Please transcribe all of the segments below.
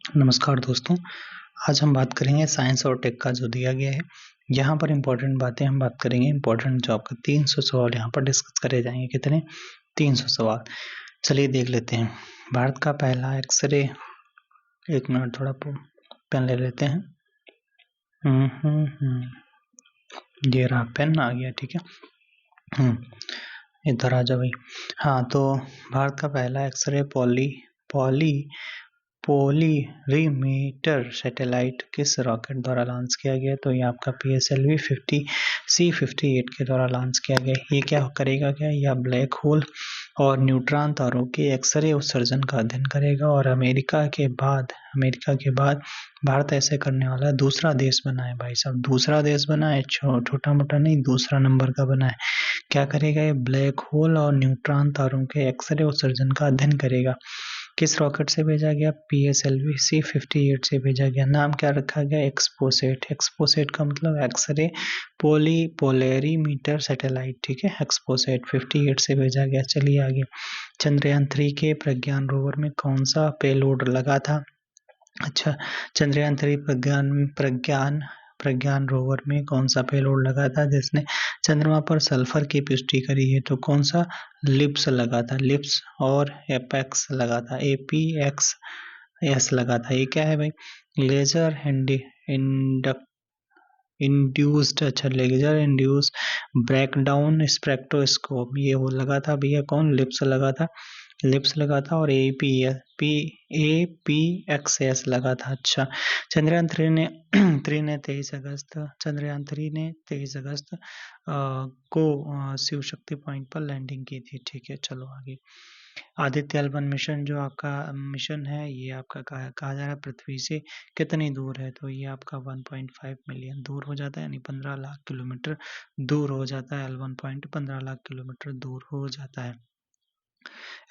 नमस्कार दोस्तों, आज हम बात करेंगे साइंस और टेक का जो दिया गया है। यहाँ पर इम्पोर्टेंट बातें हम बात करेंगे। इम्पोर्टेंट जॉब का 300 सवाल यहाँ पर डिस्कस करे जाएंगे। कितने? 300 सवाल। चलिए देख लेते हैं। भारत का पहला एक्सरे, एक मिनट थोड़ा पेन ले लेते हैं। ये रहा पेन आ गया, ठीक है। इधर आ जाओ भाई। हाँ, तो भारत का पहला एक्सरे पोलिरीमीटर सैटेलाइट किस रॉकेट द्वारा लॉन्च किया गया? तो ये आपका PSLV 50C58 के द्वारा लॉन्च किया गया। ये क्या करेगा? यह ब्लैक होल और न्यूट्रॉन तारों के एक्सरे उत्सर्जन का अध्ययन करेगा और अमेरिका के बाद भारत ऐसे करने वाला दूसरा देश बना है। भाई साहब, दूसरा देश बना है, छोटा मोटा नहीं, दूसरा नंबर का बना है। क्या करेगा? ये ब्लैक होल और न्यूट्रॉन तारों के एक्सरे उत्सर्जन का अध्ययन करेगा। किस रॉकेट से भेजा गया? PSLV C58 से भेजा गया। नाम क्या रखा गया? एक्सपोसेट। एक्सपोसेट का मतलब एक्सरे पोलरीमीटर सैटेलाइट, ठीक है। एक्सपोसेट 58 से भेजा गया। चलिए आगे। चंद्रयान 3 के प्रज्ञान रोवर में कौन सा पेलोड लगा था? अच्छा, चंद्रयान 3 प्रज्ञान रोवर में कौन सा पेलोड लगा था जिसने चंद्रमा पर सल्फर की पुष्टि करी है? तो कौन सा? लिप्स लगा था। लिप्स और एपेक्स लगा था। APXS लगा था। ये क्या है भाई? Laser laser induced breakdown spectroscope, ये वो लगा था भैया। कौन? लिप्स लगा था। और APXS लगा था। अच्छा, चंद्रयान 3 ने 23 अगस्त को शिव शक्ति पॉइंट पर लैंडिंग की थी। ठीक है, चलो आगे। आदित्य L1 मिशन जो आपका मिशन है, ये आपका कहा जा रहा है पृथ्वी से कितनी दूर है? तो ये आपका 1.5 मिलियन दूर हो जाता है, यानी 15 लाख किलोमीटर दूर हो जाता है। L1 पॉइंट 15 लाख किलोमीटर दूर हो जाता है।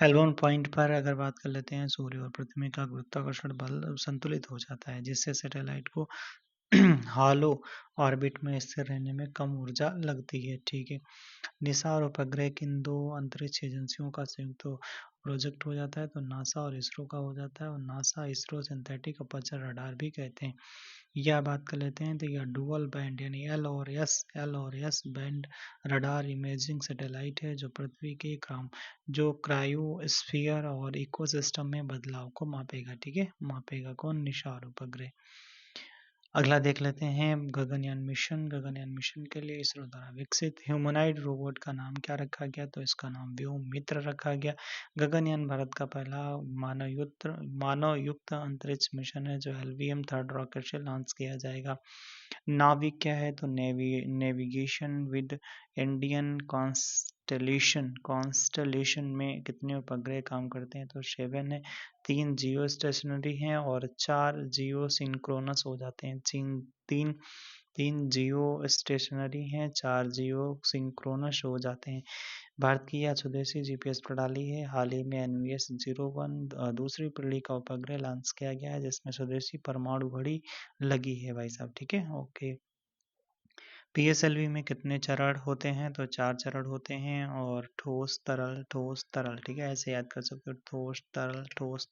L1 पॉइंट पर अगर बात कर लेते हैं, सूर्य और पृथ्वी का गुरुत्वाकर्षण बल संतुलित हो जाता है, जिससे सैटेलाइट को हालो ऑर्बिट में स्थिर रहने में कम ऊर्जा लगती है। ठीक है। निशा और उपग्रह किन दो अंतरिक्ष एजेंसियों का संयुक्त प्रोजेक्ट हो जाता है? तो नासा और इसरो का हो जाता है। और NASA ISRO synthetic aperture radar भी कहते हैं। यह बात कर लेते हैं, तो यह डुअल बैंड यानी एल और S band radar imaging satellite है जो पृथ्वी के जो क्रायोस्फीयर और इकोसिस्टम में बदलाव को मापेगा। ठीक है, मापेगा कौन? निशा और उपग्रह। अगला देख लेते हैं गगनयान मिशन। गगनयान मिशन के लिए इसरो द्वारा विकसित ह्यूमनॉइड रोबोट का नाम क्या रखा गया? तो इसका नाम व्योम मित्र रखा गया। गगनयान भारत का पहला मानव युक्त अंतरिक्ष मिशन है जो LVM 3 रॉकेट से लॉन्च किया जाएगा। नाविक क्या है? तो नेविगेशन विद इंडियन कॉन्स्टलेशन में कितने उपग्रह काम करते हैं? तो 7 है। 3 जियो स्टेशनरी हैं और 4 जियो सिंक्रोनस हो जाते हैं। तीन जियो स्टेशनरी हैं, 4 जियो सिंक्रोनस हो जाते हैं। भारत की यह स्वदेशी GPS प्रणाली है। हाल ही में NVS 01 दूसरी पीढ़ी का उपग्रह लॉन्च किया गया है जिसमें स्वदेशी परमाणु घड़ी लगी है। भाई साहब, ठीक है, ओके। PSLV में कितने चरण होते हैं? तो 4 चरण होते हैं। और ठोस तरल, ठीक है, ऐसे याद कर सकते हो, ठोस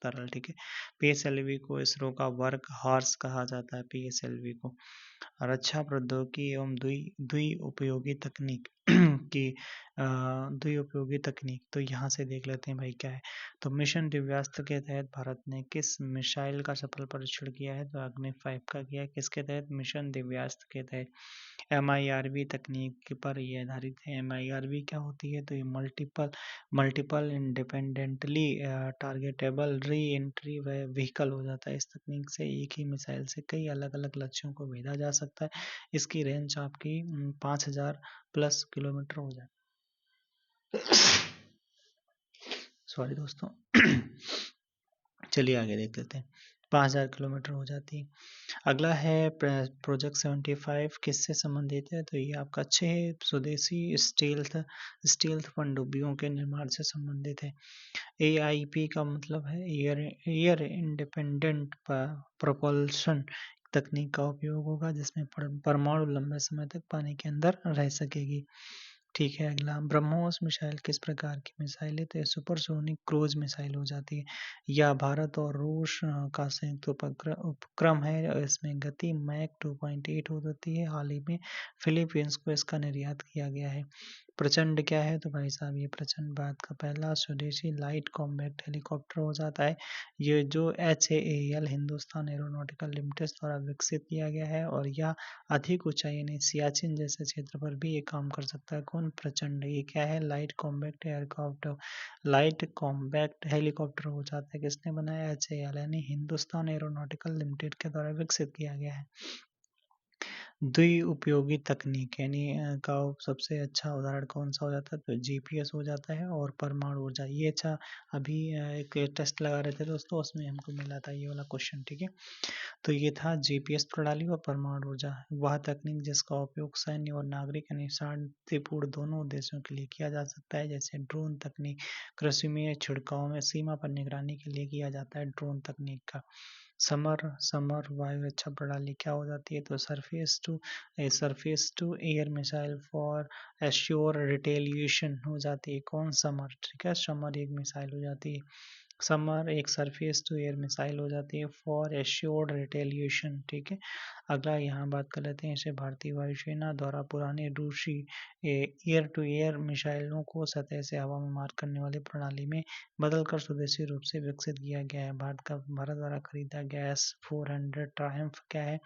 तरल, ठीक है। PSLV को इसरो का वर्क हॉर्स कहा जाता है, PSLV को। रक्षा प्रौद्योगिकी एवं द्वि उपयोगी तकनीक की द्वि उपयोगी तकनीक, तो यहाँ से देख लेते हैं भाई क्या है। तो मिशन दिव्यास्त्र के तहत भारत ने किस मिसाइल का सफल परीक्षण किया है? तो अग्नि 5 का किया है। किसके तहत? मिशन दिव्यास्त्र के तहत। MIRV तकनीक पर ये आधारित है। MIRV क्या होती है? तो ये multiple independently targetable re entry vehicle हो जाता है। इस तकनीक से एक ही मिसाइल से कई अलग अलग लक्ष्यों को भेजा जा सकता है। इसकी रेंज आपकी 5000 प्लस किलोमीटर हो जाती है। सॉरी दोस्तों। चलिए आगे देख लेते हैं। 5000 किलोमीटर हो जाती है। अगला है प्रोजेक्ट 75 किससे संबंधित है? तो ये आपका 6 स्वदेशी स्टील्थ पनडुब्बियों के निर्माण से संबंधित है। AIP का मतलब है एयर इंडिपेंडेंट प्रोपल्शन तकनीक का उपयोग होगा जिसमें परमाणु लंबे समय तक पानी के अंदर रह सकेगी। ठीक है, अगला ब्रह्मोस मिसाइल किस प्रकार की मिसाइल है? तो ये सुपरसोनिक क्रूज मिसाइल हो जाती है। यह भारत और रूस का संयुक्त उपक्रम है और इसमें गति मैक 2.8 होती है। हाल ही में फिलीपींस को इसका निर्यात किया गया है। प्रचंड क्या है? तो भाई साहब ये प्रचंड भारत का पहला स्वदेशी लाइट कॉम्बैक्ट हेलीकॉप्टर हो जाता है। ये जो HAL हिंदुस्तान एरोनॉटिकल लिमिटेड द्वारा विकसित किया गया है और यह अधिक ऊंचाई यानी सियाचिन जैसे क्षेत्र पर भी ये काम कर सकता है। कौन? प्रचंड। ये क्या है? Light combat aircraft, light combat helicopter हो जाता है। किसने बनाया? HAL यानी हिंदुस्तान एरोनॉटिकल लिमिटेड के द्वारा विकसित किया गया है। द्विउपयोगी तकनीक यानी का सबसे अच्छा उदाहरण कौन सा हो जाता है? तो GPS हो जाता है और परमाणु ऊर्जा। ये अच्छा अभी एक टेस्ट लगा रहे थे दोस्तों, उसमें हमको मिला था ये वाला क्वेश्चन। ठीक है, तो ये था GPS प्रणाली और परमाणु ऊर्जा, वह तकनीक जिसका उपयोग सैन्य और नागरिक यानी शांतिपूर्ण दोनों उद्देश्यों के लिए किया जा सकता है। जैसे ड्रोन तकनीक, कृषि में, छिड़काव में, सीमा पर निगरानी के लिए किया जाता है ड्रोन तकनीक का। समर समर वायु रक्षा प्रणाली क्या हो जाती है? तो surface to air missile for assured retaliation हो जाती है। कौन? समर। ठीक है, समर एक मिसाइल हो जाती है। समर एक सरफेस टू एयर मिसाइल हो जाती है फॉर एश्योर्ड रिटेलिएशन। ठीक है, अगला यहाँ बात कर लेते हैं। इसे भारतीय वायुसेना द्वारा पुराने रूसी एयर टू एयर मिसाइलों को सतह से हवा में मार करने वाली प्रणाली में बदलकर स्वदेशी रूप से विकसित किया गया है। भारत द्वारा खरीदा गया S-400 ट्रायम्फ क्या है?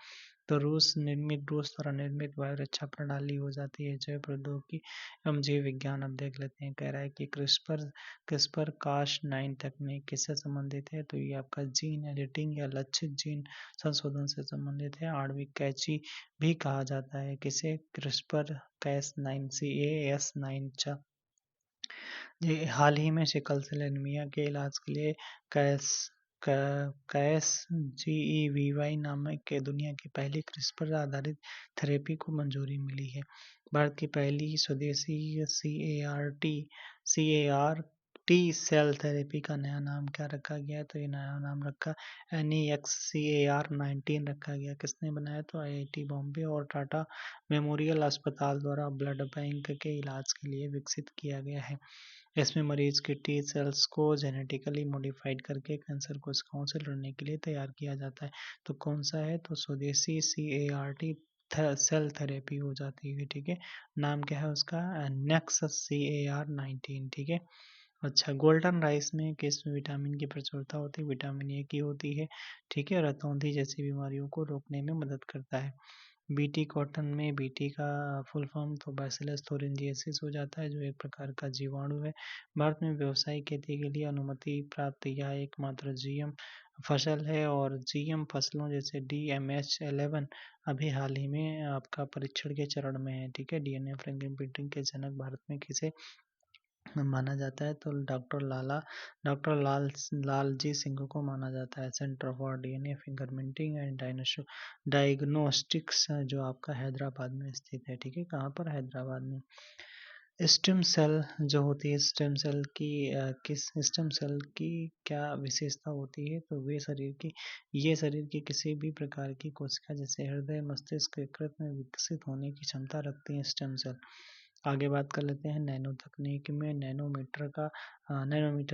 तो रूस द्वारा निर्मित वायु रक्षा प्रणाली हो जाती है। जैव प्रौद्योगिकी एवं जीव विज्ञान अब देख लेते हैं। कह रहा है कि क्रिस्पर Cas9 तकनीक किससे संबंधित है? तो ये आपका जीन एडिटिंग या लक्षित जीन संशोधन से संबंधित है। आणविक कैंची भी कहा जाता है किसे? CRISPR Cas9 CAS9। ये हाल ही में सिकल सेल एनीमिया के इलाज के लिए कैस कैस GEVY नामक के दुनिया की पहली क्रिस्पर आधारित थेरेपी को मंजूरी मिली है। भारत की पहली स्वदेशी CAR-T सेल थेरेपी का नया नाम क्या रखा गया है? तो ये नया नाम रखा NEXCAR-19 रखा गया। किसने बनाया? तो IIT बॉम्बे और टाटा मेमोरियल अस्पताल द्वारा ब्लड बैंक के इलाज के लिए विकसित किया गया है। इसमें मरीज के टी सेल्स को जेनेटिकली मॉडिफाइड करके कैंसर कोशिकाओं से लड़ने के लिए तैयार किया जाता है। तो कौन सा है? तो स्वदेशी CAR-T सेल थेरेपी हो जाती है। ठीक है, नाम क्या है उसका? Nexus CAR-19। ठीक है, अच्छा, गोल्डन राइस में किस विटामिन की प्रचुरता होती है? विटामिन ए की होती है। ठीक है, रतौंधी जैसी बीमारियों को रोकने में मदद करता है। BT कॉटन में BT का फुल फॉर्म तो बैसिलस थोरिनजिएसिस हो जाता है, जो एक प्रकार का जीवाणु है। भारत में व्यावसायिक खेती के लिए अनुमति प्राप्त यह एकमात्र GM फसल है और GM फसलों जैसे DMH11 अभी हाल ही में आपका परीक्षण के चरण में है। ठीक है, DNA फिंगरप्रिंटिंग के जनक भारत में किसे माना जाता है? तो डॉक्टर लालजी सिंह को माना जाता है। Centre for DNA fingerprinting and diagnostics जो आपका हैदराबाद में स्थित है। ठीक है, कहाँ पर? हैदराबाद में। स्टेम सेल जो होती है, स्टेम सेल की क्या विशेषता होती है? तो ये शरीर की किसी भी प्रकार की कोशिका जैसे हृदय, मस्तिष्क, यकृत में विकसित होने की क्षमता रखती हैं स्टेम सेल। आगे बात कर लेते हैं। नैनो तकनीक में नैनोमीटर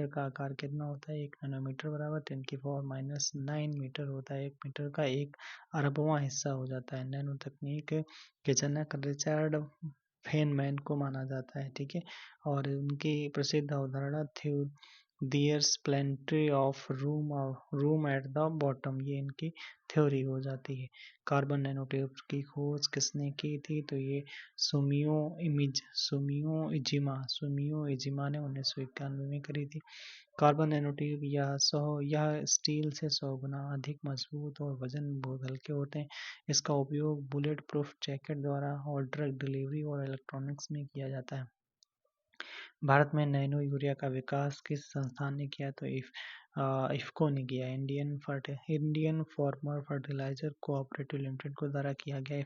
का आकार कितना होता है? 1 नैनोमीटर बराबर 10⁻⁹ मीटर होता है। 1 मीटर का 1/1000वां हिस्सा हो जाता है। नैनो तकनीक के जनक रिचर्ड फेनमैन को माना जाता है। ठीक है, और उनकी प्रसिद्ध अवधारणा there's plenty of room at the bottom, ये इनकी थ्योरी हो जाती है। कार्बन नैनोट्यूब की खोज किसने की थी? तो ये सुमियो इजिमा ने 1991 में करी थी। कार्बन नैनोट्यूब यह स्टील से 100 गुना अधिक मजबूत और वजन में बहुत हल्के होते हैं। इसका उपयोग बुलेट प्रूफ जैकेट द्वारा और ड्रग डिलीवरी और इलेक्ट्रॉनिक्स में किया जाता है। भारत में नैनो यूरिया का विकास किस संस्थान ने किया? तो इफ़को ने किया, Indian farmer fertiliser cooperative limited को द्वारा किया गया।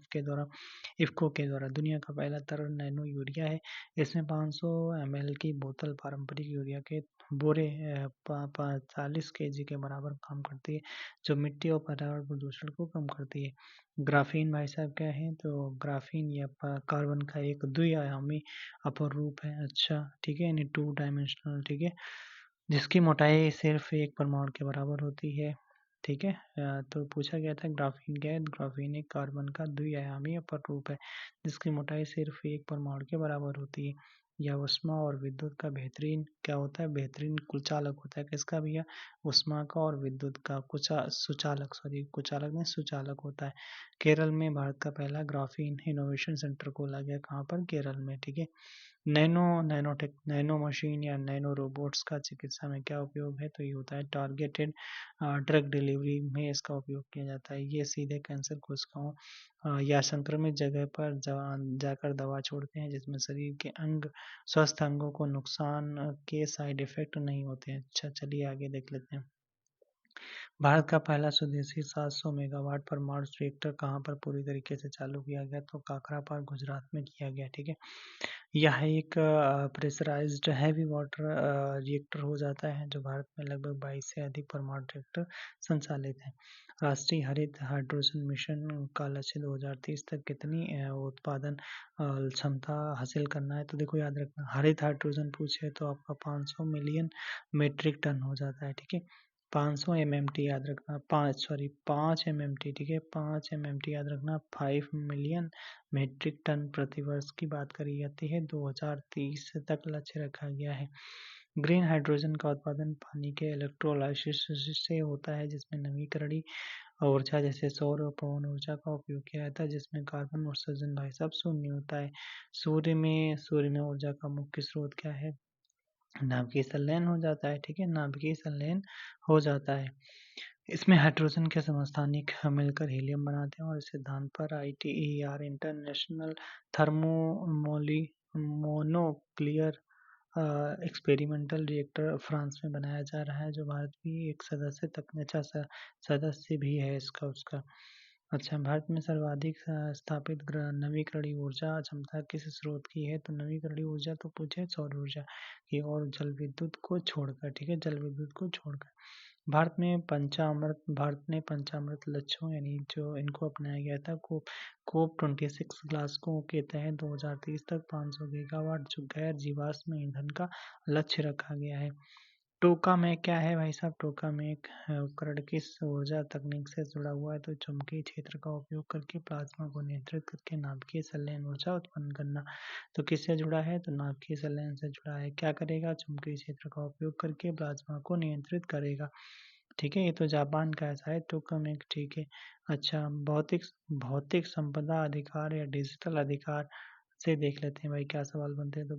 इफ़को के द्वारा दुनिया का पहला तरल नैनो यूरिया है। इसमें 500 ml की बोतल पारंपरिक यूरिया के बोरे 40 kg के बराबर काम करती है, जो मिट्टी और पर्यावरण प्रदूषण को कम करती है। ग्राफीन भाई साहब क्या है, तो ग्राफीन या कार्बन का एक द्विआयामी अपर रूप है। अच्छा ठीक है, यानी 2 डायमेंशनल, ठीक है, जिसकी मोटाई सिर्फ एक परमाणु के बराबर होती है। ठीक है, तो पूछा गया था ग्राफीन क्या है। ग्राफीन एक कार्बन का द्विआयामी अपर रूप है, जिसकी मोटाई सिर्फ एक परमाणु के बराबर होती है। यह ऊष्मा और विद्युत का बेहतरीन क्या होता है, बेहतरीन कुचालक होता है। किसका भैया, ऊष्मा का और विद्युत का कुचालक नहीं सुचालक होता है। केरल में भारत का पहला ग्राफीन इनोवेशन सेंटर खोला गया, कहाँ पर, केरल में। ठीक है, नैनो मशीन या नैनो रोबोट्स का चिकित्सा में क्या उपयोग है, तो ये होता है टारगेटेड ड्रग डिलीवरी में इसका उपयोग किया जाता है। ये सीधे कैंसर कोशिकाओं या संक्रमित जगह पर जाकर दवा छोड़ते हैं, जिसमें शरीर के स्वस्थ अंगों को नुकसान के साइड इफेक्ट नहीं होते हैं। अच्छा चलिए आगे देख लेते हैं। भारत का पहला स्वदेशी 700 मेगावाट परमाणु रिएक्टर कहाँ पर पूरी तरीके से चालू किया गया, तो काकरापार गुजरात में किया गया। ठीक है, यह एक प्रेशराइज्ड हैवी वाटर रिएक्टर हो जाता है, जो भारत में लगभग 22 से अधिक परमाणु रिएक्टर संचालित हैं। राष्ट्रीय हरित हाइड्रोजन मिशन का लक्ष्य 2030 तक कितनी उत्पादन क्षमता हासिल करना है, तो देखो याद रखना, हरित हाइड्रोजन पूछे तो आपका 500 मिलियन मीट्रिक टन हो जाता है। ठीक है, 500 MMT याद रखना, 5 MMT, ठीक है, 5 MMT याद रखना, 5 मिलियन मीट्रिक टन प्रति वर्ष की बात करी जाती है। 2030 तक लक्ष्य रखा गया है। ग्रीन हाइड्रोजन का उत्पादन पानी के इलेक्ट्रोलाइसिस से होता है, जिसमें नवीकरणीय ऊर्जा जैसे सौर और पवन ऊर्जा का उपयोग किया जाता है, जिसमें कार्बन उत्सर्जन भाई साहब शून्य होता है। सूर्य में ऊर्जा का मुख्य स्रोत क्या है, नाभिकीय संलयन हो जाता है। ठीक है, नाभिकीय संलयन हो जाता है। इसमें हाइड्रोजन के समस्थानिक मिलकर हीलियम बनाते हैं, और इस सिद्धांत पर ITER international thermonuclear experimental reactor France में बनाया जा रहा है, जो भारत भी एक सदस्य भी है इसका उसका। अच्छा, भारत में सर्वाधिक स्थापित नवीकरणीय ऊर्जा क्षमता किस स्रोत की है, तो नवीकरणीय ऊर्जा तो पूछे सौर ऊर्जा की और जल विद्युत को छोड़कर। ठीक है, जल विद्युत को छोड़कर भारत ने पंचामृत लक्ष्यों यानी जो इनको अपनाया गया था, कोप 26 ग्लासगो के तहत 2030 तक 500 गीगावाट जो गैर जीवाश्म ईंधन का लक्ष्य रखा गया है। टोका में क्या है भाई साहब, टोका में एक उपकरण किस ऊर्जा तकनीक से जुड़ा हुआ है, तो चुंबकीय क्षेत्र का उपयोग करके प्लाज्मा को नियंत्रित करके नाभिकीय संलयन ऊर्जा उत्पन्न करना। तो किससे जुड़ा है, तो नाभिकीय संलयन से जुड़ा है। क्या करेगा, चुंबकीय क्षेत्र का उपयोग करके प्लाज्मा को नियंत्रित करेगा। ठीक है, ये तो जापान का है शायद टोकामेक। ठीक है, अच्छा, भौतिक संपदा अधिकार या डिजिटल अधिकार से देख लेते हैं भाई क्या सवाल बनते हैं, तो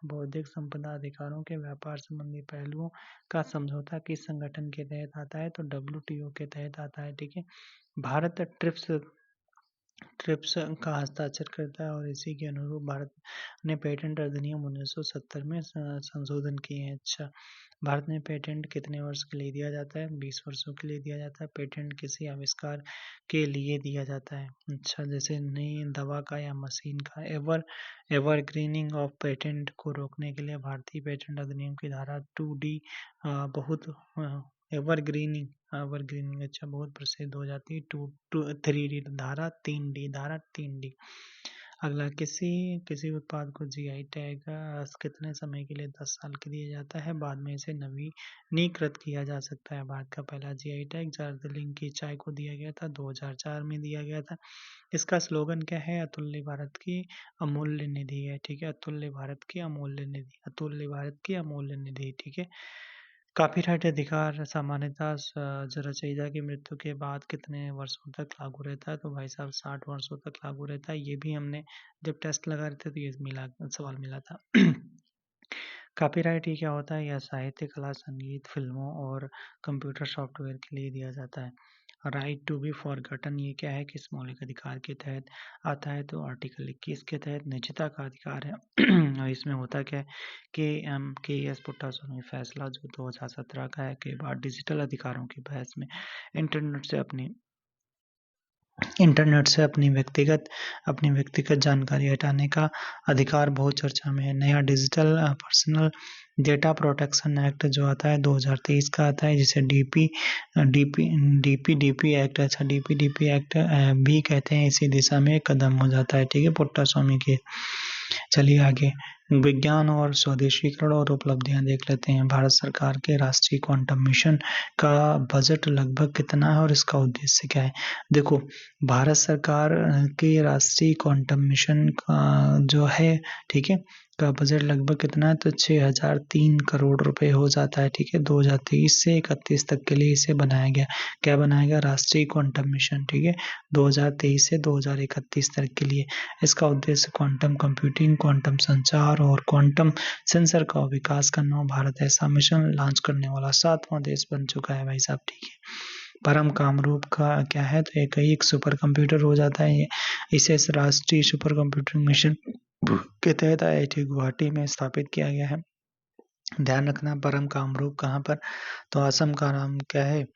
बौद्धिक संपदा अधिकारों के व्यापार संबंधी पहलुओं का समझौता किस संगठन के तहत आता है, तो WTO के तहत आता है। ठीक है, भारत ट्रिप्स का हस्ताक्षर करता है, और इसी के अनुरूप भारत ने पेटेंट अधिनियम 1970 में संशोधन किए हैं। अच्छा, भारत में पेटेंट कितने वर्ष के लिए दिया जाता है, 20 वर्षों के लिए दिया जाता है। पेटेंट किसी आविष्कार के लिए दिया जाता है। अच्छा, जैसे नई दवा का या मशीन का। एवरग्रीनिंग ऑफ पेटेंट को रोकने के लिए भारतीय पेटेंट अधिनियम की धारा 2D बहुत एवरग्रीनिंग अच्छा बहुत प्रसिद्ध हो जाती है। 3D धारा 3D। अगला, किसी उत्पाद को GI टैग कितने समय के लिए, 10 साल के लिए जाता है, बाद में इसे नवीनीकृत किया जा सकता है। भारत का पहला GI टैग दार्जिलिंग की चाय को दिया गया था, 2004 में दिया गया था। इसका स्लोगन क्या है, अतुल्य भारत की अमूल्य निधि है। ठीक है, अतुल्य भारत की अमूल्य निधि। ठीक है, कॉपीराइट अधिकार सामान्यतः रचयिता की मृत्यु के बाद कितने वर्षों तक लागू रहता है, तो भाई साहब 60 वर्षों तक लागू रहता है। ये भी हमने जब टेस्ट लगा रहे थे तो ये सवाल मिला था। कॉपीराइट ही क्या होता है, यह साहित्य, कला, संगीत, फिल्मों और कंप्यूटर सॉफ्टवेयर के लिए दिया जाता है। राइट टू बी फॉरगॉटन ये क्या है, किस मौलिक अधिकार के तहत आता है, तो आर्टिकल 21 के तहत निजता का अधिकार है। और इसमें होता क्या है कि KES पुट्टास्वामी फैसला जो 2017 का है के बाद डिजिटल अधिकारों की बहस में इंटरनेट से अपनी व्यक्तिगत जानकारी हटाने का अधिकार बहुत चर्चा में है। नया digital personal data protection act जो आता है 2023 का आता है, जिसे डीपीडीपी एक्ट, अच्छा डीपीडीपी एक्ट भी कहते हैं। इसी दिशा में एक कदम हो जाता है, ठीक है, पुट्टास्वामी के। चलिए आगे विज्ञान और स्वदेशीकरण और उपलब्धियां देख लेते हैं। भारत सरकार के राष्ट्रीय क्वांटम मिशन का बजट लगभग कितना है और इसका उद्देश्य क्या है। देखो, भारत सरकार के राष्ट्रीय क्वांटम मिशन का जो है, ठीक है, का बजट लगभग कितना है, तो 6003 करोड़ रुपए हो जाता है, ठीक है। 2023 से 31 तक के लिए इसे बनाया गया। क्या बनाया गया? राष्ट्रीय क्वांटम मिशन, ठीक है, 2023 से 2031 तक के लिए। इसका उद्देश्य क्वांटम कंप्यूटिंग, क्वांटम संचार और क्वांटम सेंसर का विकास करना। भारत ऐसा मिशन लॉन्च करने वाला 7वां देश बन चुका है भाई साहब, ठीक है। परम कामरूप का क्या है, तो एक सुपर कंप्यूटर हो जाता है। इसे राष्ट्रीय सुपर कंप्यूटिंग मिशन के तहत IIT गुवाहाटी में स्थापित किया गया है। ध्यान रखना, परम कामरूप कहाँ पर, तो असम का नाम क्या है,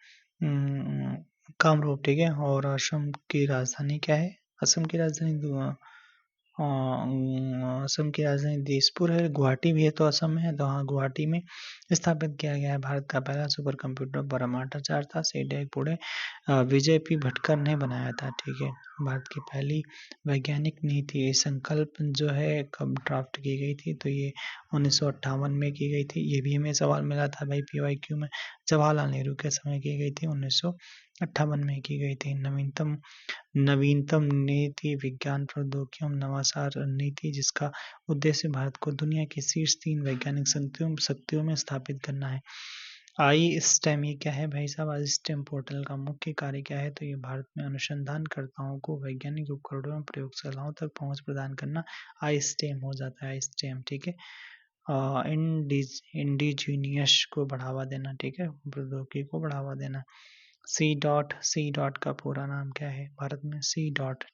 कामरूप, ठीक है। और असम की राजधानी क्या है, असम की राजधानी असम की राजधानी दिसपुर है। गुवाहाटी भी है तो असम में है, तो हाँ गुवाहाटी में स्थापित किया गया है। भारत का पहला सुपर कंप्यूटर परमाटाचार था, सीडेक पुणे विजय पी भटकर ने बनाया था, ठीक है। भारत की पहली वैज्ञानिक नीति संकल्प जो है कब ड्राफ्ट की गई थी, तो ये 1958 में की गई थी। ये भी हमें सवाल मिला था भाई PYQ में, जवाहरलाल नेहरू के समय की गई थी, 1958 में की गई थी। नवीनतम नीति विज्ञान प्रौद्योगिकी एवं नवाचार नीति, जिसका उद्देश्य भारत को दुनिया की शीर्ष 3 वैज्ञानिक शक्तियों में स्थापित करना है। आई स्टेम, ये क्या है भाई साहब, आई स्टेम पोर्टल का मुख्य कार्य क्या है, तो ये भारत में अनुसंधानकर्ताओं को वैज्ञानिक उपकरणों एवं प्रयोगशालाओं तक पहुंच प्रदान करना आई स्टेम हो जाता है, आई स्टेम, ठीक है। इंडिजीनियस को बढ़ावा देना, ठीक है, प्रौद्योगिकी को बढ़ावा देना। सी डॉट का पूरा नाम क्या है भारत में, सी डॉट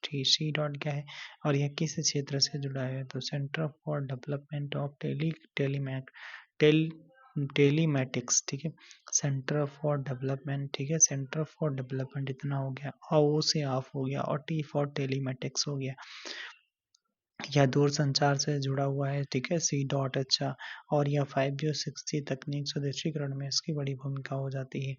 क्या है और यह किस क्षेत्र से जुड़ा है, तो centre for development of telematics, ठीक है, सेंटर फॉर डेवलपमेंट, ठीक है, सेंटर फॉर डेवलपमेंट इतना हो गया, ओ से ऑफ हो गया और टी फॉर टेलीमैटिक्स हो गया। यह दूर संचार से जुड़ा हुआ है, ठीक है, सी डॉट, अच्छा। और यह 5G और 6G तकनीक स्वदेशीकरण में इसकी बड़ी भूमिका हो जाती है।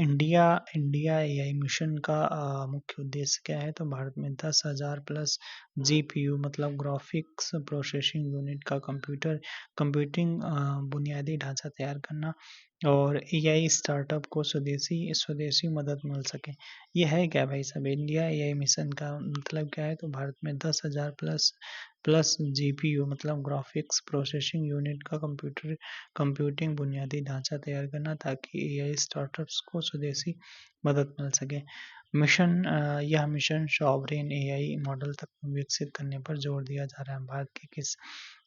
इंडिया AI मिशन का मुख्य उद्देश्य क्या है, तो भारत में 10,000 प्लस GPU मतलब ग्राफिक्स प्रोसेसिंग यूनिट का कंप्यूटिंग बुनियादी ढांचा तैयार करना और AI स्टार्टअप को स्वदेशी मदद मिल सके। ये है क्या भाई साहब, इंडिया AI मिशन का मतलब क्या है, तो भारत में 10,000 प्लस GPU मतलब ग्राफिक्स प्रोसेसिंग यूनिट का कंप्यूटिंग बुनियादी ढांचा तैयार करना, ताकि AI स्टार्टअप्स को स्वदेशी मदद मिल सके। यह मिशन सॉवरेन AI मॉडल तक विकसित करने पर जोर दिया जा रहा है। भारत के किस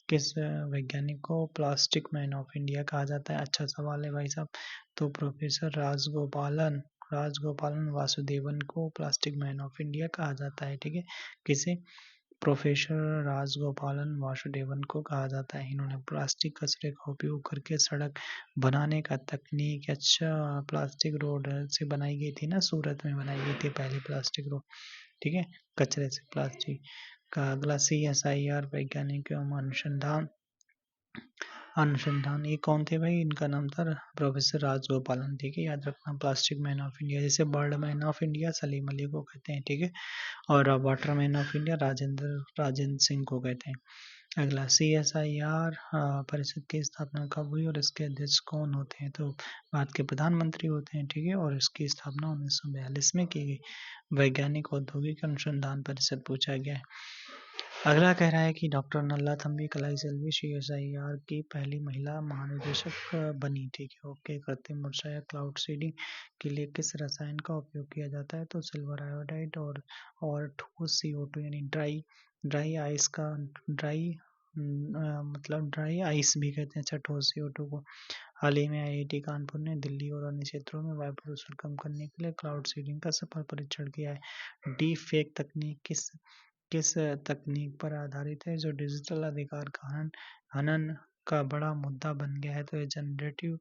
किस वैज्ञानिक को प्लास्टिक मैन ऑफ इंडिया कहा जाता है? अच्छा सवाल है भाई साहब, तो प्रोफेसर राजगोपालन वासुदेवन को प्लास्टिक मैन ऑफ इंडिया कहा जाता है, ठीक है। किसे? प्रोफेसर राजगोपालन वासुदेवन को कहा जाता है। इन्होंने प्लास्टिक कचरे का उपयोग करके सड़क बनाने का तकनीक, अच्छा, प्लास्टिक रोड से बनाई गई थी ना, सूरत में बनाई गई थी पहले प्लास्टिक रोड, ठीक है, कचरे से प्लास्टिक का। अगला CSIR वैज्ञानिक एवं अनुसंधान ये कौन थे भाई, इनका नाम था प्रोफेसर राजगोपालन, ठीक है, याद रखना। प्लास्टिक मैन ऑफ इंडिया, जैसे bird man of India Salim Ali को कहते हैं, ठीक है, और water man of India Rajendra Singh को कहते हैं। अगला CSIR परिषद की स्थापना कब हुई और इसके अध्यक्ष कौन होते हैं, तो भारत के प्रधानमंत्री होते हैं, ठीक है, और इसकी स्थापना 1942 में की गई। वैज्ञानिक औद्योगिक अनुसंधान परिषद पूछा गया है। अगला कह रहा है कि डॉक्टर नल्लाथम्बी कलाईसेल्वी CSIR की पहली महिला महानिदेशक बनी, ठीक है, ओके। कृत्रिम वर्षा या क्लाउड सीडिंग के लिए किस रसायन का उपयोग किया जाता है, तो सिल्वर आयोडाइड और ठोस CO2 यानी ड्राई आइस का ड्राई मतलब ड्राई आइस भी कहते हैं, अच्छा, ठोस CO2 को। हाल ही में आईआईटी कानपुर ने दिल्ली और अन्य क्षेत्रों में वायु प्रदूषण कम करने के लिए क्लाउड सीडिंग का सफल परीक्षण किया है। डीप फेक तकनीक किस तकनीक पर आधारित है जो डिजिटल अधिकार का हनन का बड़ा मुद्दा बन गया है? तो ये जनरेटिव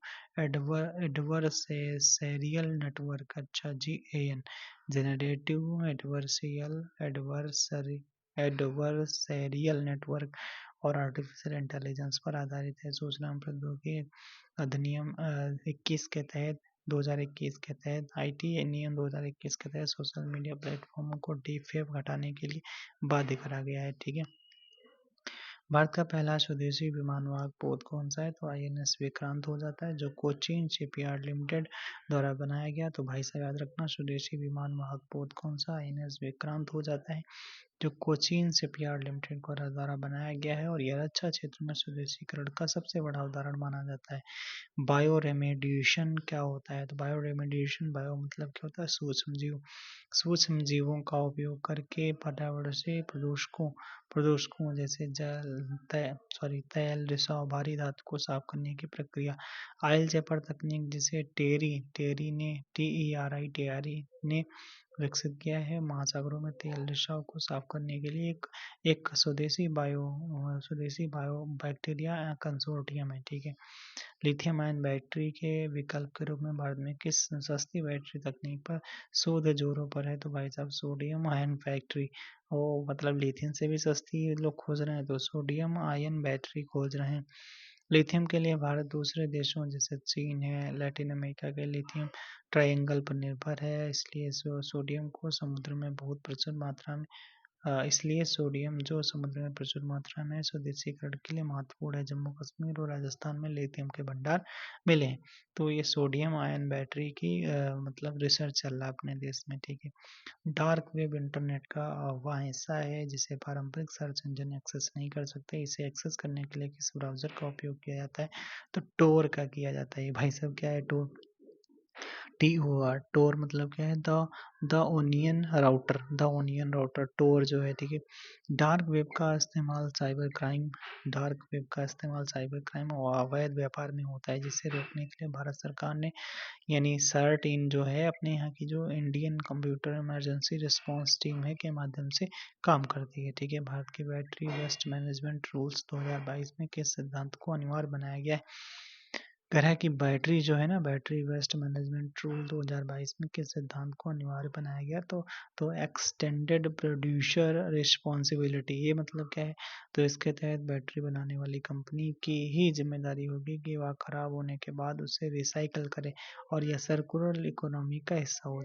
एडवर्सेरियल नेटवर्क, अच्छा GAN, जनरेटिव एडवर्सरियल नेटवर्क और आर्टिफिशियल इंटेलिजेंस पर आधारित है। सूचना एवं प्रौद्योगिकी अधिनियम 21 के तहत 2021 के तहत आईटी नियम 2021 के तहत सोशल मीडिया प्लेटफॉर्मों को डीप फेक हटाने के लिए बाध्य करा गया है। ठीक है, भारत का पहला स्वदेशी विमान वाहक पोत कौन सा है? तो INS विक्रांत हो जाता है, जो कोचीन शिपयार्ड लिमिटेड द्वारा बनाया गया। तो भाई साहब याद रखना, स्वदेशी विमान वाहक पोत कौन सा? INS विक्रांत हो जाता है, जो कोचीन शिपयार्ड लिमिटेड द्वारा बनाया गया है, और यह रक्षा क्षेत्र में स्वदेशीकरण का सबसे बड़ा उदाहरण माना जाता है। बायो रेमेडिएशन क्या होता है? तो बायो रेमेडिएशन, बायो मतलब क्या होता है? सूक्ष्म जीवों का उपयोग करके पर्यावरण से प्रदूषकों जैसे तेल, रिसाव, भारी धातु को साफ करने की प्रक्रिया। ऑयल चेपर तकनीक, जिसे टेरी ने विकसित किया है, महासागरों में तेल रिसाव को साफ करने के लिए एक स्वदेशी बायो बैक्टीरिया कंसोर्टियम है। ठीक है, लिथियम आयन बैटरी के विकल्प के रूप में भारत में किस सस्ती बैटरी तकनीक पर शोध जोरों पर है? तो भाई साहब सोडियम आयन बैटरी, वो मतलब लिथियम से भी सस्ती लोग खोज रहे हैं, तो सोडियम आयन बैटरी खोज रहे हैं। लिथियम के लिए भारत दूसरे देशों जैसे चीन है, लैटिन अमेरिका के लिथियम ट्रायंगल पर निर्भर है, इसलिए सोडियम को समुद्र में बहुत प्रचुर मात्रा में इसलिए सोडियम जो समुद्र में प्रचुर मात्रा में स्वदेशीकरण के लिए महत्वपूर्ण है। जम्मू कश्मीर और राजस्थान में लिथियम के भंडार मिले हैं। तो ये सोडियम आयन बैटरी की मतलब रिसर्च चल रहा है अपने देश में। ठीक है, डार्क वेब इंटरनेट का वह हिस्सा है जिसे पारंपरिक सर्च इंजन एक्सेस नहीं कर सकते। इसे एक्सेस करने के लिए किस ब्राउजर का उपयोग किया जाता है? तो टोर का किया जाता है। भाई साहब क्या है टोर? TOR, टोर मतलब क्या है? द ओनियन राउटर टोर जो है। ठीक है, डार्क वेब का इस्तेमाल साइबर क्राइम और अवैध व्यापार में होता है, जिसे रोकने के लिए भारत सरकार ने यानी सर्ट इन जो है अपने यहाँ की जो Indian computer emergency response team है के माध्यम से काम करती है। ठीक है, भारत के बैटरी वेस्ट मैनेजमेंट रूल्स 2022 में किस सिद्धांत को अनिवार्य बनाया गया है? कह रहा है कि बैटरी जो है ना, बैटरी वेस्ट मैनेजमेंट रूल 2022 में किस सिद्धांत को अनिवार्य बनाया गया? तो एक्सटेंडेड प्रोड्यूसर रिस्पॉन्सिबिलिटी। ये मतलब क्या है? तो इसके तहत बैटरी बनाने वाली कंपनी की ही जिम्मेदारी होगी कि वह खराब होने के बाद उसे रिसाइकल करे, और यह सर्कुलर इकोनॉमी का हिस्सा हो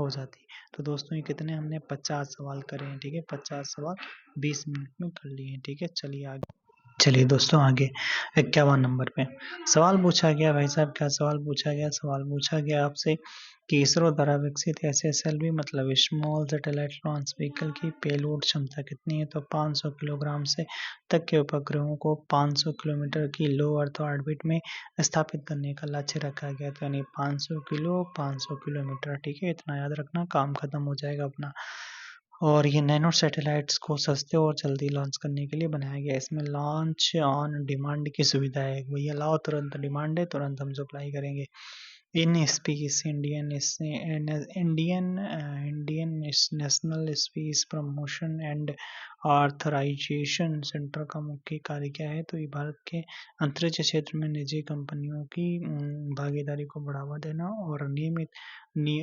जाती है। तो दोस्तों ये कितने हमने 50 सवाल करे हैं। ठीक है, 50 सवाल 20 मिनट में कर लिए हैं। ठीक है, चलिए दोस्तों आगे 51 नंबर पे सवाल पूछा गया। भाई साहब क्या सवाल पूछा गया? सवाल पूछा गया आपसे कि इसरो द्वारा विकसित SSLV मतलब स्मॉल सैटेलाइट लॉन्च व्हीकल की पेलोड क्षमता कितनी है? तो 500 किलोग्राम से तक के उपग्रहों को 500 किलोमीटर की लो अर्थ ऑर्बिट में स्थापित करने का लक्ष्य रखा गया। तो यानी 500 किलोमीटर। ठीक है, इतना याद रखना, काम खत्म हो जाएगा अपना। और ये नैनो सैटेलाइट्स को सस्ते और जल्दी लॉन्च करने के लिए बनाया गया है। इसमें लॉन्च ऑन डिमांड की सुविधा है, भैया लाओ तुरंत डिमांड है, तुरंत हम सप्लाई करेंगे। In space Indian national space promotion and authorisation centre का मुख्य कार्य क्या है? तो ये भारत के अंतरिक्ष क्षेत्र में निजी कंपनियों की भागीदारी को बढ़ावा देना और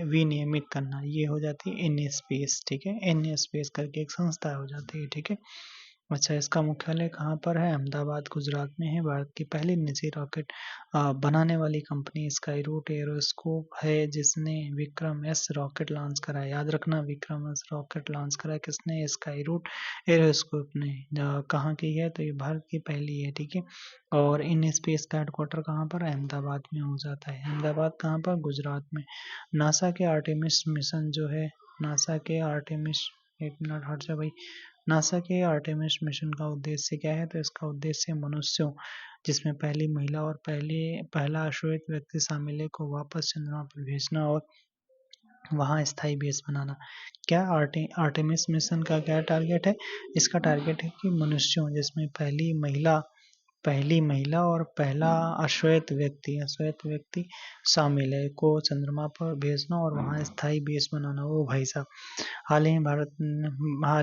विनियमित करना, ये हो जाती है इन स्पेस। ठीक है, इन स्पेस करके एक संस्था हो जाती है। ठीक है, अच्छा इसका मुख्यालय कहाँ पर है? अहमदाबाद गुजरात में है। भारत की पहली निजी रॉकेट बनाने वाली कंपनी स्काई रूट एरोस्कोप है, जिसने विक्रम एस रॉकेट लॉन्च करा है। याद रखना, विक्रम एस रॉकेट लॉन्च करा है किसने? स्काई रूट एरोस्कोप ने। कहाँ की है? तो ये भारत की पहली है। ठीक है, और इन स्पेस का हेडक्वार्टर कहाँ पर? अहमदाबाद में हो जाता है। अहमदाबाद कहाँ पर? गुजरात में। नासा के आर्टेमिस मिशन जो है, एक मिनट हट जा भाई। नासा के आर्टेमिस मिशन का उद्देश्य क्या है? तो इसका उद्देश्य मनुष्यों, जिसमें पहली महिला और पहला अश्वेत व्यक्ति शामिल है, को वापस चंद्रमा पर भेजना और वहां स्थायी बेस बनाना। क्या आर्टेमिस मिशन का क्या टारगेट है? इसका टारगेट है कि मनुष्यों, जिसमें पहली महिला पहली महिला और पहला अश्वेत व्यक्ति शामिल है को चंद्रमा पर भेजना और वहाँ स्थायी बेस बनाना। वो भाई साहब, हाल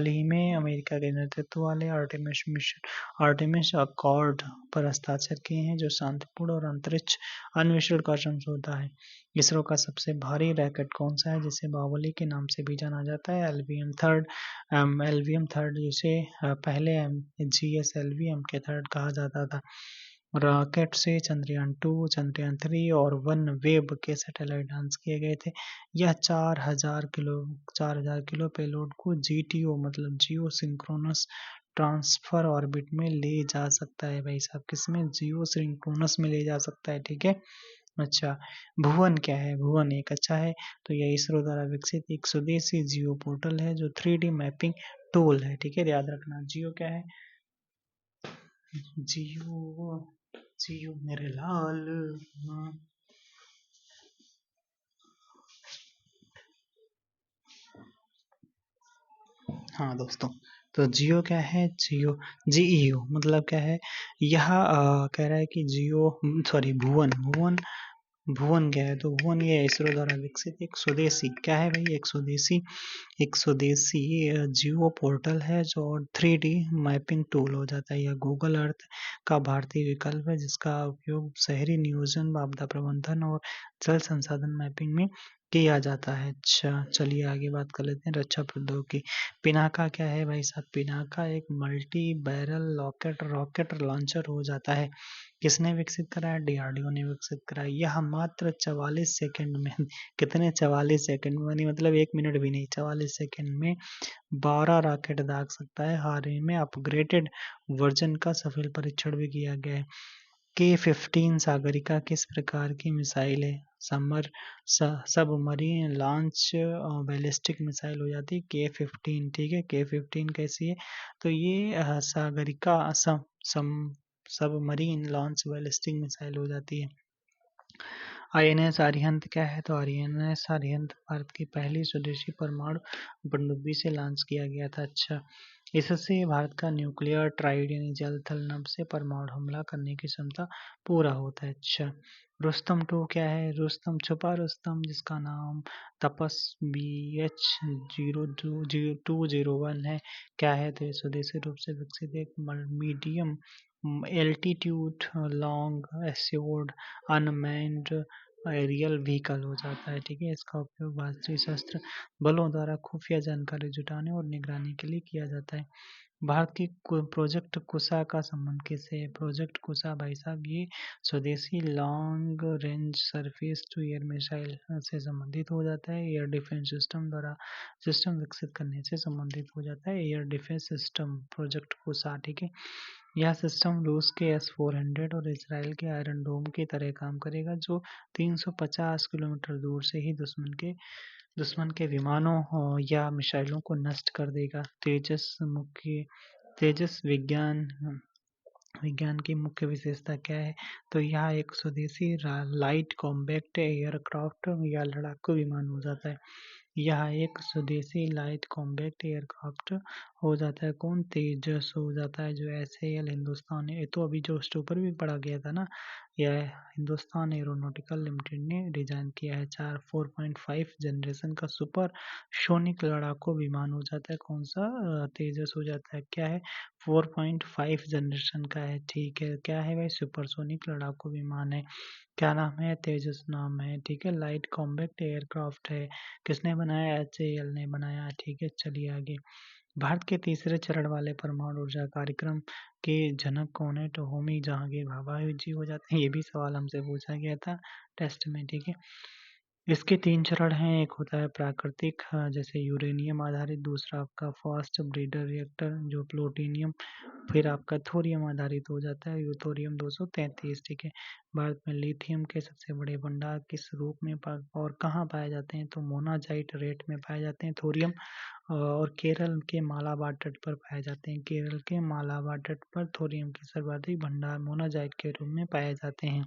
ही में अमेरिका के नेतृत्व वाले आर्टेमिस अकॉर्ड पर हस्ताक्षर किए हैं, जो शांतिपूर्ण और अंतरिक्ष अन्वेषण का समझौता है। इसरो का सबसे भारी रॉकेट कौन सा है, जिसे बाहुबली के नाम से भी जाना जाता है? LVM-3, जिसे पहले GSLV के थर्ड कहा जाता था। रॉकेट से चंद्रयान-2, चंद्रयान-3 और वन वेब के सैटेलाइट लॉन्च किए गए थे। यह 4000 किलो पेलोड को GTO मतलब जियो सिंक्रोनस ट्रांसफर ऑर्बिट में ले जा सकता है। भाई साहब, किसमें? जियो सिंक्रोनस में ले जा सकता है। ठीक है। अच्छा, भुवन क्या है? भुवन एक अच्छा है, तो यह इसरो द्वारा विकसित एक स्वदेशी जियो पोर्टल है जो 3D मैपिंग टूल है। ठीक है, याद रखना। जियो क्या है? जियो, जियो मेरे लाल। हाँ दोस्तों, तो जियो क्या है? जियो GEO मतलब क्या है? यह कह रहा है कि जियो सॉरी भुवन भुवन भुवन क्या है? तो भुवन ये इसरो द्वारा विकसित एक स्वदेशी क्या है भाई? एक स्वदेशी जियो पोर्टल है जो 3D मैपिंग टूल हो जाता है। यह गूगल अर्थ का भारतीय विकल्प है, जिसका उपयोग शहरी नियोजन, आपदा प्रबंधन और जल संसाधन मैपिंग में किया जाता है। अच्छा, चलिए आगे बात कर लेते हैं रक्षा प्रौद्योगिकी। पिनाका क्या है भाई साहब? पिनाका एक मल्टी बैरल रॉकेट लॉन्चर हो जाता है। किसने विकसित करा है? DRDO ने विकसित करा है। यह मात्र 44 सेकंड में कितने? 44 सेकंड में, मतलब 1 मिनट भी नहीं, 44 सेकंड में 12 रॉकेट दाग सकता है। हाल ही में अपग्रेडेड वर्जन का सफल परीक्षण भी किया गया है। K-15 सागरिका किस प्रकार की मिसाइल है? सबमरीन लॉन्च बैलिस्टिक मिसाइल हो जाती है K-15। ठीक है, K-15 कैसी है? तो ये Sagarika submarine launch ballistic missile हो जाती है। INS अरिहंत क्या है? तो INS अरिहंत भारत की पहली स्वदेशी परमाणु पनडुब्बी से लॉन्च किया गया था। अच्छा, इससे भारत का न्यूक्लियर ट्राइड यानी जल थल नभ से परमाणु हमला करने की क्षमता पूरा होता है। अच्छा, रुस्तम 2 क्या है? रुस्तम छुपा रुस्तम, जिसका नाम तपस BH-0201 है, क्या है? तो ये स्वदेशी रूप से विकसित एक medium altitude long assured unmanned aerial vehicle हो जाता है। ठीक है, इसका उपयोग भारतीय सशस्त्र बलों द्वारा खुफिया जानकारी जुटाने और निगरानी के लिए किया जाता है। भारत की प्रोजेक्ट कुशा का संबंध किससे है? प्रोजेक्ट कुशा भाई साहब ये स्वदेशी long range surface to air missile से संबंधित हो जाता है। एयर डिफेंस सिस्टम द्वारा सिस्टम विकसित करने से संबंधित हो जाता है। एयर डिफेंस सिस्टम प्रोजेक्ट कुशा। ठीक है, यह सिस्टम रूस के S-400 और इसराइल के आयरन डोम की तरह काम करेगा, जो 350 किलोमीटर दूर से ही दुश्मन के विमानों या मिसाइलों को नष्ट कर देगा। तेजस विज्ञान की मुख्य विशेषता क्या है? तो यह एक स्वदेशी लाइट कॉम्बैक्ट एयरक्राफ्ट या लड़ाकू विमान हो जाता है। यह एक स्वदेशी लाइट कॉम्बैक्ट एयरक्राफ्ट हो जाता है। कौन? तेजस हो जाता है, जो SAL हिंदुस्तान है। ये तो अभी जो ऊपर भी पढ़ा गया था ना, यह हिंदुस्तान एरोनॉटिकल लिमिटेड ने डिजाइन किया है। 4.5 जनरेशन का सुपर सोनिक लड़ाकू विमान हो जाता है। कौन सा? तेजस हो जाता है। क्या है? 4.5 जनरेशन का है। ठीक है, क्या है भाई? सुपरसोनिक लड़ाकू विमान है। क्या नाम है? तेजस नाम है। ठीक है, लाइट कॉम्बैक्ट एयरक्राफ्ट है। किसने बनाया? HAL ने बनाया। ठीक है, चलिए आगे। भारत के तीसरे चरण वाले परमाणु ऊर्जा कार्यक्रम के जनक कौन है? तो होमी जहांगीर भाभा जी हो जाते हैं। ये भी सवाल हमसे पूछा गया था टेस्ट में। ठीक है, इसके 3 चरण हैं। एक होता है प्राकृतिक, जैसे यूरेनियम आधारित। दूसरा आपका फास्ट ब्रीडर रिएक्टर जो प्लूटोनियम, फिर आपका थोरियम आधारित हो जाता है, यूथोरियम 233। ठीक है, भारत में लिथियम के सबसे बड़े भंडार किस रूप में और कहाँ पाए जाते हैं? तो मोनाजाइट रेट में पाए जाते हैं थोरियम, और केरल के मालाबार तट पर पाए जाते हैं। केरल के मालाबार तट पर थोरियम के सर्वाधिक भंडार मोनाजाइट के रूप में पाए जाते हैं।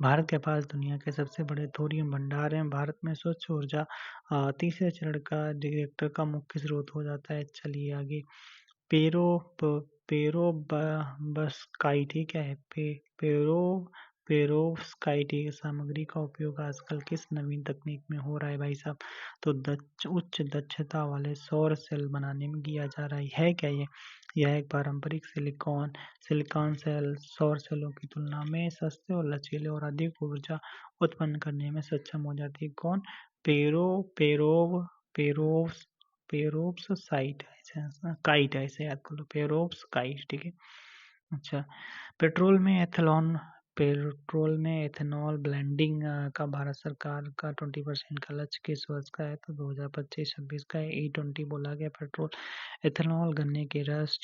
भारत के पास दुनिया के सबसे बड़े थोरियम भंडार हैं। भारत में स्वच्छ ऊर्जा तीसरे चरण का रिएक्टर का मुख्य स्रोत हो जाता है। चलिए आगे। पेरो पेरोब्स्काइटी क्या है? पेरोव्स्काइटी सामग्री का उपयोग आजकल किस नवीन तकनीक में हो रहा है भाई साहब? तो उच्च दक्षता वाले सौर सेल बनाने में किया जा रहा है क्या ये? यह एक पारंपरिक सिलिकॉन सेल सौर सेलों की तुलना में सस्ते और लचीले और अधिक ऊर्जा उत्पन्न करने में सक्षम हो जाती है। कौन? पेरो पेरोव पेरोव्स पेरोव्स्काइट काइट ऐसे याद कर लो, पेरोव्स्काइट, ठीक है। अच्छा, पेट्रोल में एथेलॉन पेट्रोल में एथेनॉल ब्लेंडिंग का भारत सरकार का 20% का लक्ष्य किस वर्ष का है? तो 2025-26 का है। E20 बोला गया। पेट्रोल एथेनॉल गन्ने के रस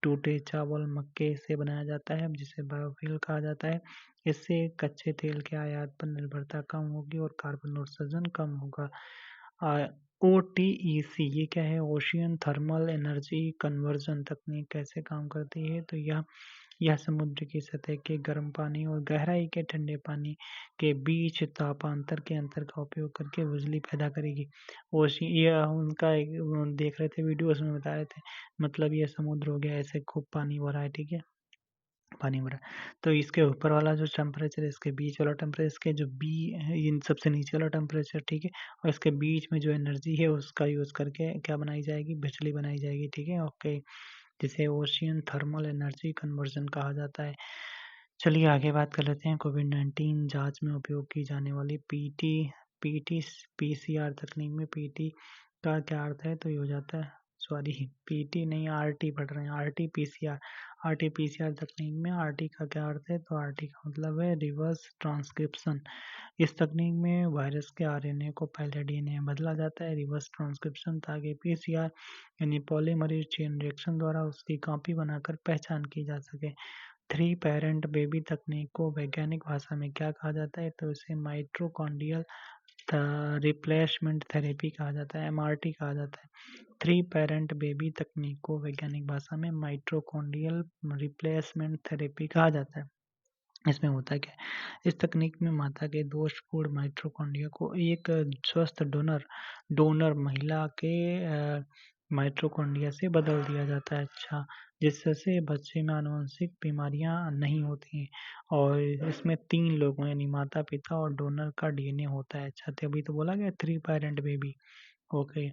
टूटे चावल मक्के से बनाया जाता है जिसे बायोफ्यूल कहा जाता है। इससे कच्चे तेल के आयात पर निर्भरता कम होगी और कार्बन उत्सर्जन कम होगा। OTEC ये क्या है? ओशियन थर्मल एनर्जी कन्वर्जन तकनीक कैसे काम करती है? तो यह समुद्र की सतह के गर्म पानी और गहराई के ठंडे पानी के बीच तापांतर के अंतर का उपयोग करके बिजली पैदा करेगी। ये उनका देख रहे थे वीडियो, उसमें बता रहे थे, मतलब ये समुद्र हो गया, ऐसे खूब पानी भरा है, ठीक है, पानी भरा। तो इसके ऊपर वाला जो टेम्परेचर है, इसके बीच वाला टेम्परेचर, इसके जो बी है, इन सबसे नीचे वाला टेम्परेचर, ठीक है, और इसके बीच में जो एनर्जी है उसका यूज करके क्या बनाई जाएगी? बिजली बनाई जाएगी, ठीक है, ओके, जिसे ओशियन थर्मल एनर्जी कन्वर्जन कहा जाता है। चलिए आगे बात कर लेते हैं। कोविड-19 जांच में उपयोग की जाने वाली पीटी पीसीआर तकनीक में पीटी का क्या अर्थ है? तो ये हो जाता है, सॉरी, पीटी नहीं, आरटी पढ़ रहे हैं, आरटी पीसीआर तकनीक में आरटी का क्या अर्थ है? तो आरटी का मतलब है रिवर्स ट्रांसक्रिप्शन। इस तकनीक में वायरस के आरएनए को पहले डीएनए में बदला जाता है, रिवर्स ट्रांसक्रिप्शन, ताकि पीसीआर यानी पॉलीमरेज चेन रिएक्शन द्वारा उसकी कॉपी बनाकर पहचान की जा सके। 3 पेरेंट बेबी तकनीक को वैज्ञानिक भाषा में क्या कहा जाता है? तो इसे माइटोकॉन्ड्रियल रिप्लेसमेंट थेरेपी कहा जाता है, एमआरटी कहा जाता है। 3 पेरेंट बेबी तकनीक को वैज्ञानिक भाषा में माइटोकॉन्ड्रियल रिप्लेसमेंट थेरेपी कहा जाता है। इसमें होता क्या है? इस तकनीक में माता के दोषपूर्ण माइटोकॉन्ड्रिया को एक स्वस्थ डोनर महिला के माइटोकॉन्ड्रिया से बदल दिया जाता है। अच्छा, जिससे बच्चे में आनुवंशिक बीमारियां नहीं होती हैं, और इसमें 3 लोगों यानी माता पिता और डोनर का डीएनए होता है। अच्छा, तभी तो बोला गया 3 parent baby, okay.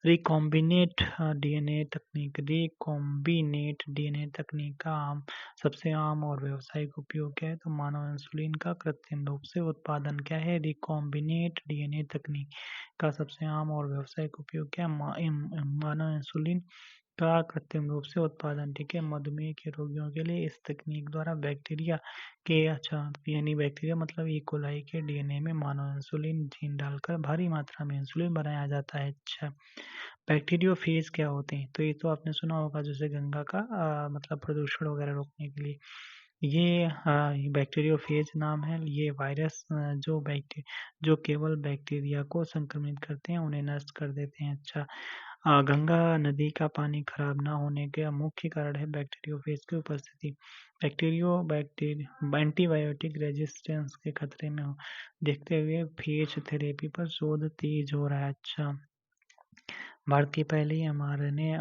Recombinant DNA तकनीक का सबसे आम और व्यावसायिक उपयोग क्या है? तो मानव इंसुलिन का कृत्रिम रूप से उत्पादन क्या है? रिकॉम्बिनेट डीएनए तकनीक का सबसे आम और व्यावसायिक उपयोग क्या है? मानव इंसुलिन का कृत्रिम रूप से उत्पादन, ठीक है, मधुमेह के रोगियों के लिए इस तकनीक द्वारा बैक्टीरिया के, अच्छा, यानी बैक्टीरिया मतलब इकोलाई के डीएनए में मानव इंसुलिन जीन डालकर भारी मात्रा में इंसुलिन बनाया जाता है। अच्छा, बैक्टीरियोफेज क्या होते हैं? तो ये तो आपने सुना होगा, जैसे गंगा का मतलब प्रदूषण वगैरह रोकने के लिए ये बैक्टीरियोफेज नाम है। ये वायरस जो केवल बैक्टीरिया को संक्रमित करते हैं, उन्हें नष्ट कर देते हैं। अच्छा, गंगा नदी का पानी खराब ना होने का मुख्य कारण है बैक्टीरियोफेज की उपस्थिति। एंटीबायोटिक रेजिस्टेंस के खतरे में देखते हुए फेज थेरेपी पर शोध तेज हो रहा है। अच्छा, भारत की पहली एमआरएनए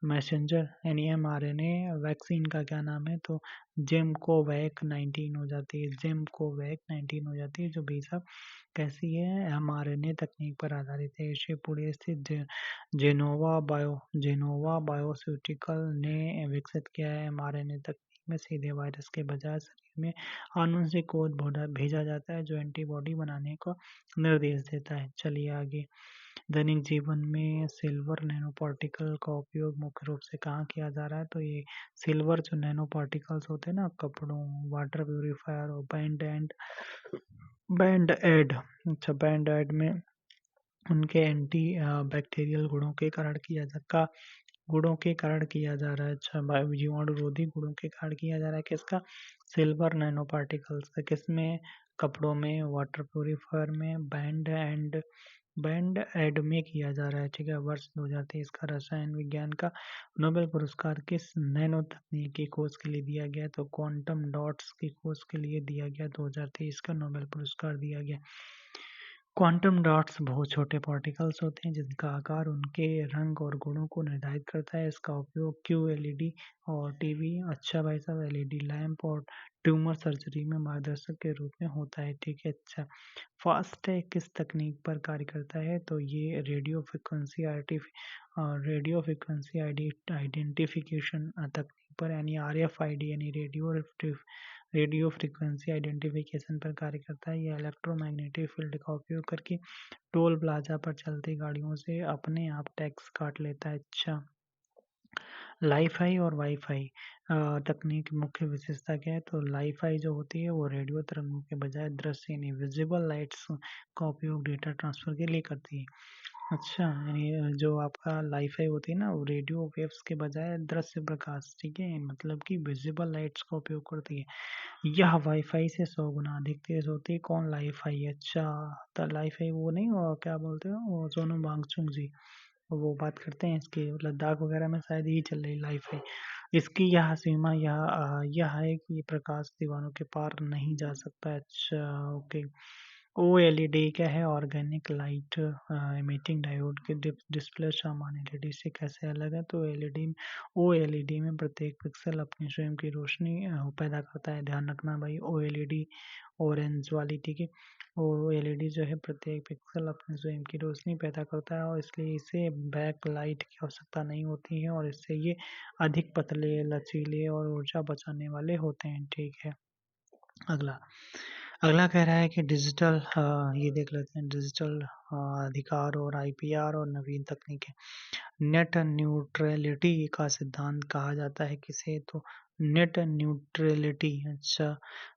मैसेंजर यानी एमआरएनए वैक्सीन का क्या नाम है? तो जेमकोवैक 19 हो जाती है, जेमकोवैक 19 हो जाती है, जो भी सब कैसी है? एमआरएनए तकनीक पर आधारित है। एशिया पुणे स्थित जेनोवा बायोस्यूटिकल ने विकसित किया है। एमआरएनए तकनीक में सीधे वायरस के बजाय शरीर में आनुवंशिक कोड भेजा जाता है, जो एंटीबॉडी बनाने को निर्देश देता है। चलिए आगे। दैनिक जीवन में सिल्वर नैनो पार्टिकल का उपयोग मुख्य रूप से कहाँ किया जा रहा है? तो ये सिल्वर जो नैनो पार्टिकल्स होते हैं ना, कपड़ों, वाटर प्यूरिफायर और बैंड एड में उनके एंटी बैक्टीरियल गुणों के कारण किया जा रहा है। अच्छा, जीवाणुरोधी गुणों के कारण किया जा रहा है, किसका? सिल्वर नैनो पार्टिकल्स का। किसमें? कपड़ों में, वाटर प्यूरिफायर में, बैंड एड में किया जा रहा है, ठीक है। वर्ष 2023 का रसायन विज्ञान का नोबेल पुरस्कार किस नैनो तकनीक की खोज के लिए दिया गया? तो क्वांटम डॉट्स की खोज के लिए दिया गया, 2023 का नोबेल पुरस्कार दिया गया। क्वांटम डॉट्स बहुत छोटे पार्टिकल्स होते हैं जिनका आकार उनके रंग और गुणों को निर्धारित करता है। इसका उपयोग क्यूएलईडी और टीवी, अच्छा भाई साहब, एलईडी लैंप और ट्यूमर सर्जरी में मार्गदर्शक के रूप में होता है। ठीक है, अच्छा। फास्ट है किस तकनीक पर कार्य करता है? तो ये रेडियो फ्रिक्वेंसी आइडेंटिफिकेशन तकनीक पर यानी आरएफआईडी यानी रेडियो फ्रिक्वेंसी आइडेंटिफिकेशन पर कार्य करता है। यह इलेक्ट्रोमैग्नेटिक फील्ड का उपयोग करके टोल प्लाजा पर चलती गाड़ियों से अपने आप टैक्स काट लेता है। अच्छा, लाईफाई और वाईफाई तकनीक की मुख्य विशेषता क्या है? तो लाईफाई जो होती है वो रेडियो तरंगों के बजाय दृश्य यानी विजिबल लाइट्स का उपयोग डेटा ट्रांसफर के लिए करती है। अच्छा, यानी जो आपका लाईफाई होती है ना वो रेडियो वेव्स के बजाय दृश्य प्रकाश, ठीक है, मतलब कि विजिबल लाइट्स का उपयोग करती है। यह वाईफाई से 100 गुना अधिक तेज होती है। कौन लाईफाई? अच्छा, तो लाईफाई वो नहीं, वो क्या बोलते हो, वो सोनम वांगचुक जी वो बात करते हैं इसके, लद्दाख वगैरह में शायद यही चल रही लाइफ है। इसकी यह सीमा यह है कि ये प्रकाश दीवारों के पार नहीं जा सकता। अच्छा, ओके। ओएलईडी क्या है? ऑर्गेनिक लाइट इमिटिंग डायोड के डिस्प्ले सामान्य एलईडी से कैसे अलग है? तो ओएलईडी में प्रत्येक पिक्सल अपनी स्वयं की रोशनी पैदा करता है। ध्यान रखना भाई, ओएलईडी ऑरेंज वाली, ठीक है। और एलईडी जो है प्रत्येक पिक्सल अपने स्वयं की रोशनी पैदा करता है और इसलिए इसे बैक लाइट की आवश्यकता नहीं होती है और इससे ये अधिक पतले, लचीले और ऊर्जा बचाने वाले होते हैं। ठीक है, अगला अगला कह रहा है कि डिजिटल ये देख लेते हैं, डिजिटल अधिकार और आईपीआर और नवीन तकनीकें। नेट न्यूट्रलिटी का सिद्धांत कहा जाता है किसे? तो नेट न्यूट्रलिटी, अच्छा,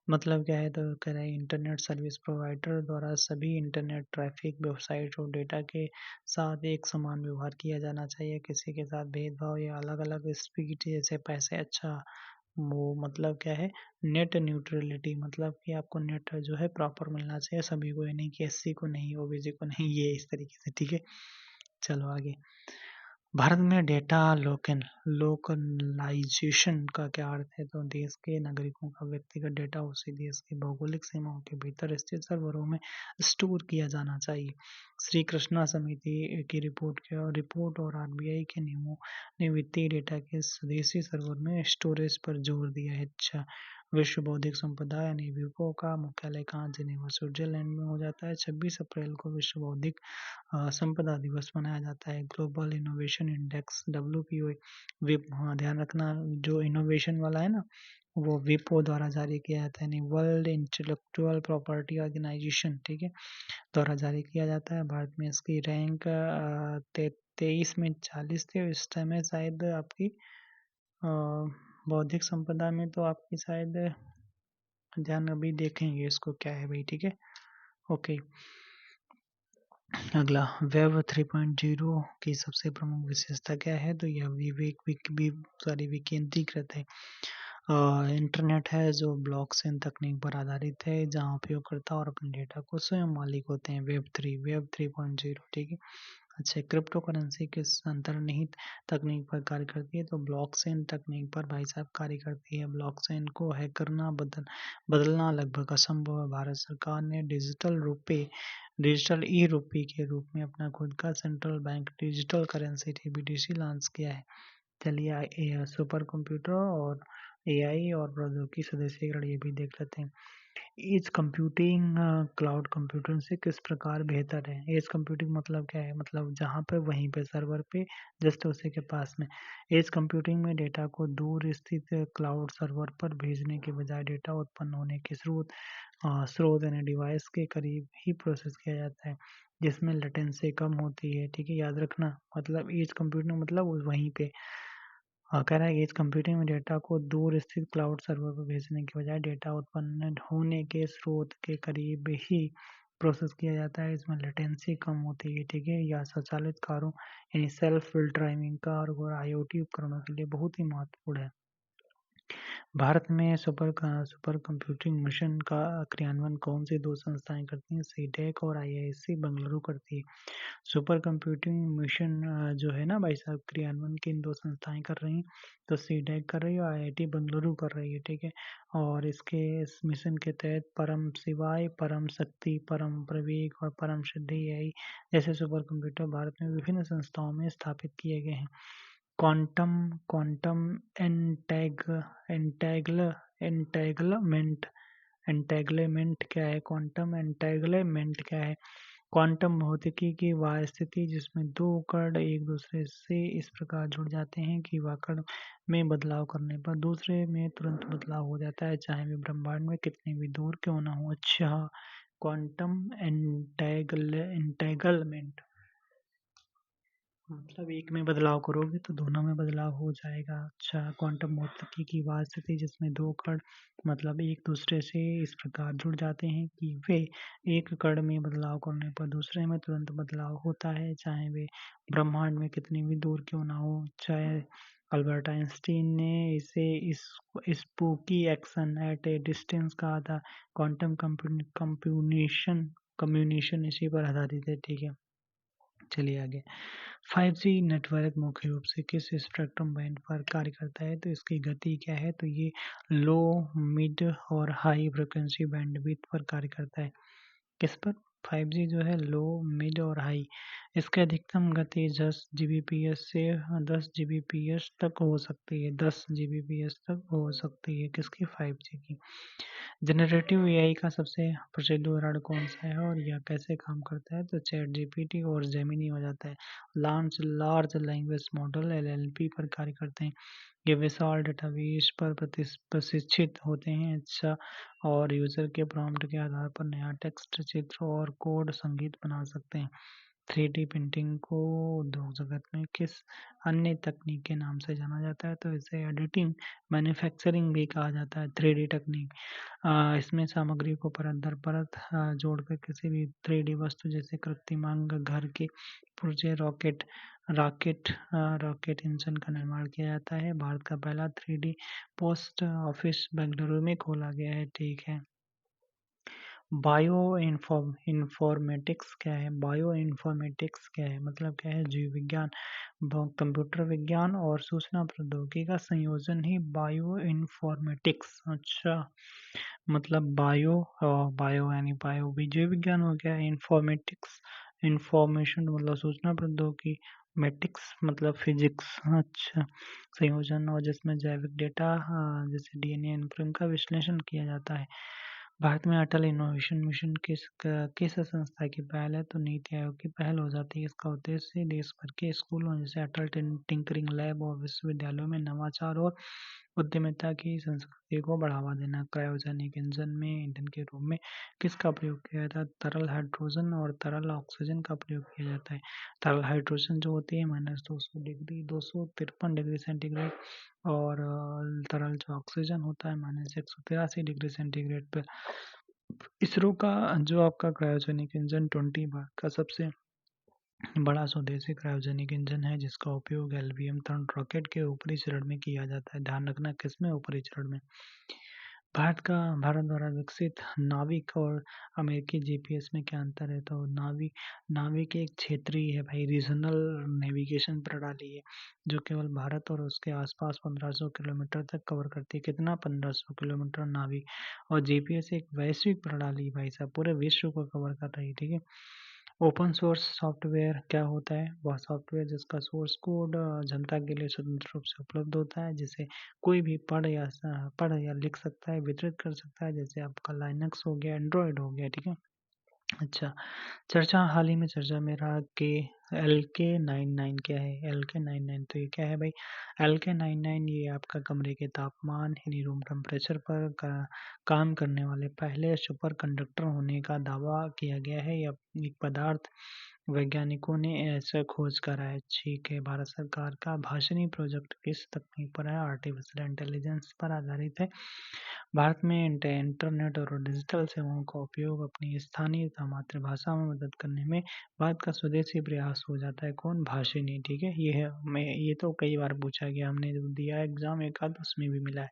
मतलब क्या है? तो कह रहे हैं इंटरनेट सर्विस प्रोवाइडर द्वारा सभी इंटरनेट ट्रैफिक, वेबसाइट और डेटा के साथ एक समान व्यवहार किया जाना चाहिए। किसी के साथ भेदभाव या अलग अलग स्पीड जैसे पैसे, अच्छा, वो मतलब क्या है? नेट न्यूट्रलिटी मतलब कि आपको नेट जो है प्रॉपर मिलना चाहिए सभी को, ये नहीं कि एससी को नहीं, ओबीसी को नहीं, ये इस तरीके से। ठीक है, चलो आगे। भारत में डेटा लोकलाइजेशन का क्या अर्थ है? तो देश के नागरिकों का व्यक्तिगत डेटा उसी देश की भौगोलिक सीमाओं के भीतर स्थित सर्वरों में स्टोर किया जाना चाहिए। श्री कृष्णा समिति की रिपोर्ट और आरबीआई के नियमों ने वित्तीय डेटा के स्वदेशी सर्वर में स्टोरेज पर जोर दिया है। अच्छा, विश्व बौद्धिक संपदा यानी विपो का मुख्यालय कहाँ? जिनेवा स्विट्जरलैंड में हो जाता है। 26 अप्रैल को विश्व बौद्धिक संपदा दिवस मनाया जाता है। Global innovation index WPO whip, हाँ ध्यान रखना, जो इनोवेशन वाला है ना वो विपो द्वारा जारी किया जाता है, यानी वर्ल्ड इंटेलेक्चुअल प्रॉपर्टी ऑर्गेनाइजेशन, ठीक है, द्वारा जारी किया जाता है। भारत में इसकी रैंक 23 में 40 थे, इस समय शायद आपकी बौद्धिक संपदा में तो आपकी शायद ध्यान, अभी देखेंगे इसको क्या है भाई। ठीक है, ओके। अगला, वेब 3.0 की सबसे प्रमुख विशेषता क्या है? तो यह विकेंद्रीकृत है। इंटरनेट है जो ब्लॉकचेन तकनीक पर आधारित है जहां उपयोगकर्ता और अपने डेटा को स्वयं मालिक होते हैं। वेब 3.0, ठीक है। अच्छा, क्रिप्टो करेंसी किस अंतर्निहित तकनीक पर कार्य करती है? तो ब्लॉकचेन तकनीक पर भाई साहब कार्य करती है। ब्लॉकचेन को हैक करना, बदलना लगभग असंभव है। भारत सरकार ने डिजिटल ई रूपी के रूप में अपना खुद का central bank digital currency CBDC launch किया है। चलिए सुपर कंप्यूटर और एआई और प्रौद्योगिकी सदस्यीकरण ये भी देख लेते हैं। एज कंप्यूटिंग क्लाउड कंप्यूटिंग से किस प्रकार बेहतर है? एज कंप्यूटिंग मतलब क्या है? मतलब जहाँ पे वहीं पे सर्वर पे जस्ट उसी के पास में। एज कंप्यूटिंग में डेटा को दूर स्थित क्लाउड सर्वर पर भेजने के बजाय डेटा उत्पन्न होने के स्रोत यानी डिवाइस के करीब ही प्रोसेस किया जाता है जिसमें लेटेंसी कम होती है। ठीक है, याद रखना, मतलब एज कंप्यूटिंग मतलब वहीं पे कह रहा है एज कंप्यूटिंग में डेटा को दूर स्थित क्लाउड सर्वर पर भेजने के बजाय डेटा उत्पन्न होने के स्रोत के करीब ही प्रोसेस किया जाता है। इसमें लेटेंसी कम होती है। ठीक है, या स्वचालित कारों यानी सेल्फ ड्राइविंग कार और आईओटी उपकरणों के लिए बहुत ही महत्वपूर्ण है। भारत में सुपर कंप्यूटिंग मिशन का क्रियान्वयन कौन सी दो संस्थाएं करती हैं? सीडैक और आईआईएससी बेंगलुरु करती है। सुपर कंप्यूटिंग मिशन जो है ना भाई साहब, क्रियान्वयन किन दो संस्थाएं कर रही हैं? तो सीडैक कर रही है और आईआईटी बेंगलुरु कर रही है, ठीक है। और इस मिशन के तहत परम शिवाय, परम शक्ति, परम प्रवेग और परम सिद्धि एआई जैसे सुपर कंप्यूटर भारत में विभिन्न संस्थाओं में स्थापित किए गए हैं। क्वांटम क्वांटम एंटैग एंटैगल एंटैगलमेंट एंटैगलमेंट क्या है? क्वांटम एंटैगलमेंट क्या है? क्वांटम भौतिकी की वह स्थिति जिसमें दो कण एक दूसरे से इस प्रकार जुड़ जाते हैं कि वह कण में बदलाव करने पर दूसरे में तुरंत बदलाव हो जाता है, चाहे वे ब्रह्मांड में कितने भी दूर क्यों ना हो। अच्छा, क्वांटम एंटैगलमेंट मतलब एक में बदलाव करोगे तो दोनों में बदलाव हो जाएगा। अच्छा, क्वांटम भौतिकी की वह स्थिति जिसमें दो कण मतलब एक दूसरे से इस प्रकार जुड़ जाते हैं कि वे एक कण में बदलाव करने पर दूसरे में तुरंत बदलाव होता है, चाहे वे ब्रह्मांड में कितनी भी दूर क्यों ना हो। चाहे अल्बर्ट आइंस्टीन ने इसे spooky action at A distance कहा था। क्वांटम कम्युनिकेशन इसी पर आधारित है, ठीक है। चलिए आगे। 5G नेटवर्क मुख्य रूप से किस स्पेक्ट्रम बैंड पर कार्य करता है? तो इसकी गति क्या है? तो ये लो, मिड और हाई फ्रिक्वेंसी बैंडविड्थ पर कार्य करता है। किस पर? 5G जो है लो, मिड और हाई। इसकी अधिकतम गति 10 Gbps से 10 Gbps तक हो सकती है। 10 Gbps तक हो सकती है किसकी? 5G की। जनरेटिव एआई का सबसे प्रसिद्ध उदाहरण कौन सा है और यह कैसे काम करता है? तो चैट जीपीटी और जेमिनी हो जाता है। लार्ज लैंग्वेज मॉडल एलएलपी पर कार्य करते हैं। ये विशाल डेटाबेस पर प्रशिक्षित होते हैं। अच्छा, और यूजर के प्रॉम्प्ट के आधार पर नया टेक्स्ट, चित्र और कोड संगीत बना सकते हैं। 3D प्रिंटिंग को उद्योग जगत में किस अन्य तकनीक के नाम से जाना जाता है? तो इसे एडिटिंग मैन्युफैक्चरिंग भी कहा जाता है। 3D तकनीक इसमें सामग्री को परत दर परत जोड़कर किसी भी 3D वस्तु जैसे कृत्रिमांग, घर के पुर्जे, रॉकेट इंजन का निर्माण किया जाता है। भारत का पहला 3D पोस्ट ऑफिस बेंगलुरु में खोला गया है, ठीक है। बायो इंफॉर्मेटिक्स क्या है? बायो इंफॉर्मेटिक्स क्या है? मतलब क्या है? जीव विज्ञान, कंप्यूटर विज्ञान और सूचना प्रौद्योगिकी का संयोजन ही बायो इंफॉर्मेटिक्स। अच्छा, मतलब बायो यानी बायो भी जीव विज्ञान हो गया। इंफॉर्मेटिक्स इंफॉर्मेशन मतलब सूचना प्रौद्योगिकी, मैटिक्स मतलब फिजिक्स। अच्छा, संयोजन और जिसमें जैविक डेटा जैसे डीएनए अनुक्रम का विश्लेषण किया जाता है। भारत में अटल इनोवेशन मिशन किस संस्था की पहल है? तो नीति आयोग की पहल हो जाती है। इसका उद्देश्य देश भर के स्कूलों जैसे अटल टिंकरिंग लैब और विश्वविद्यालयों में नवाचार और उद्यमिता की संस्कृति को बढ़ावा देना। क्रायोजेनिक इंजन में ईंधन के रूप में किसका प्रयोग किया जाता है? तरल हाइड्रोजन और तरल ऑक्सीजन का प्रयोग किया जाता है। तरल हाइड्रोजन जो होती है -200 डिग्री 253 डिग्री सेंटीग्रेड और तरल जो ऑक्सीजन होता है -183 डिग्री सेंटीग्रेड पे। इसरो का जो आपका क्रायोजेनिक इंजन 20 भारत का सबसे बड़ा स्वदेशी क्रायोजेनिक इंजन है जिसका उपयोग एलवीएम थर्ड रॉकेट के ऊपरी चरण में किया जाता है। ध्यान रखना किसमें? ऊपरी चरण में। भारत द्वारा विकसित नाविक और अमेरिकी जीपीएस में क्या अंतर है? तो नाविक एक क्षेत्रीय है भाई, रीजनल नेविगेशन प्रणाली है जो केवल भारत और उसके आसपास 1500 किलोमीटर तक कवर करती है। कितना? 1500 किलोमीटर नाविक। और जीपीएस एक वैश्विक प्रणाली भाई साहब, पूरे विश्व को कवर कर रही है, ठीक है। ओपन सोर्स सॉफ्टवेयर क्या होता है? वह सॉफ्टवेयर जिसका सोर्स कोड जनता के लिए स्वतंत्र रूप से उपलब्ध होता है, जिसे कोई भी पढ़ या लिख सकता है, वितरित कर सकता है, जैसे आपका लाइनक्स हो गया, एंड्रॉयड हो गया, ठीक है। अच्छा, हाल ही में चर्चा में रहा कि LK99 क्या है? LK99 तो ये क्या है भाई? LK99 ये आपका कमरे के तापमान यानी रूम टेम्परेचर पर काम करने वाले पहले सुपर कंडक्टर होने का दावा किया गया है। यह एक पदार्थ वैज्ञानिकों ने ऐसा खोज करा है, ठीक है। भारत सरकार का भाषणी प्रोजेक्ट किस तकनीक पर है? आर्टिफिशियल इंटेलिजेंस पर आधारित है। भारत में इंटरनेट और डिजिटल सेवाओं का उपयोग अपनी स्थानीय तथा मातृभाषा में मदद करने में भारत का स्वदेशी प्रयास पास हो जाता है कौन? भाषिनी। ठीक है, ये है, मैं ये तो कई बार पूछा गया, हमने जब दिया एग्जाम एक आध उसमें भी मिला है।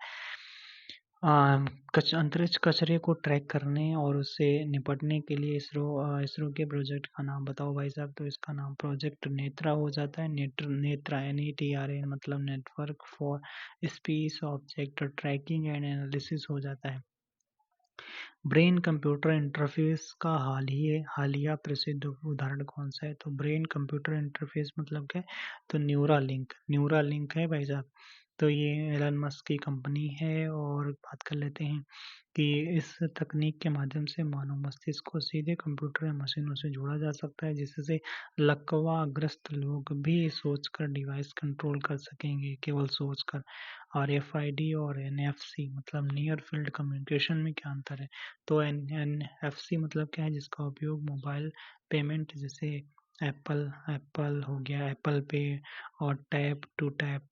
अंतरिक्ष कचरे को ट्रैक करने और उससे निपटने के लिए इसरो के प्रोजेक्ट का नाम बताओ भाई साहब। तो इसका नाम प्रोजेक्ट नेत्रा हो जाता है। नेत्रा NETRA मतलब network for space object tracking and analysis हो जाता है। ब्रेन कंप्यूटर इंटरफेस का हालिया प्रसिद्ध उदाहरण कौन सा है? तो ब्रेन कंप्यूटर इंटरफेस मतलब क्या है? तो न्यूरालिंक है भाई साहब। तो ये एलन मस्क की कंपनी है। और बात कर लेते हैं कि इस तकनीक के माध्यम से मानव मस्तिष्क को सीधे कंप्यूटर या मशीनों से जोड़ा जा सकता है, जिससे लकवाग्रस्त लोग भी सोचकर डिवाइस कंट्रोल कर सकेंगे, केवल सोचकर। RFID और NFC मतलब नियर फील्ड कम्युनिकेशन में क्या अंतर है? तो NFC मतलब क्या है? जिसका उपयोग मोबाइल पेमेंट जैसे एप्पल हो गया, एप्पल पे और टैप टू टैप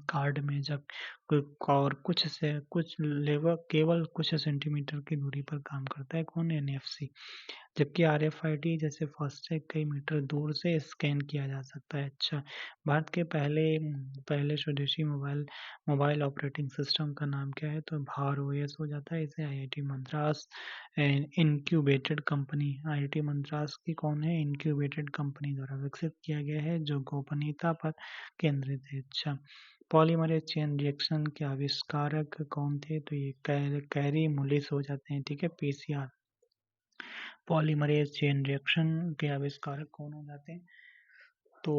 कार्ड में जब और कुछ लेवल केवल कुछ सेंटीमीटर की दूरी पर काम करता है कौन? NFC। जबकि RFID जैसे फास्टैग कई मीटर दूर से स्कैन किया जा सकता है। अच्छा, भारत के पहले स्वदेशी मोबाइल ऑपरेटिंग सिस्टम का नाम क्या है? तो भार OS हो जाता है। इसे IIT Madras incubated company, IIT Madras की कौन है? इनक्यूबेटेड कंपनी द्वारा विकसित किया गया है, जो गोपनीयता पर केंद्रित है। अच्छा, पॉलीमरेज चेन रिएक्शन के आविष्कारक कौन थे? तो ये कैरी मुलिस हो जाते हैं। ठीक है, PCR पॉलीमरेज चेन रिएक्शन के आविष्कारक कौन हो जाते हैं? तो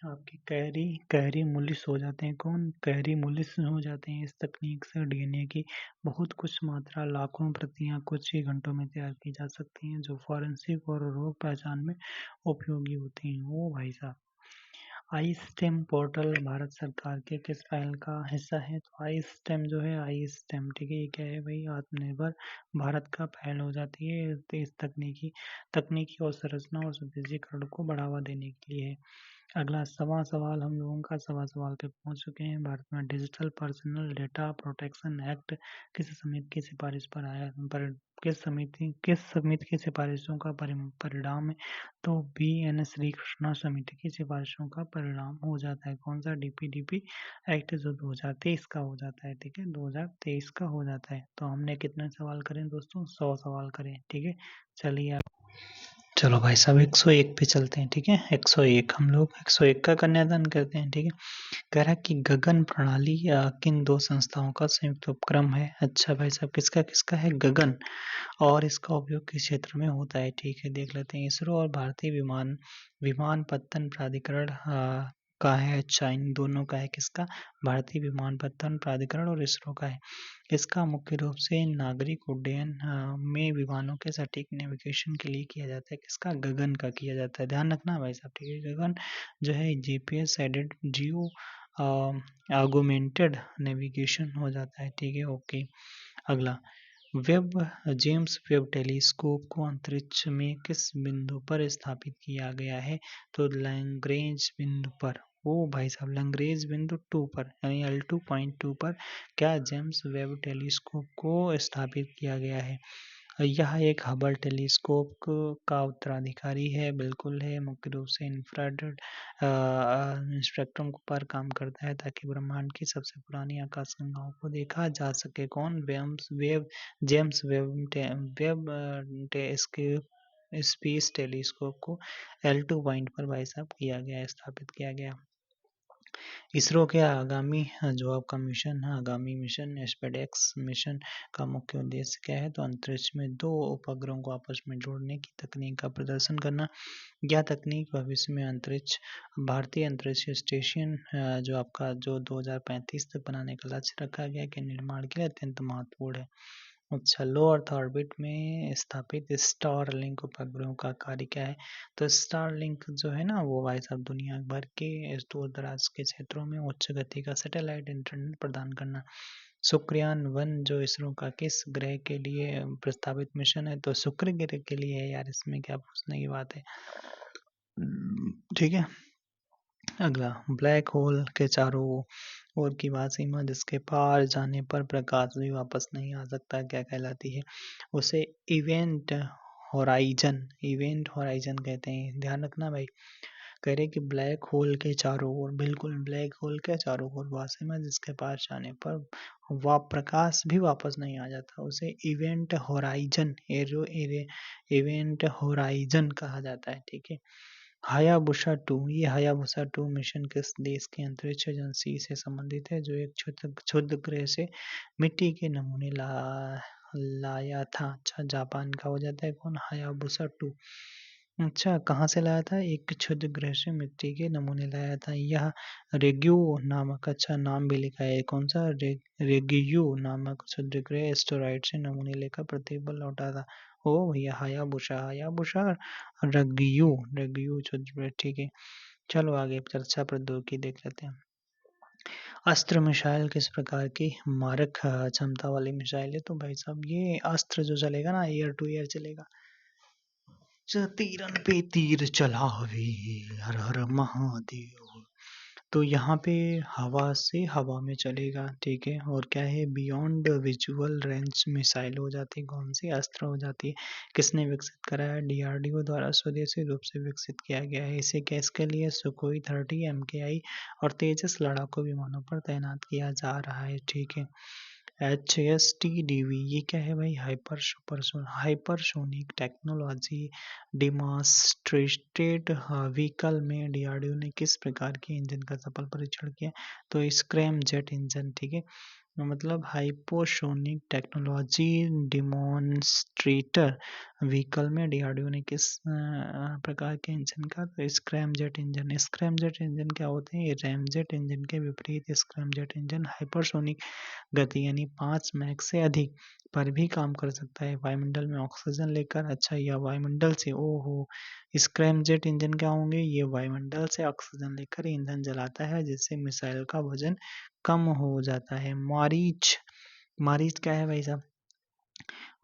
आपके कैरी मुलिस हो जाते हैं। कौन? कैरी मुलिस हो जाते हैं। इस तकनीक से DNA की बहुत कुछ मात्रा लाखों प्रतियां कुछ ही घंटों में तैयार की जा सकती हैं, जो फॉरेंसिक और रोग पहचान में उपयोगी होती हैं। ओ भाई साहब, आई स्टेम पोर्टल भारत सरकार के किस पहल का हिस्सा है? तो आई स्टेम जो है, आई स्टेम, ठीक है, ये क्या है भाई? आत्मनिर्भर भारत का पहल हो जाती है। तो इस तकनीकी और संरचना और स्वदेशीकरण को बढ़ावा देने के लिए है। अगला सवाल हम लोगों का सवाल पे पहुंच चुके हैं। भारत में digital personal data protection act किस समिति की सिफारिश पर आया? पर किस समिति की सिफारिशों का परिणाम है? तो BN श्री कृष्णा समिति की सिफारिशों का परिणाम हो जाता है कौन सा? DPDP एक्ट जो 2023 का हो जाता है। ठीक है, 2023 का हो जाता है। तो हमने कितने सवाल करें दोस्तों? 100 सवाल करें। ठीक है, चलिए चलो भाई साहब 101 पे चलते हैं। ठीक है, 101 हम लोग 101 का कन्यादान करते हैं। ठीक है, कह रहा है कि गगन प्रणाली किन दो संस्थाओं का संयुक्त उपक्रम है? अच्छा भाई साहब, किसका किसका है? गगन। और इसका उपयोग किस क्षेत्र में होता है? ठीक है, देख लेते हैं। इसरो और भारतीय विमानपत्तन प्राधिकरण का है। अच्छा, इन दोनों का है। किसका? भारतीय विमानपत्तन प्राधिकरण और इसरो का है। इसका मुख्य रूप से नागरिक उड्डयन में विमानों के सटीक नेविगेशन के लिए किया जाता है। किसका? गगन का किया जाता है। ध्यान रखना भाई साहब। ठीक है, गगन जो है GPS एडेड जियो आगुमेंटेड नेविगेशन हो जाता है। ठीक है, ओके। अगला, जेम्स वेब टेलीस्कोप को अंतरिक्ष में किस बिंदु पर स्थापित किया गया है? तो लैग्रेंज बिंदु पर। ओ भाई साहब, लैग्रेंज बिंदु 2 पर यानी L2.2 पर क्या जेम्स वेब टेलीस्कोप को स्थापित किया गया है? यह एक हबल टेलीस्कोप का उत्तराधिकारी है। बिल्कुल है। मुख्य रूप से इंफ्रारेड स्पेक्ट्रम पर काम करता है, ताकि ब्रह्मांड की सबसे पुरानी आकाशगंगाओं को देखा जा सके। कौन? जेम्स वेब स्पेस टेलीस्कोप को L2 पॉइंट पर भाई साहब किया गया, स्थापित किया गया। इसरो के आगामी जो आपका मिशन है, आगामी मिशन SpaceX मिशन का मुख्य उद्देश्य क्या है? तो अंतरिक्ष में दो उपग्रहों को आपस में जोड़ने की तकनीक का प्रदर्शन करना। यह तकनीक भविष्य में भारतीय अंतरिक्ष स्टेशन जो आपका जो 2035 तक बनाने का लक्ष्य रखा गया के निर्माण के लिए अत्यंत महत्वपूर्ण है। अच्छा, लो अर्थ ऑर्बिट में स्थापित स्टारलिंक उपग्रहों का कार्य क्या है? तो स्टारलिंक जो है ना, वो भाई साहब दुनिया भर के दूर दराज के क्षेत्रों में उच्च गति का सैटेलाइट इंटरनेट प्रदान करना। शुक्रयान 1 जो इसरो का किस ग्रह के लिए प्रस्तावित मिशन है? तो शुक्र ग्रह के लिए है यार, इसमें क्या पूछने की बात है। ठीक है, अगला, ब्लैक होल के चारों ओर की वह सीमा जिसके पार जाने पर प्रकाश भी वापस नहीं आ सकता, क्या कहलाती है? उसे इवेंट होराइजन कहते हैं। ध्यान रखना भाई। कह रहे कि ब्लैक होल के चारों ओर, बिल्कुल ब्लैक होल के चारों ओर वासिम है जिसके पास जाने पर प्रकाश भी वापस नहीं आ जाता, उसे इवेंट होराइजन कहा जाता है। ठीक है। हायाबुसा 2, ये हायाबुसा 2 मिशन किस देश की अंतरिक्ष एजेंसी से संबंधित है, जो एक क्षुद्र ग्रह से मिट्टी के नमूने लाया था। अच्छा, जापान का हो जाता है कौन, हायाबुसा 2। अच्छा, कहाँ से लाया था, एक क्षुद्र ग्रह से मिट्टी के नमूने लाया था। यह रेग्यू नामक, अच्छा नाम भी लिखा है, कौन सा, रेग्यू नामक क्षुद्र ग्रह एस्टेरॉइड से नमूने लेकर पृथ्वी पर लौटा था। ओ भैया, हायाबुसा रेग्यू क्षुद्र ग्रह। ठीक है, चलो आगे चर्चा प्रौद्योगिकी देख लेते हैं। अस्त्र मिसाइल किस प्रकार की मारक क्षमता वाली मिसाइल है, तो भाई साहब ये अस्त्र जो चलेगा ना, एयर टू एयर चलेगा। तीरन पे तीर चलावे, हर हर महादेव। तो यहाँ पे हवा से हवा में चलेगा। ठीक है, और क्या है, बियॉन्ड विजुअल रेंज मिसाइल हो जाती है, कौन सी अस्त्र हो जाती है। किसने विकसित कराया, डीआरडीओ द्वारा स्वदेशी रूप से विकसित किया गया है। इसे किसके लिए, सुखोई 30 MKI और तेजस लड़ाकू विमानों पर तैनात किया जा रहा है। ठीक है। HSTDV ये क्या है भाई, हाइपरसोनिक टेक्नोलॉजी डिमॉन्स्ट्रेटेड व्हीकल में डीआरडीओ ने किस प्रकार के इंजन का सफल परीक्षण किया, तो स्क्रैम जेट इंजन। ठीक है, मतलब हाइपोसोनिक टेक्नोलॉजी डिमॉन्स्ट्रेटर व्हीकल में डीआरडीओ ने किस प्रकार के इंजन का, तो स्क्रैमजेट इंजन। स्क्रैमजेट इंजन क्या होते हैं, रैमजेट इंजन के विपरीत स्क्रैमजेट इंजन हाइपरसोनिक गति यानी 5 मैक से अधिक पर भी काम कर सकता है, वायुमंडल में ऑक्सीजन लेकर। अच्छा, या वायुमंडल से, ओहो, स्क्रैमजेट इंजन क्या होंगे, ये वायुमंडल से ऑक्सीजन लेकर ईंधन जलाता है, जिससे मिसाइल का वजन कम हो जाता है। मारीच, मारीच क्या है भाई साहब,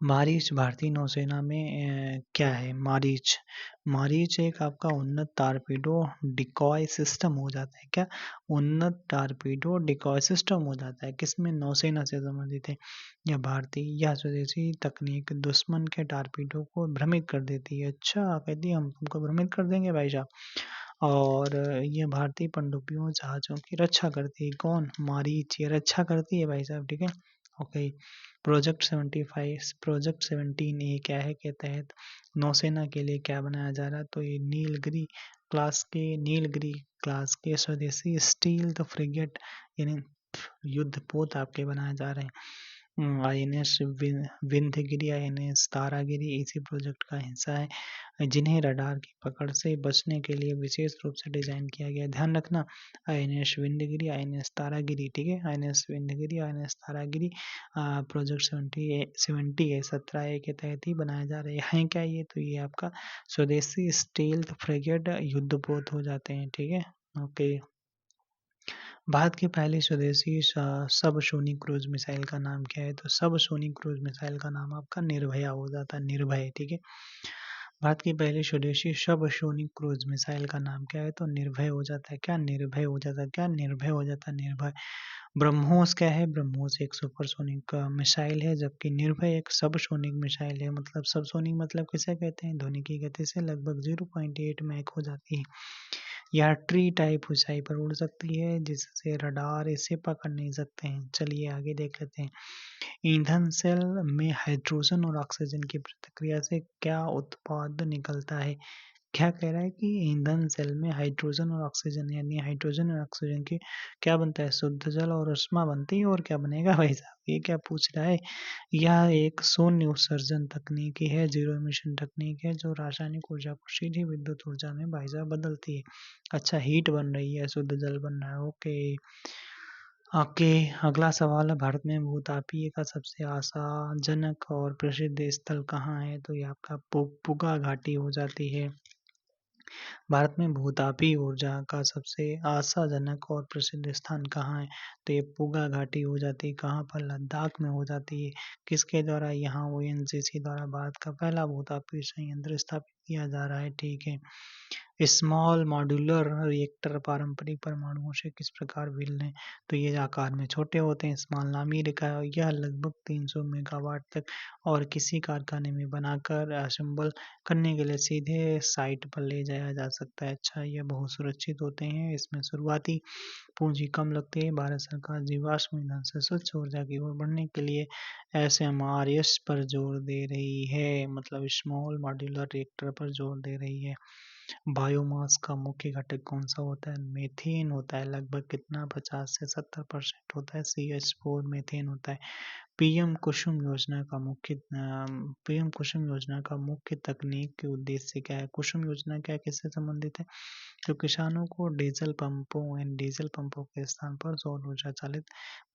मारीच भारतीय नौसेना में क्या है, मारीच, मारीच एक आपका उन्नत टारपीडो डिकॉय सिस्टम हो जाता है। क्या, उन्नत टारपीडो डिकॉय सिस्टम हो जाता है, किसमें, नौसेना से संबंधित है। यह भारतीय या स्वदेशी तकनीक दुश्मन के टारपीडो को भ्रमित कर देती है। अच्छा, कहती है हम तुमको भ्रमित कर देंगे भाई साहब, और ये भारतीय पनडुब्बियों जहाजों की रक्षा करती है। कौन, मारीच, ये रक्षा करती है भाई साहब। ठीक है, ओके। प्रोजेक्ट 17A क्या है के तहत नौसेना के लिए क्या बनाया जा रहा है, तो ये नीलगिरी क्लास के स्वदेशी स्टील्थ फ्रिगेट यानी युद्धपोत आपके बनाए जा रहे हैं। INS विंध्यगिरी, INS तारागिरी इसी प्रोजेक्ट का हिस्सा है, जिन्हें रडार की पकड़ से बचने के लिए विशेष रूप से डिजाइन किया गया। ध्यान रखना, INS विंध्यगिरी, INS तारागिरी। ठीक है, INS Vindhyagiri, INS Taragiri project 17A के तहत ही बनाए जा रहे हैं। क्या ये, तो ये आपका स्वदेशी स्टील्थ फ्रिगेट युद्धपोत हो जाते हैं। ठीक है, ओके। भारत की पहली स्वदेशी सबसोनिक क्रूज मिसाइल का नाम क्या है, तो सबसोनिक क्रूज मिसाइल का नाम आपका निर्भया हो जाता है, निर्भय। ठीक है, भारत की पहली स्वदेशी सबसोनिक क्रूज मिसाइल का नाम क्या है, तो निर्भय हो जाता है। क्या, निर्भय हो जाता है, क्या, निर्भय हो जाता है, निर्भय। ब्रह्मोस क्या है, ब्रह्मोस एक सुपरसोनिक मिसाइल है, जबकि निर्भय एक सबसोनिक मिसाइल है। मतलब सबसोनिक मतलब किसे कहते हैं, ध्वनि की गति से लगभग 0.8 मैक हो जाती है। यह ट्री टाइप ऊंचाई पर उड़ सकती है, जिससे रडार इसे पकड़ नहीं सकते हैं। चलिए आगे देख लेते हैं। ईंधन सेल में हाइड्रोजन और ऑक्सीजन की प्रतिक्रिया से क्या उत्पाद निकलता है। क्या कह रहा है कि ईंधन सेल में हाइड्रोजन और ऑक्सीजन यानी हाइड्रोजन और ऑक्सीजन की क्या बनता है, शुद्ध जल और ऊष्मा बनती है, और क्या बनेगा भाई साहब, ये क्या पूछ रहा है। यह एक शून्य उत्सर्जन तकनीकी है, जीरो एमिशन तकनीक है, जो रासायनिक ऊर्जा को सीधी विद्युत ऊर्जा में भाई साहब बदलती है। अच्छा, हीट बन रही है, शुद्ध जल बन रहा है। Okay, okay. अगला सवाल है, भारत में भूतापीय का सबसे आशाजनक और प्रसिद्ध स्थल कहाँ है, तो ये आपका पुगा घाटी हो जाती है। भारत में भूतापीय ऊर्जा का सबसे आशाजनक और प्रसिद्ध स्थान कहाँ है, तो ये पुगा घाटी हो जाती है। कहाँ पर, लद्दाख में हो जाती है। किसके द्वारा, यहाँ ONGC द्वारा भारत का पहला भूतापीय संयंत्र स्थापित किया जा रहा है। ठीक है, स्मॉल मॉड्यूलर रिएक्टर पारंपरिक परमाणुओं से किस प्रकार भिन्न है? तो ये आकार में छोटे होते हैं। स्मॉल नामी लिखा है, यह लगभग 300 मेगावाट तक और किसी कारखाने में बनाकर असेंबल करने के लिए सीधे साइट पर ले जाया जा सकता है। अच्छा, ये बहुत सुरक्षित होते हैं। इसमें शुरुआती पूंजी कम लगती है। भारत सरकार जीवाश्म ईंधन से स्वच्छ ऊर्जा की ओर बढ़ने के लिए SMRS पर जोर दे रही है, मतलब स्मॉल मॉड्यूलर रिएक्टर पर जोर दे रही है। बायोमास का मुख्य घटक कौन सा होता है? मीथेन होता है। लगभग कितना? 50 से 70% होता है। CH4 मीथेन होता है। पीएम कुसुम योजना का मुख्य तकनीक के उद्देश्य क्या है? कुसुम योजना क्या किससे संबंधित है? तो किसानों को डीजल पंपों के स्थान पर सौर ऊर्जा चालित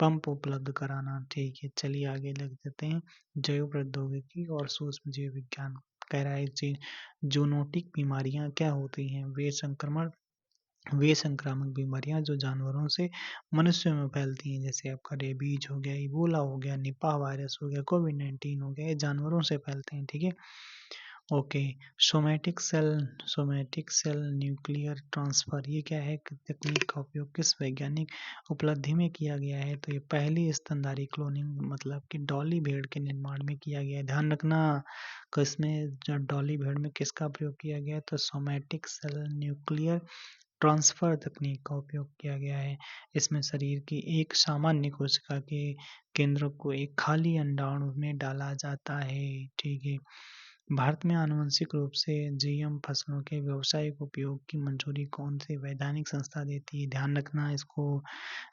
पंप उपलब्ध कराना। ठीक है, चलिए आगे लग देते हैं। जैव प्रौद्योगिकी और सूक्ष्म जीव विज्ञान कह रहा है एक चीज, जूनोटिक बीमारियां क्या होती हैं? वे संक्रामक बीमारियां जो जानवरों से मनुष्यों में फैलती हैं, जैसे आपका रेबीज हो गया, इबोला हो गया, निपा वायरस हो गया, कोविड-19 हो गया, ये जानवरों से फैलते हैं। ठीक है, okay. Somatic cell nuclear transfer, ये क्या है? तकनीक का उपयोग किस वैज्ञानिक उपलब्धि में किया गया है? तो ये पहली स्तनधारी क्लोनिंग मतलब कि डॉली भेड़ के निर्माण में किया गया है। ध्यान रखना कि इसमें जो डॉली भेड़ में किसका प्रयोग किया गया है? तो सोमैटिक सेल न्यूक्लियर ट्रांसफर तकनीक का उपयोग किया गया है। इसमें शरीर की एक सामान्य कोशिका के केंद्र को एक खाली अंडाणु में डाला जाता है। ठीक है, भारत में आनुवंशिक रूप से जीएम फसलों के व्यावसायिक उपयोग की मंजूरी कौन सी वैधानिक संस्था देती है? ध्यान रखना इसको,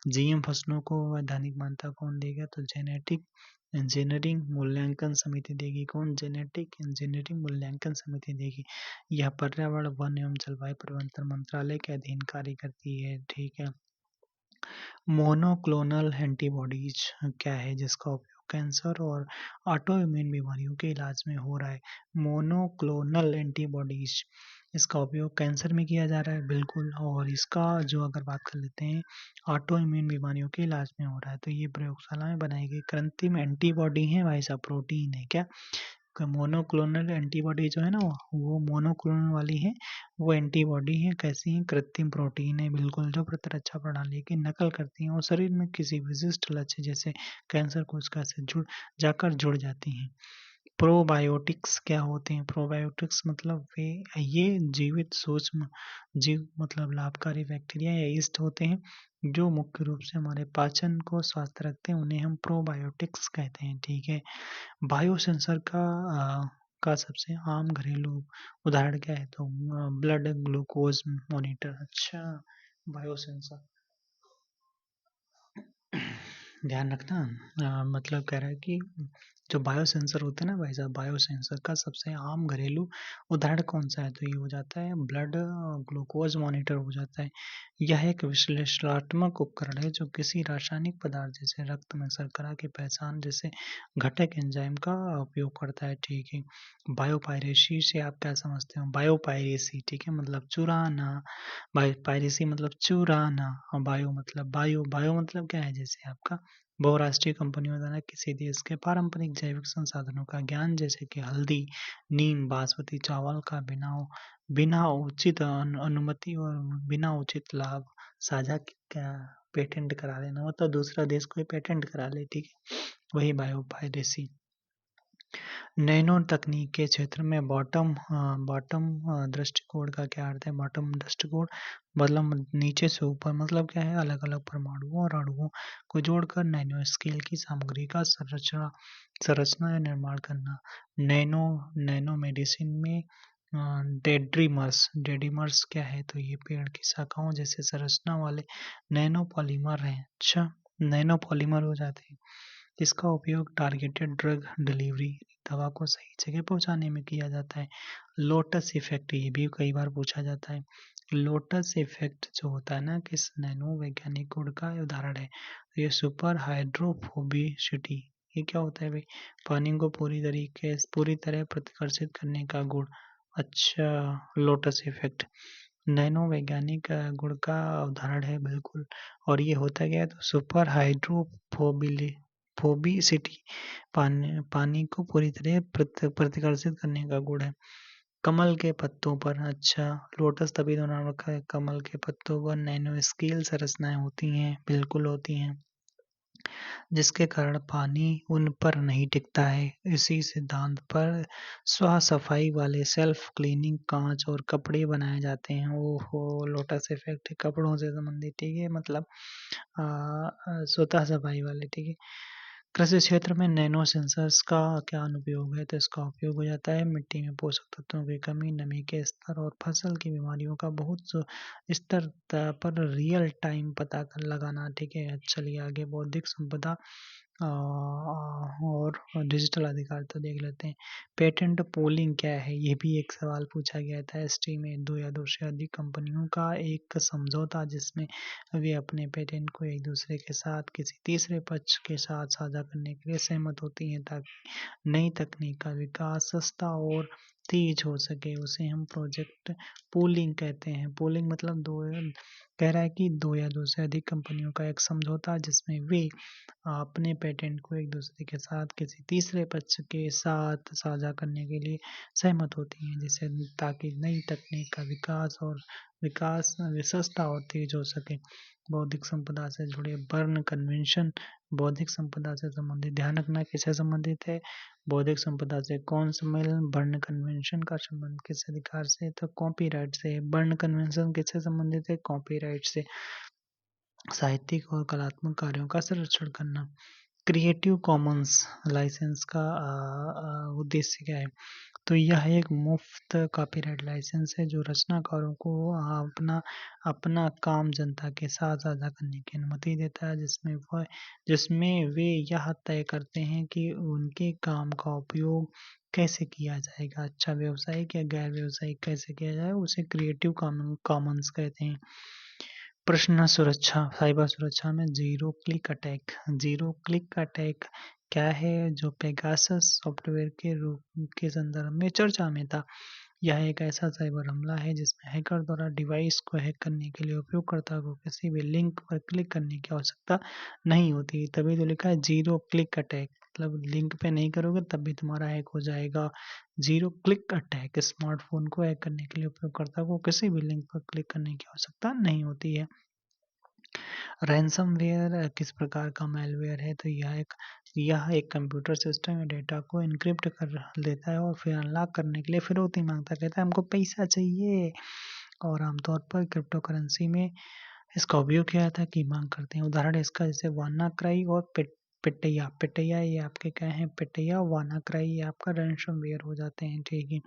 जीएम फसलों को वैधानिक मान्यता कौन देगा? तो जेनेटिक इंजीनियरिंग मूल्यांकन समिति देगी। कौन? जेनेटिक इंजीनियरिंग मूल्यांकन समिति देगी। यह पर्यावरण, वन एवं जलवायु परिवर्तन मंत्रालय के अधीन कार्य करती है। ठीक है, मोनोक्लोनल एंटीबॉडीज क्या है जिसका उपयोग कैंसर और ऑटोइम्यून बीमारियों के इलाज में हो रहा है? मोनोक्लोनल एंटीबॉडीज, इसका उपयोग कैंसर में किया जा रहा है, बिल्कुल। और इसका जो अगर बात कर लेते हैं ऑटोइम्यून बीमारियों के इलाज में हो रहा है, तो ये प्रयोगशाला में बनाई गई कृत्रिम एंटीबॉडी है भाई साहब, प्रोटीन है क्या? मोनोक्लोनल एंटीबॉडी जो है ना, वो मोनोक्लोनल वाली है, वो एंटीबॉडी है। कैसी है? कृत्रिम प्रोटीन है, बिल्कुल, जो प्रतिरक्षा प्रणाली की नकल करती हैं और शरीर में किसी विशिष्ट लक्ष्य जैसे कैंसर कोशिका से जुड़ जाती हैं। प्रोबायोटिक्स क्या होते हैं? प्रोबायोटिक्स मतलब ये जीवित सूक्ष्म जीव मतलब लाभकारी बैक्टीरिया या यीस्ट होते हैं जो मुख्य रूप से हमारे पाचन को स्वस्थ रखते हैं, उन्हें हम प्रोबायोटिक्स कहते हैं। ठीक है, बायोसेंसर का सबसे आम घरेलू उदाहरण क्या है? तो ब्लड ग्लूकोज मॉनिटर। अच्छा, बायोसेंसर ध्यान रखना, मतलब कह रहा है कि जो बायोसेंसर होते हैं ना भाई साहब, बायोसेंसर का सबसे आम घरेलू उदाहरण कौन सा है? तो ये हो जाता है ब्लड ग्लूकोज मॉनिटर हो जाता है। यह एक विश्लेषणात्मक उपकरण है जो किसी रासायनिक पदार्थ जैसे रक्त में शर्करा की पहचान जैसे घटक एंजाइम का उपयोग करता है। ठीक है, बायोपायरेसी से आप क्या समझते हो? बायोपायरेसी, ठीक है, मतलब चुराना। पायरेसी मतलब चुराना, और बायो मतलब क्या है? जैसे आपका बहुराष्ट्रीय कंपनियों द्वारा किसी देश के पारंपरिक जैविक संसाधनों का ज्ञान, जैसे कि हल्दी, नीम, बासमती चावल का बिना उचित अनुमति और बिना उचित लाभ साझा क्या पेटेंट करा लेना, मतलब दूसरा देश कोई पेटेंट करा ले। ठीक है, वही बायोपायरेसी। नैनो तकनीक के क्षेत्र में बॉटम दृष्टिकोण का क्या अर्थ है? बॉटम दृष्टिकोण मतलब नीचे से ऊपर, मतलब क्या है? अलग अलग परमाणुओं और अणुओं को जोड़कर नैनो स्केल की सामग्री का संरचना या निर्माण करना। नैनो मेडिसिन में डेडिमर्स क्या है? तो ये पेड़ की शाखाओं जैसे संरचना वाले नैनो पॉलीमर हैं। अच्छा, नैनो पॉलीमर हो जाते हैं। इसका उपयोग टारगेटेड ड्रग डिलीवरी, दवा को सही जगह पहुंचाने में किया जाता है। लोटस इफेक्ट, ये भी कई बार पूछा जाता है। लोटस इफेक्ट जो होता है ना, किस नैनो वैज्ञानिक गुण का उदाहरण है? ये सुपर हाइड्रोफोबिसिटी, ये क्या होता है भाई? पानी को पूरी तरह प्रतिकर्षित करने का गुण। अच्छा, लोटस इफेक्ट नैनो वैज्ञानिक गुण का उदाहरण है, बिल्कुल। और ये होता क्या है? तो सुपर हाइड्रोफोबिसिटी पानी को पूरी तरह प्रतिकर्षित करने का गुण है। कमल के पत्तों पर, अच्छा, लोटस तभी तो नाम रखा है। कमल के पत्तों पर नैनो स्केल संरचनाएं होती हैं, बिल्कुल होती हैं, जिसके कारण पानी उन पर नहीं टिकता है। इसी सिद्धांत पर स्व-सफाई वाले सेल्फ क्लीनिंग कांच और कपड़े बनाए जाते हैं। ओहो! लोटस इफेक्ट कपड़ों से संबंधित, ठीक है, मतलब स्वतः सफाई वाले, ठीक है। कृषि क्षेत्र में नैनो सेंसर्स का क्या अनुप्रयोग है? तो इसका उपयोग हो जाता है मिट्टी में पोषक तत्वों की कमी, नमी के स्तर और फसल की बीमारियों का बहुत स्तर पर रियल टाइम पता कर लगाना, ठीक है। चलिए आगे, बौद्धिक संपदा और डिजिटल अधिकार तो देख लेते हैं। पेटेंट पोलिंग क्या है? ये भी एक सवाल पूछा गया था एसटी में। दो या दो से अधिक कंपनियों का एक समझौता जिसमें वे अपने पेटेंट को एक दूसरे के साथ किसी तीसरे पक्ष के साथ साझा करने के लिए सहमत होती हैं ताकि नई तकनीक का विकास सस्ता और तेज हो सके। उसे हम प्रोजेक्ट पूलिंग कहते हैं। पूलिंग मतलब कह रहा है कि दो या दो से अधिक कंपनियों का एक समझौता जिसमें वे अपने पेटेंट को एक दूसरे के साथ किसी तीसरे पक्ष के साथ साझा करने के लिए सहमत होती हैं, जिससे ताकि नई तकनीक का विकास सस्ता और तेज हो सके। बौद्धिक संपदा से जुड़े बर्न कन्वेंशन, बौद्धिक संपदा से संबंधित, ध्यान रखना किससे संबंधित है, बौद्धिक संपदा से। कौन सम्मेलन बर्न कन्वेंशन का संबंध किस अधिकार से? तो कॉपीराइट से। बर्न कन्वेंशन किससे संबंधित है? कॉपीराइट से। साहित्यिक और कलात्मक कार्यों का संरक्षण करना। क्रिएटिव कॉमन्स लाइसेंस का उद्देश्य क्या है? तो यह एक मुफ्त कॉपीराइट लाइसेंस है जो रचनाकारों को अपना अपना काम जनता के साथ साझा करने की अनुमति देता है, जिसमें वे यह तय करते हैं कि उनके काम का उपयोग कैसे किया जाएगा, अच्छा व्यावसायिक या गैर व्यावसायिक कैसे किया जाए, उसे क्रिएटिव कॉमन्स कहते हैं। प्रश्न सुरक्षा, साइबर सुरक्षा में zero click attack. Zero click attack क्या है? जो पेगासस सॉफ्टवेयर के रूप के संदर्भ में चर्चा में था। यह एक ऐसा साइबर हमला है जिसमें हैकर द्वारा डिवाइस को हैक करने के लिए उपयोगकर्ता को किसी भी लिंक पर क्लिक करने की आवश्यकता नहीं होती। तभी तो लिखा है जीरो क्लिक अटैक, मतलब लिंक पे नहीं करोगे तब भी तुम्हारा हैक हो जाएगा। जीरो क्लिक अटैक स्मार्टफोन को हैक करने के लिए उपयोगकर्ता को किसी भी लिंक पर क्लिक करने की आवश्यकता नहीं होती है। रैनसमवेयर किस प्रकार का मैलवेयर है? तो यह एक कंप्यूटर सिस्टम या डेटा को एन्क्रिप्ट कर लेता है और फिर अनलॉक करने के लिए फिरौती मांगता है, कहता है हमको पैसा चाहिए। और आमतौर पर क्रिप्टो करेंसी में इसका उपयोग किया जाता है कि मांग करते हैं। उदाहरण इसका जैसे वानाक्राई और पेटैया। पेटैया ये आपके क्या हैं? पेटैया, वानाक्राई ये आपका रैनसमवेयर हो जाते हैं, ठीक है।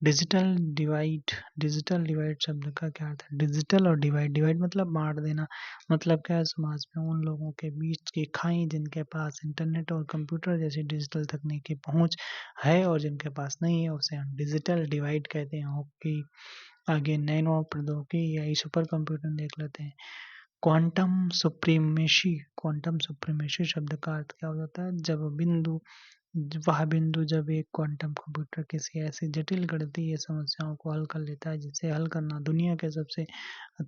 Digital divide. डिजिटल डिवाइड शब्द का क्या अर्थ है? डिजिटल और डिवाइड, डिवाइड मतलब बांट देना। मतलब क्या है? समाज में उन लोगों के बीच की खाई जिनके पास इंटरनेट और कंप्यूटर जैसी डिजिटल तकनीक की पहुंच है और जिनके पास नहीं है, उसे हम डिजिटल डिवाइड कहते हैं। ओके, आगे नैनो प्रौद्योगिकी या सुपर कंप्यूटर देख लेते हैं। क्वांटम सुप्रीमेशी। क्वांटम सुप्रीमेशी शब्द का अर्थ क्या हो जाता है? वह बिंदु जब एक क्वांटम कंप्यूटर किसी ऐसी जटिल गणितीय समस्याओं को हल कर लेता है जिसे हल करना दुनिया के सबसे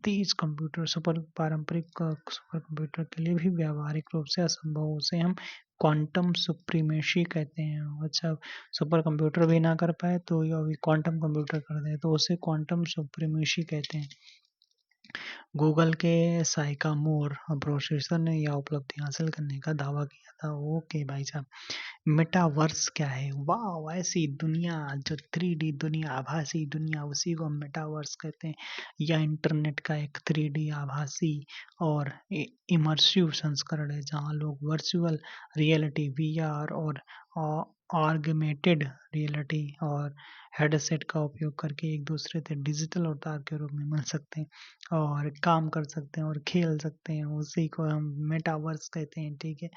तेज कंप्यूटर सुपर कंप्यूटर के लिए भी व्यावहारिक रूप से असंभव हो, उसे हम क्वांटम सुप्रीमेशी कहते हैं। अच्छा, सुपर कंप्यूटर भी ना कर पाए तो ये क्वांटम कंप्यूटर कर दे तो उसे क्वांटम सुप्रीमेशी कहते हैं। गूगल के साइकामोर प्रोसेसर ने यह उपलब्धि हासिल करने का दावा किया था। ओके भाई साहब, मेटावर्स क्या है? वाह, ऐसी दुनिया जो 3D दुनिया, आभासी दुनिया, उसी को हम मेटावर्स कहते हैं। यह इंटरनेट का एक 3D आभासी और इमर्सिव संस्करण है जहां लोग वर्चुअल रियलिटी, वीआर और ऑगमेंटेड रियलिटी और हेडसेट का उपयोग करके एक दूसरे से डिजिटल अवतार के रूप में मिल सकते हैं और काम कर सकते हैं और खेल सकते हैं। उसी को हम मेटावर्स कहते हैं, ठीक है।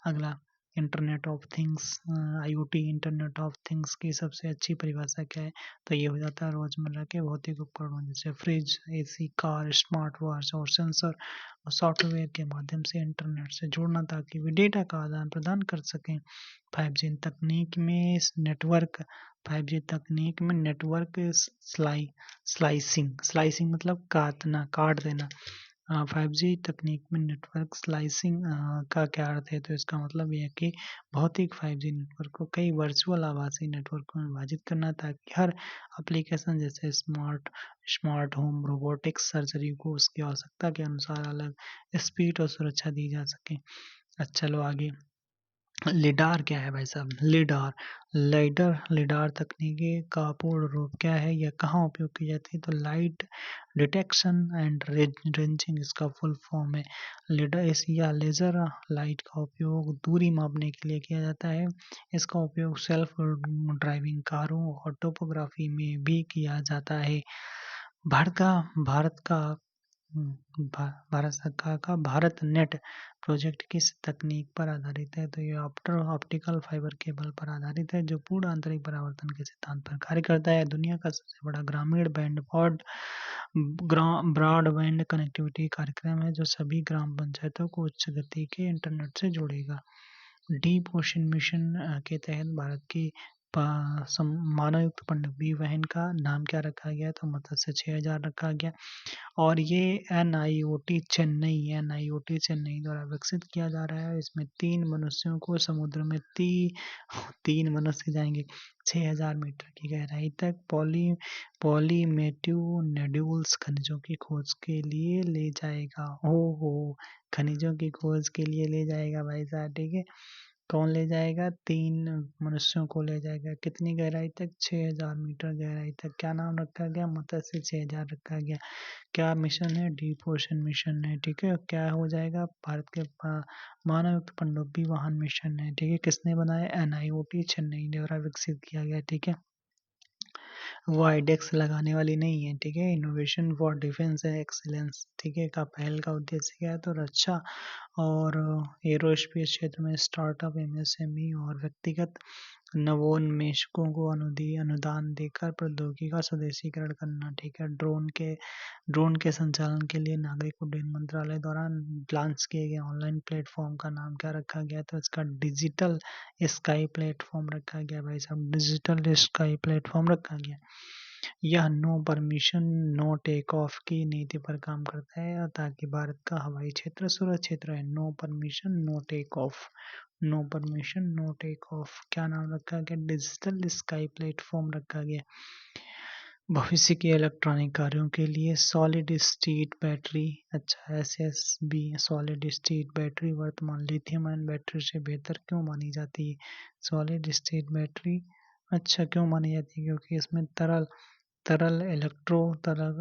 अगला, internet of things, IoT, internet of things की सबसे अच्छी परिभाषा क्या है? तो ये हो जाता है रोजमर्रा के भौतिक उपकरणों जैसे fridge, AC, car, smart watch और सेंसर और सॉफ्टवेयर के माध्यम से इंटरनेट से जोड़ना ताकि वे डेटा का आदान प्रदान कर सकें। 5G तकनीक में नेटवर्क 5G तकनीक में नेटवर्क स्लाइसिंग, स्लाइसिंग मतलब काट देना, 5G तकनीक में नेटवर्क स्लाइसिंग का क्या अर्थ है? तो इसका मतलब ये है कि भौतिक 5G नेटवर्क को कई वर्चुअल आभासी नेटवर्क में विभाजित करना, ताकि हर एप्लीकेशन जैसे स्मार्ट होम, रोबोटिक्स, सर्जरी को उसकी आवश्यकता के अनुसार अलग स्पीड और सुरक्षा दी जा सके। अच्छा, चलो आगे। लिडार क्या है भाई साहब? लिडार तकनीकी का पूर्ण रूप क्या है? यह कहाँ उपयोग की जाती है? तो लाइट डिटेक्शन एंड रेंजिंग इसका फुल फॉर्म है। लिडार इस या लेजर लाइट का उपयोग दूरी मापने के लिए किया जाता है। इसका उपयोग सेल्फ ड्राइविंग कारों और टोपोग्राफी में भी किया जाता है। भारत का भारत सरकार का भारत नेट प्रोजेक्ट किस तकनीक पर आधारित है? तो ये ऑप्टिकल फाइबर केबल पर आधारित है, जो पूर्ण आंतरिक परावर्तन के सिद्धांत पर कार्य करता है। दुनिया का सबसे बड़ा ग्रामीण ब्रॉडबैंड कनेक्टिविटी कार्यक्रम है, जो सभी ग्राम पंचायतों को उच्च गति के इंटरनेट से जोड़ेगा। डीप ओशन मिशन के तहत भारत की मानवयुक्त पनडुब्बी वहन का नाम क्या रखा गया? तो मत्स्य 6000 रखा गया। और ये एनआईओटी चेन्नई द्वारा विकसित किया जा रहा है। इसमें 3 मनुष्यों को समुद्र में 3 मनुष्य जाएंगे 6000 मीटर की गहराई तक पॉलीमेट्यू नेड्यूल्स खनिजों की खोज के लिए ले जाएगा। हो खनिजों की खोज के लिए ले जाएगा भाई साहब, ठीक है। कौन ले जाएगा? 3 मनुष्यों को ले जाएगा। कितनी गहराई तक? 6000 मीटर गहराई तक। क्या नाम रखा गया? मत्स्य 6000 रखा गया। क्या मिशन है? डीप ओशन मिशन है, ठीक है। क्या हो जाएगा? भारत के मानवयुक्त पनडुब्बी वाहन मिशन है, ठीक है। किसने बनाया? एनआईओटी चेन्नई द्वारा विकसित किया गया, ठीक है। वो आइडेक्स लगाने वाली नहीं है, ठीक है। इनोवेशन फॉर डिफेंस एक्सीलेंस, ठीक है, का पहल का उद्देश्य क्या है? तो रक्षा और एरोस्पेस क्षेत्र में स्टार्टअप, एमएसएमई और व्यक्तिगत नवोन्मेषकों को अनुदान देकर प्रौद्योगिकी का स्वदेशीकरण करना, ठीक है। ड्रोन के संचालन के लिए नागरिक उड्डयन मंत्रालय द्वारा लॉन्च किए गए ऑनलाइन प्लेटफॉर्म का नाम क्या रखा गया? तो इसका डिजिटल स्काई प्लेटफॉर्म रखा गया भाई साहब, डिजिटल स्काई प्लेटफॉर्म रखा गया। यह no permission no take off की नीति पर काम करता है, ताकि भारत का हवाई क्षेत्र सुरक्षित रहे। No permission no take off, no permission no take off. क्या नाम रखा गया? डिजिटल स्काई प्लेटफॉर्म रखा गया। भविष्य के इलेक्ट्रॉनिक कार्यों के लिए सॉलिड स्टेट बैटरी, अच्छा, एसएसबी सॉलिड स्टेट बैटरी वर्तमान लिथियम आयन बैटरी से बेहतर क्यों मानी जाती है? सॉलिड स्टेट बैटरी अच्छा क्यों मानी जाती है? क्योंकि इसमें तरल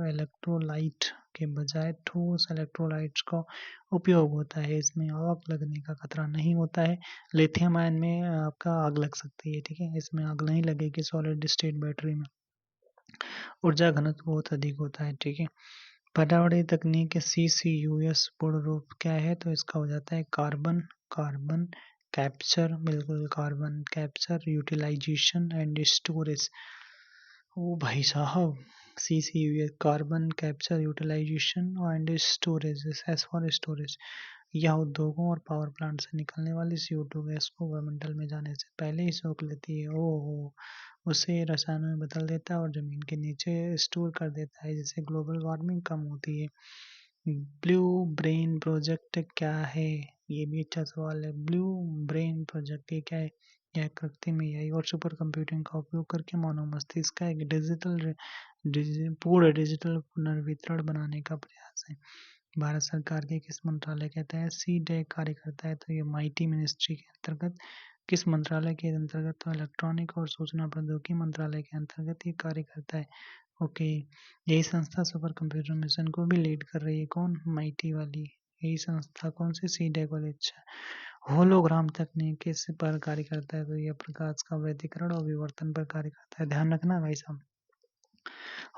इलेक्ट्रोलाइट के बजाय ठोस इलेक्ट्रोलाइट्स का उपयोग होता है। इसमें आग लगने का खतरा नहीं होता है। लिथियम आयन में आपका आग लग सकती है, ठीक है। इसमें आग नहीं लगेगी सॉलिड स्टेट बैटरी में। ऊर्जा घनत्व बहुत अधिक होता है, ठीक है। पर्यावरणीय तकनीक CCUS पूर्ण रूप क्या है? तो इसका हो जाता है कार्बन कैप्चर, बिल्कुल carbon capture, utilisation and storage. ओ भाई साहब, CCUS carbon capture, utilisation and storage, S for storage. यह उद्योगों और पावर प्लांट से निकलने वाली CO2 गैस को वायुमंडल में जाने से पहले ही सोख लेती है। ओहो, उसे रसायनों में बदल देता है और जमीन के नीचे स्टोर कर देता है, जिससे ग्लोबल वार्मिंग कम होती है। ब्लू ब्रेन प्रोजेक्ट क्या है? ये भी अच्छा सवाल है। ब्लू ब्रेन प्रोजेक्ट ये क्या है? यह कृत्रिम AI और सुपर कंप्यूटिंग का उपयोग करके मानव मस्तिष्क का एक पूर्ण डिजिटल पुनर्वितरण बनाने का प्रयास है। भारत सरकार के किस मंत्रालय के तहत CDEC कार्य करता है? तो ये माइटी मिनिस्ट्री के अंतर्गत। किस मंत्रालय के अंतर्गत? तो इलेक्ट्रॉनिक और सूचना प्रौद्योगिकी मंत्रालय के अंतर्गत ये कार्य करता है। ओके, यही संस्था सुपर कंप्यूटर मिशन को भी लीड कर रही है। कौन? माइटी वाली। यही संस्था कौन सी? CDEC वाली। अच्छा, होलोग्राम तकनीक किस पर कार्य करता है? तो यह प्रकाश का व्यतिकरण और विवर्तन पर कार्य करता है। ध्यान रखना भाई साहब,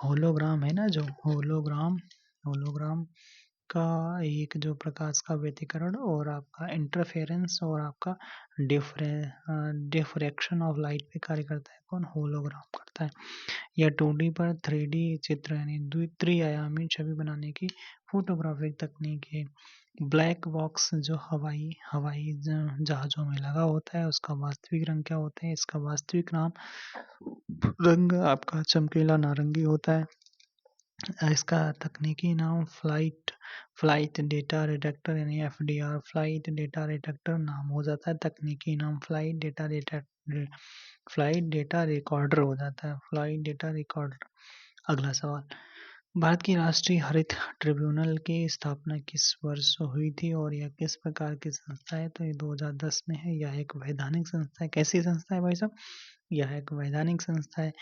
होलोग्राम है ना, जो होलोग्राम का एक जो प्रकाश का व्यतिकरण और आपका इंटरफेरेंस और आपका डिफ्रैक्शन ऑफ लाइट पे कार्य करता है। कौन? होलोग्राम करता है। यह 2D पर 3D चित्र यानी त्रिआयामी छवि बनाने की फोटोग्राफिक तकनीक है। ब्लैक बॉक्स जो हवाई जहाजों में लगा होता है, उसका वास्तविक रंग क्या होता है? इसका वास्तविक रंग आपका चमकीला नारंगी होता है। इसका तकनीकी नाम फ्लाइट डेटा रिडक्टर यानी एफडीआर फ्लाइट डेटा रिडक्टर नाम हो जाता है। तकनीकी नाम फ्लाइट डेटा रिकॉर्डर हो जाता है। Flight data recorder. अगला सवाल, भारत की राष्ट्रीय हरित ट्रिब्यूनल की स्थापना किस वर्ष हुई थी और यह किस प्रकार की संस्था है? तो ये 2010 में है। यह एक वैधानिक संस्था है। कैसी संस्था है भाई साहब? यह एक वैधानिक संस्था है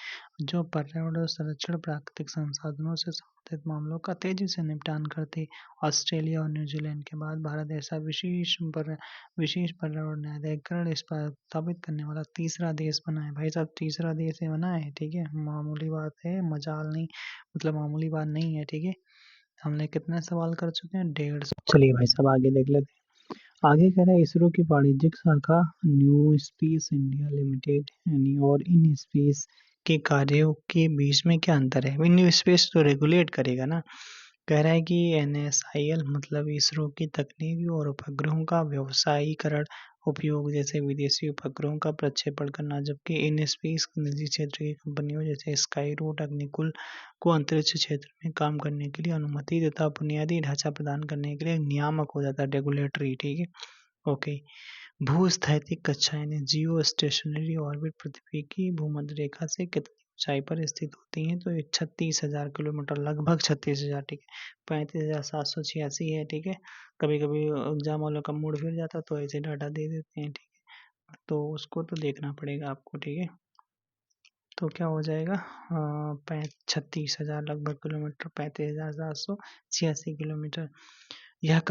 जो पर्यावरण संरक्षण, प्राकृतिक संसाधनों से संबंधित मामलों का तेजी से निपटान करती है। ऑस्ट्रेलिया और न्यूजीलैंड के बाद भारत ऐसा विशेष पर्यावरण न्यायाधिकरण स्थापित करने वाला तीसरा देश बना है। भाई साहब तीसरा देश ये बना है, ठीक है, मामूली बात है, मजाल नहीं, मतलब मामूली बात नहीं है, ठीक है। हमने कितने सवाल कर चुके हैं? 150। चलिए भाई साहब आगे देख लेते हैं। आगे कह रहा है इसरो की वाणिज्यिक शाखा न्यू स्पेस इंडिया लिमिटेड यानी और इन स्पेस के कार्यों के बीच में क्या अंतर है? न्यू स्पेस तो रेगुलेट करेगा ना। कह रहा है कि एनएसआईएल मतलब इसरो की तकनीक और उपग्रहों का व्यावसायीकरण उपयोग जैसे विदेशी उपग्रहों का प्रक्षेपण करना, जबकि इन स्पेस निजी क्षेत्र की कंपनियों जैसे स्काई रूट अग्निकुल को अंतरिक्ष क्षेत्र में काम करने के लिए अनुमति तथा बुनियादी ढांचा प्रदान करने के लिए नियामक हो जाता है, रेगुलेटरी, ठीक है। ओके। भू-स्थैतिक कक्षा यानी जियो स्टेशनरी ऑर्बिट पृथ्वी की भूमध्य रेखा से कितनी ऊंचाई पर स्थित होती हैं? तो ये 36,000 किलोमीटर, लगभग 36,000, ठीक है। 35,786 है, ठीक है। कभी कभी एग्जाम वालों का मूड फिर जाता तो ऐसे डाटा दे देते हैं, ठीक है, तो उसको तो देखना पड़ेगा आपको, ठीक है। तो क्या हो जाएगा? 36,000 लगभग किलोमीटर, 35,786 किलोमीटर। यह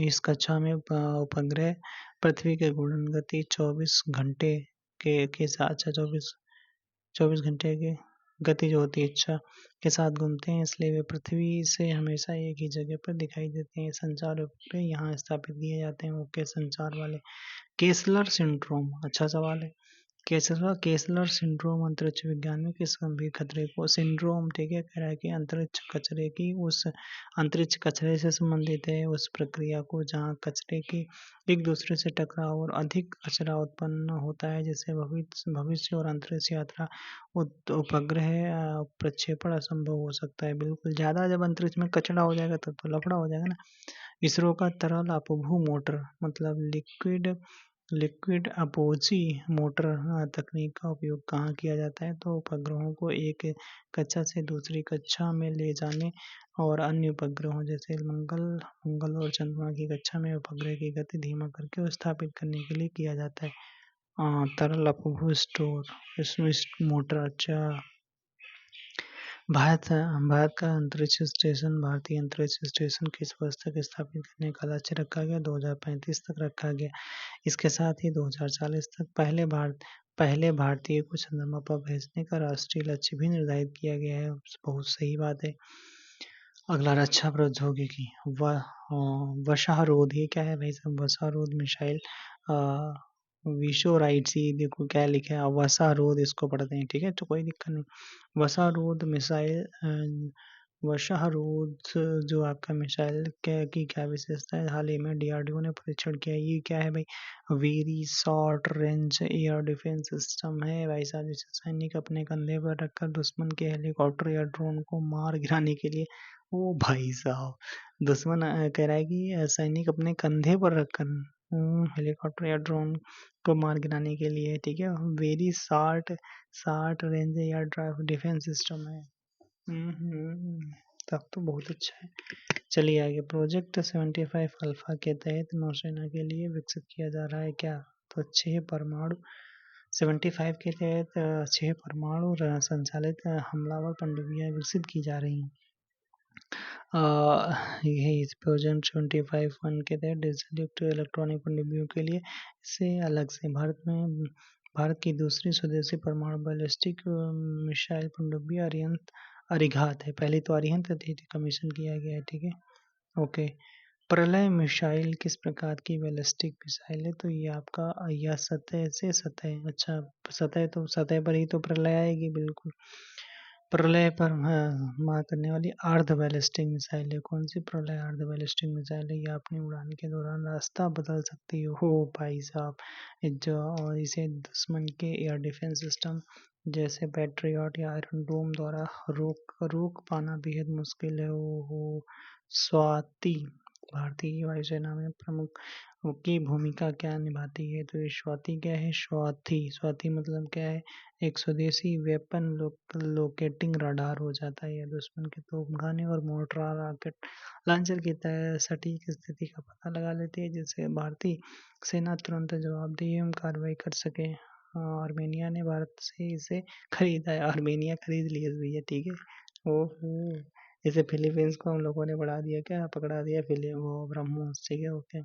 इस कक्षा में उपग्रह पृथ्वी के घूर्णन गति 24 घंटे के साथ, अच्छा 24 घंटे के गति जो होती है अच्छा के साथ घूमते हैं, इसलिए वे पृथ्वी से हमेशा एक ही जगह पर दिखाई देते हैं। संचार उपग्रह यहाँ स्थापित किए जाते हैं। ओके, संचार वाले। केसलर सिंड्रोम, अच्छा सवाल है। केसलर सिंड्रोम अंतरिक्ष विज्ञान में किस गंभीर खतरे को सिंड्रोम, ठीक है, कह रहा है कि अंतरिक्ष कचरे से संबंधित है उस प्रक्रिया को जहां कचरे की एक दूसरे से टकराव और अधिक कचरा उत्पन्न होता है, जिससे भविष्य और अंतरिक्ष यात्रा उपग्रह प्रक्षेपण असंभव हो सकता है। बिल्कुल, ज्यादा जब अंतरिक्ष में कचरा हो जाएगा तो लफड़ा हो जाएगा ना। इसरो का तरल अपभू मोटर मतलब लिक्विड अपोजी मोटर तकनीक का उपयोग कहाँ किया जाता है? तो उपग्रहों को एक कक्षा से दूसरी कक्षा में ले जाने और अन्य उपग्रहों जैसे मंगल और चंद्रमा की कक्षा में उपग्रह की गति धीमा करके स्थापित करने के लिए किया जाता है। तरल अपभू स्टोर इसमें मोटर। अच्छा, भारत भारत का अंतरिक्ष स्टेशन भारतीय अंतरिक्ष स्टेशन किस वर्ष तक स्थापित करने का लक्ष्य रखा गया? 2035 तक रखा गया। इसके साथ ही 2040 तक पहले भारतीय को चंद्रमा पर भेजने का राष्ट्रीय लक्ष्य भी निर्धारित किया गया है। बहुत सही बात है। अगला, रक्षा प्रौद्योगिकी वशारोध, ये क्या है भाई साहब? वशारोध मिसाइल विशोराइट सी, देखो क्या लिखा है, वशारोध इसको पढ़ते हैं, ठीक है, तो कोई दिक्कत नहीं। वशारोध मिसाइल वशारोध जो आपका मिसाइल की क्या विशेषता है? हाल ही में डीआरडीओ ने परीक्षण किया। ये क्या है भाई? Very short range air defence system है भाई साहब, जिसे सैनिक अपने कंधे पर रखकर दुश्मन के हेलीकॉप्टर या ड्रोन को मार गिराने के लिए। ओ भाई साहब, दुश्मन कह रहा है कि सैनिक अपने कंधे पर रखकर हेलीकॉप्टर या ड्रोन को मार गिराने के लिए, ठीक है। Very short short range air drive defence system है। तब तो बहुत अच्छा है। चलिए आगे, प्रोजेक्ट 75 अल्फा के तहत नौसेना के लिए विकसित किया जा रहा है क्या? तो 6 परमाणु 75 के तहत 6 परमाणु संचालित हमलावर पनडुब्बियां विकसित की जा रही हैं। ये इस प्रोजेक्ट 75 वन के तहत डिजिटल इलेक्ट्रॉनिक पनडुब्बियों के लिए से अलग से भारत की दूसरी स्वदेशी परमाणु बैलिस्टिक मिसाइल पनडुब्बी अरिहंत है। पहली तो अरिहंत थी, कमीशन किया गया है, ठीक है। ओके, प्रलय मिसाइल किस प्रकार की बैलिस्टिक मिसाइल है? तो ये आपका या सतह से सतह, अच्छा सतह तो सतह पर ही तो प्रलय आएगी, बिल्कुल। प्रलय पर मार करने वाली अर्ध बैलिस्टिक मिसाइल है। कौन सी प्रलय अर्ध बैलिस्टिक मिसाइल है? ये अपनी उड़ान के दौरान रास्ता बदल सकती हो भाई साहब। जो और इसे दुश्मन के एयर डिफेंस सिस्टम जैसे पैट्रियट या आयरन डोम द्वारा रोक पाना बेहद मुश्किल है। ओहो। स्वाति भारतीय वायुसेना में प्रमुख की भूमिका क्या निभाती है? तो ये स्वाति क्या है? स्वाति मतलब क्या है? एक स्वदेशी वेपन लोकेटिंग रडार हो जाता है। यह दुश्मन के तोपखाने और मोर्टार रॉकेट लॉन्चर की सटीक स्थिति का पता लगा लेती है, जिससे भारतीय सेना तुरंत जवाबदेही एवं कार्रवाई कर सके। आर्मेनिया ने भारत से इसे खरीदा है। आर्मेनिया खरीद लिया भैया, ठीक है। ओहो। जैसे फिलीपींस को हम लोगों ने बढ़ा दिया, क्या पकड़ा दिया वो ब्रह्मोस, ठीक है। ओके।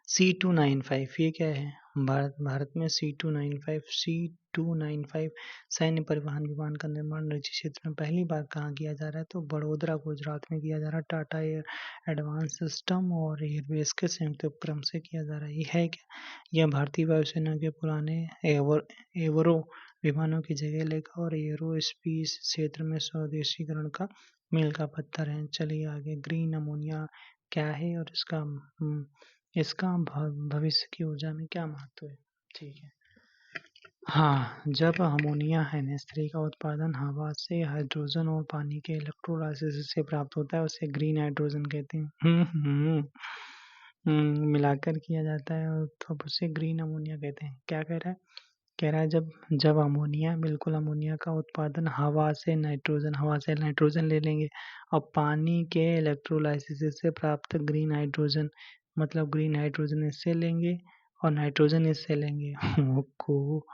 C295 ये क्या है? भारत में C295 सैन्य परिवहन विमान का निर्माण निजी क्षेत्र में पहली बार कहाँ किया जा रहा है? तो बड़ोदरा गुजरात में किया जा रहा है। टाटा एयर एडवांस सिस्टम और एयरबेस के संयुक्त उपक्रम से किया जा रहा है। ये है क्या? यह भारतीय वायुसेना के पुराने एवरो विमानों की जगह लेगा और एरोस्पेस क्षेत्र में स्वदेशीकरण का मील का पत्थर है। चलिए आगे। ग्रीन अमोनिया क्या है और इसका भविष्य की ऊर्जा में क्या महत्व है? ठीक है। हाँ, जब अमोनिया NH3 का उत्पादन हवा से हाइड्रोजन और पानी के इलेक्ट्रोलाइसिस से प्राप्त होता है, उसे ग्रीन हाइड्रोजन कहते हैं। मिलाकर किया जाता है और तब उसे ग्रीन अमोनिया कहते हैं। क्या कह रहा है? कह रहा है जब जब अमोनिया का उत्पादन हवा से नाइट्रोजन ले लेंगे और पानी के इलेक्ट्रोलाइसिस से प्राप्त ग्रीन हाइड्रोजन, मतलब ग्रीन हाइड्रोजन इससे लेंगे और नाइट्रोजन इससे लेंगे। को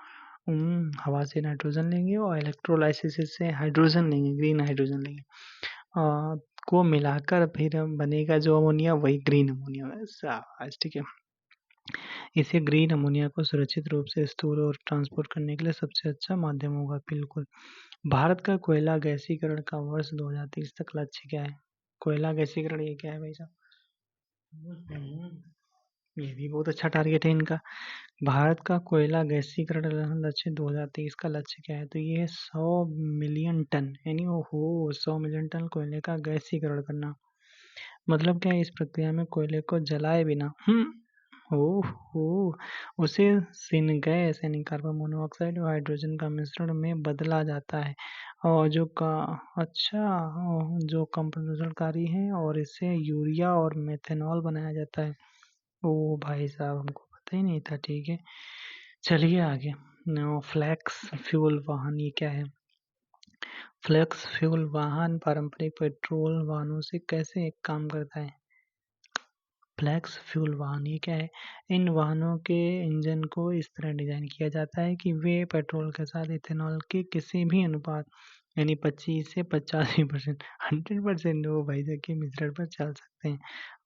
हवा से नाइट्रोजन लेंगे और इलेक्ट्रोलाइसिस से हाइड्रोजन लेंगे, ग्रीन हाइड्रोजन लेंगे, को मिलाकर फिर बनेगा जो अमोनिया, वही ग्रीन अमोनिया है। शाबाश, ठीक है। इसे ग्रीन अमोनिया को सुरक्षित रूप से स्टोर और ट्रांसपोर्ट करने के लिए सबसे अच्छा माध्यम होगा। बिल्कुल। भारत का कोयला गैसीकरण का वर्ष 2030 तक लक्ष्य क्या है? कोयला गैसीकरण ये क्या है भाई साहब? ये भी बहुत अच्छा टारगेट है इनका। भारत का कोयला गैसीकरण लक्ष्य 2030 का लक्ष्य क्या है? तो ये है 100 मिलियन टन, यानी ओहो 100 मिलियन टन कोयले का गैसीकरण करना। मतलब क्या है? इस प्रक्रिया में कोयले को जलाए बिना ओहो उसे सिनगैस यानी कार्बन मोनोऑक्साइड और हाइड्रोजन का मिश्रण में बदला जाता है, और जो कम प्रदूषणकारी है, और इससे यूरिया और मेथेनॉल बनाया जाता है। ओ भाई साहब, हमको पता ही नहीं था, ठीक है। चलिए आगे। फ्लैक्स फ्यूल वाहन ये क्या है? फ्लैक्स फ्यूल वाहन पारंपरिक पेट्रोल वाहनों से कैसे काम करता है? फ्लैक्स फ्यूल वाहन ये क्या है? इन वाहनों के इंजन को इस तरह डिजाइन किया जाता है कि वे पेट्रोल के साथ इथेनॉल के किसी भी अनुपात यानी 25 से 85% 100% वो भाई साहब के मिश्रण पर चल सकते हैं।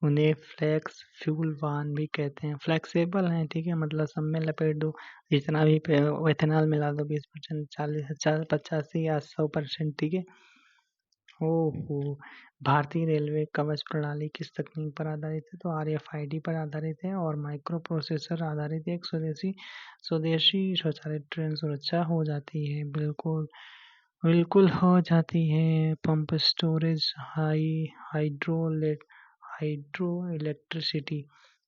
उन्हें फ्लैक्स फ्यूल वाहन भी कहते हैं। फ्लेक्सिबल हैं, ठीक है, मतलब सब में लपेट दो, जितना भी इथेनॉल मिला दो, 20%, 40, 85 या 100%, ठीक है। ओहो। भारतीय रेलवे कवच प्रणाली किस तकनीक पर आधारित है? तो RFID पर आधारित है और माइक्रो प्रोसेसर आधारित एक स्वदेशी स्वचालित ट्रेन सुरक्षा हो जाती है। बिल्कुल बिल्कुल हो जाती है। पंप स्टोरेज हाइड्रो इलेक्ट्रिसिटी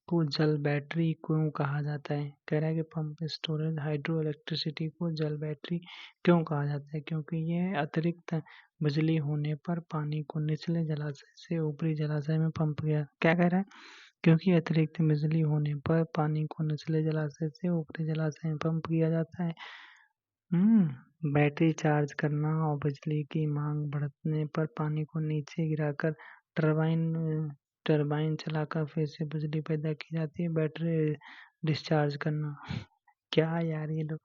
को जल बैटरी क्यों कहा जाता है? कह रहा है कि पंप स्टोरेज हाइड्रो इलेक्ट्रिसिटी को जल बैटरी क्यों कहा जाता है? क्योंकि यह अतिरिक्त बिजली होने पर पानी को निचले जलाशय से ऊपरी जलाशय में पंप किया। क्या कह रहा है? क्योंकि अतिरिक्त बिजली होने पर पानी को निचले जलाशय से ऊपरी जलाशय में पंप किया जाता है। बैटरी चार्ज करना और बिजली की मांग बढ़ने पर पानी को नीचे गिराकर टरबाइन चलाकर फिर से बिजली पैदा की जाती है। बैटरी डिस्चार्ज करना। क्या यार ये लोग।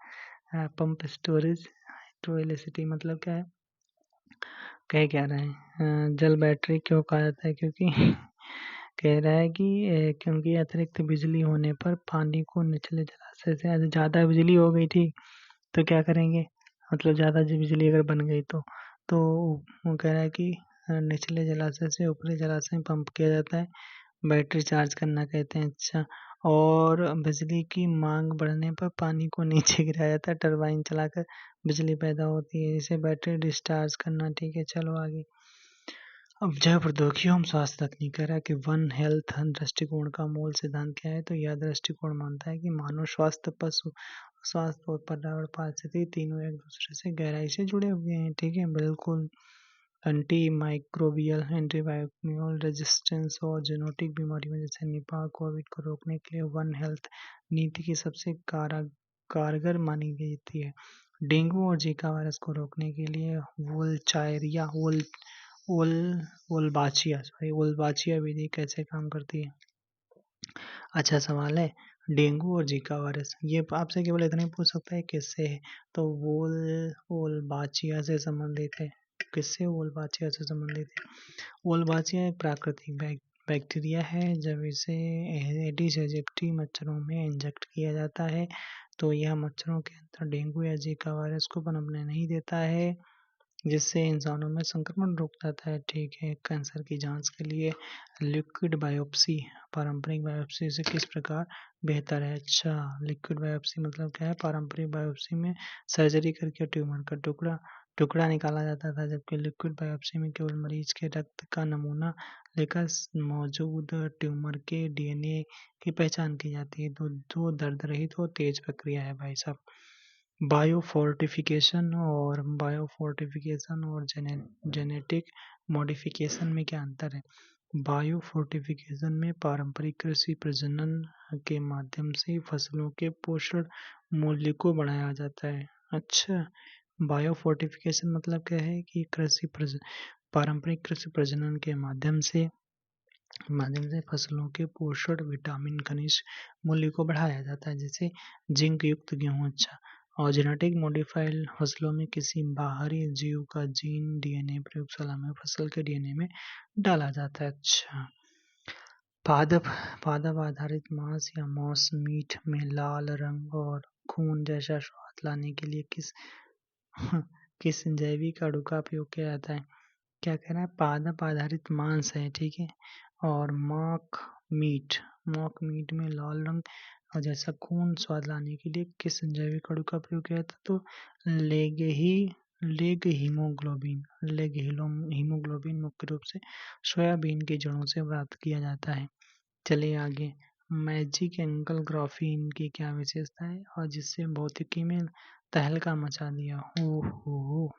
पंप स्टोरेज हाइड्रोइलेक्ट्रिसिटी मतलब क्या है? कह क्या रहे हैं? जल बैटरी क्यों कहा जाता है? क्योंकि कह रहा है कि क्योंकि अतिरिक्त बिजली होने पर पानी को निचले जलाशय से ज़्यादा बिजली हो गई थी तो क्या करेंगे? मतलब ज़्यादा बिजली अगर बन गई तो वो कह रहा है कि निचले जलाशय से ऊपरी जलाशय में पंप किया जाता है। बैटरी चार्ज करना कहते हैं। अच्छा, और बिजली की मांग बढ़ने पर पानी को नीचे गिराया जाता है, टरबाइन चलाकर बिजली पैदा होती है, इसे बैटरी डिस्चार्ज करना। ठीक है, चलो आगे। अब जैव प्रौद्योगिकी एवं स्वास्थ्य तकनीक कह रहा है कि वन हेल्थ दृष्टिकोण का मूल सिद्धांत क्या है? तो यह दृष्टिकोण मानता है कि मानव स्वास्थ्य, पशु स्वास्थ्य और पर्यावरण पारिस्थितिकी तीनों एक दूसरे से गहराई से जुड़े हुए हैं। ठीक है, बिल्कुल। एंटी माइक्रोबियल, एंटीबायोटिकल रेजिस्टेंस और जेनेटिक बीमारियों जैसे निपाह, कोविड को रोकने के लिए वन हेल्थ नीति की सबसे कारगर मानी जाती है। डेंगू और जीका वायरस को रोकने के लिए वोल्चायरिया वोल वोल्बाचिया विधि कैसे काम करती है? अच्छा सवाल है। डेंगू और जीका वायरस, ये आपसे केवल इतना ही पूछ सकता है किससे है, तो वोल्बाचिया से संबंधित है। किससे? वोल्बाचिया से संबंधित है। वोल्बाचिया एक प्राकृतिक बैक्टीरिया है। जब इसे एडिस एजिप्टी मच्छरों में इंजेक्ट किया जाता है तो यह मच्छरों के अंदर डेंगू या जीका वायरस को पनपने नहीं देता है, जिससे इंसानों में संक्रमण रुक जाता है। ठीक है, कैंसर की जांच के लिए लिक्विड बायोप्सी पारंपरिक बायोप्सी से किस प्रकार बेहतर है? अच्छा, लिक्विड बायोप्सी मतलब क्या है? पारंपरिक बायोप्सी में सर्जरी करके ट्यूमर का टुकड़ा निकाला जाता था, जबकि लिक्विड बायोप्सी में केवल मरीज के रक्त का नमूना लेकर मौजूद ट्यूमर के डीएनए की पहचान की जाती है। दो दर्द रहित और तेज प्रक्रिया है भाई साहब। बायोफोर्टिफिकेशन और जेनेटिक मॉडिफिकेशन में क्या अंतर है? बायोफोर्टिफिकेशन में पारंपरिक कृषि प्रजनन के माध्यम से फसलों के पोषण मूल्य को बढ़ाया जाता है। अच्छा, बायोफोर्टिफिकेशन मतलब क्या है कि पारंपरिक कृषि प्रजनन के माध्यम से फसलों के पोषण, विटामिन, खनिज मूल्य को बढ़ाया जाता है, जैसे जिंक युक्त गेहूं। अच्छा, और जेनेटिक मॉडिफाइड फसलों में किसी बाहरी जीव का जीन डीएनए प्रयोगशाला में फसल के डीएनए में डाला जाता है। अच्छा, पादप आधारित मांस या मांस मीट में लाल रंग और खून जैसा स्वाद लाने के लिए किस जैविक अणु का उपयोग किया जाता है? क्या कह रहा है? पादप आधारित मांस है, ठीक है, और मॉक मीट में लाल रंग और जैसा खून स्वाद लाने के लिए किस जैविक अणु का प्रयोग किया जाता है? तो लेग हीमोग्लोबिन मुख्य रूप से सोयाबीन की जड़ों से प्राप्त किया जाता है। चलिए आगे। मैजिक एंगल ग्राफीन की क्या विशेषता है और जिससे भौतिकी में तहलका मचा दिया? हो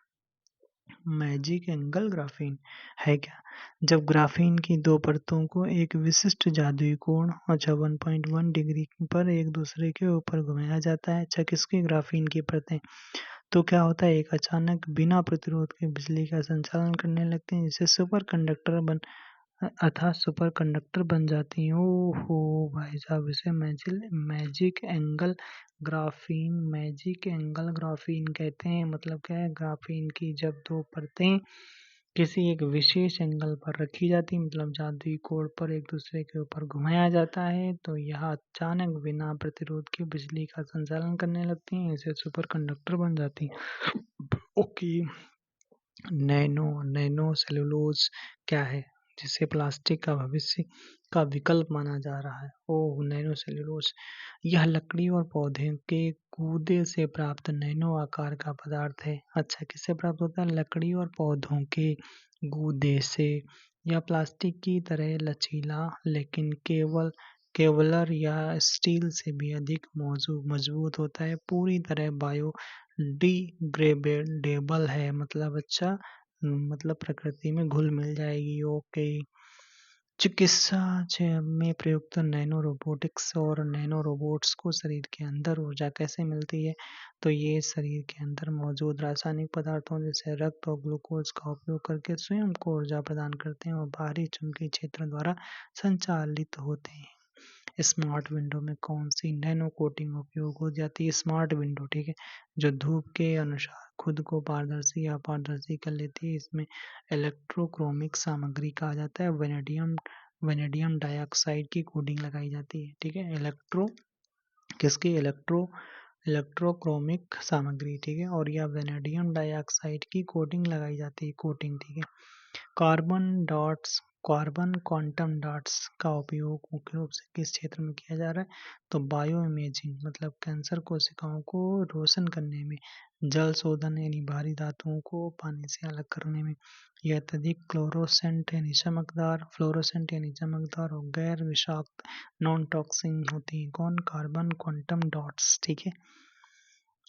मैजिक एंगल ग्राफीन है क्या? जब ग्राफीन की दो परतों को एक विशिष्ट जादुई कोण 1 डिग्री पर एक दूसरे के ऊपर घुमाया जाता है। अच्छा, किसकी? ग्राफीन की परतें। तो क्या होता है? एक अचानक बिना प्रतिरोध के बिजली का संचालन करने लगते हैं, जिससे सुपर कंडक्टर बन जाती हैं। ओहो भाई साहब, इसे मैजिक एंगल ग्राफीन कहते हैं। मतलब क्या है? ग्राफीन की जब दो परतें किसी एक विशेष एंगल पर रखी जाती, मतलब जादुई कोण पर एक दूसरे के ऊपर घुमाया जाता है, तो यह अचानक बिना प्रतिरोध के बिजली का संचालन करने लगती हैं, इसे सुपर कंडक्टर बन जाती हैं। ओके। नैनो सेलुलोज क्या है जिसे प्लास्टिक का भविष्य का विकल्प माना जा रहा है? ओह, नैनो सेलुलोज, यह लकड़ी और पौधे के गूदे से प्राप्त नैनो आकार का पदार्थ है। अच्छा, किससे प्राप्त होता है? लकड़ी और पौधों के गूदे से। यह प्लास्टिक की तरह लचीला, लेकिन केवलर या स्टील से भी अधिक मजबूत होता है। पूरी तरह बायोडिग्रेडेबल है, मतलब अच्छा, मतलब प्रकृति में घुल मिल जाएगी। ओके। चिकित्सा में प्रयुक्त नैनो रोबोटिक्स और नैनो रोबोट्स को शरीर के अंदर ऊर्जा कैसे मिलती है? तो ये शरीर के अंदर मौजूद रासायनिक पदार्थों जैसे रक्त और ग्लूकोज का उपयोग करके स्वयं को ऊर्जा प्रदान करते हैं और बाहरी चुंबकीय क्षेत्र द्वारा संचालित होते हैं। स्मार्ट विंडो में कौन सी नैनो कोटिंग उपयोग हो जाती है? स्मार्ट विंडो, ठीक है, जो धूप के अनुसार खुद को पारदर्शी या अपारदर्शी कर लेती है, इसमें इलेक्ट्रोक्रोमिक सामग्री कहा जाता है। वेनेडियम डाइऑक्साइड की कोटिंग लगाई जाती है। ठीक है, किसकी? इलेक्ट्रोक्रोमिक सामग्री, ठीक है, और यह वेनेडियम डाइऑक्साइड की कोटिंग लगाई जाती है। कोटिंग, ठीक है। कार्बन कार्बन क्वांटम डॉट्स का उपयोग मुख्य रूप से किस क्षेत्र में किया जा रहा है? तो बायो इमेजिंग मतलब कैंसर कोशिकाओं को रोशन करने में, जल शोधन यानी भारी धातुओं को पानी से अलग करने में, यह अत्यधिक फ्लोरोसेंट यानी चमकदार और गैर विषाक्त नॉन टॉक्सिन होती है। कौन? Carbon quantum dots. ठीक है,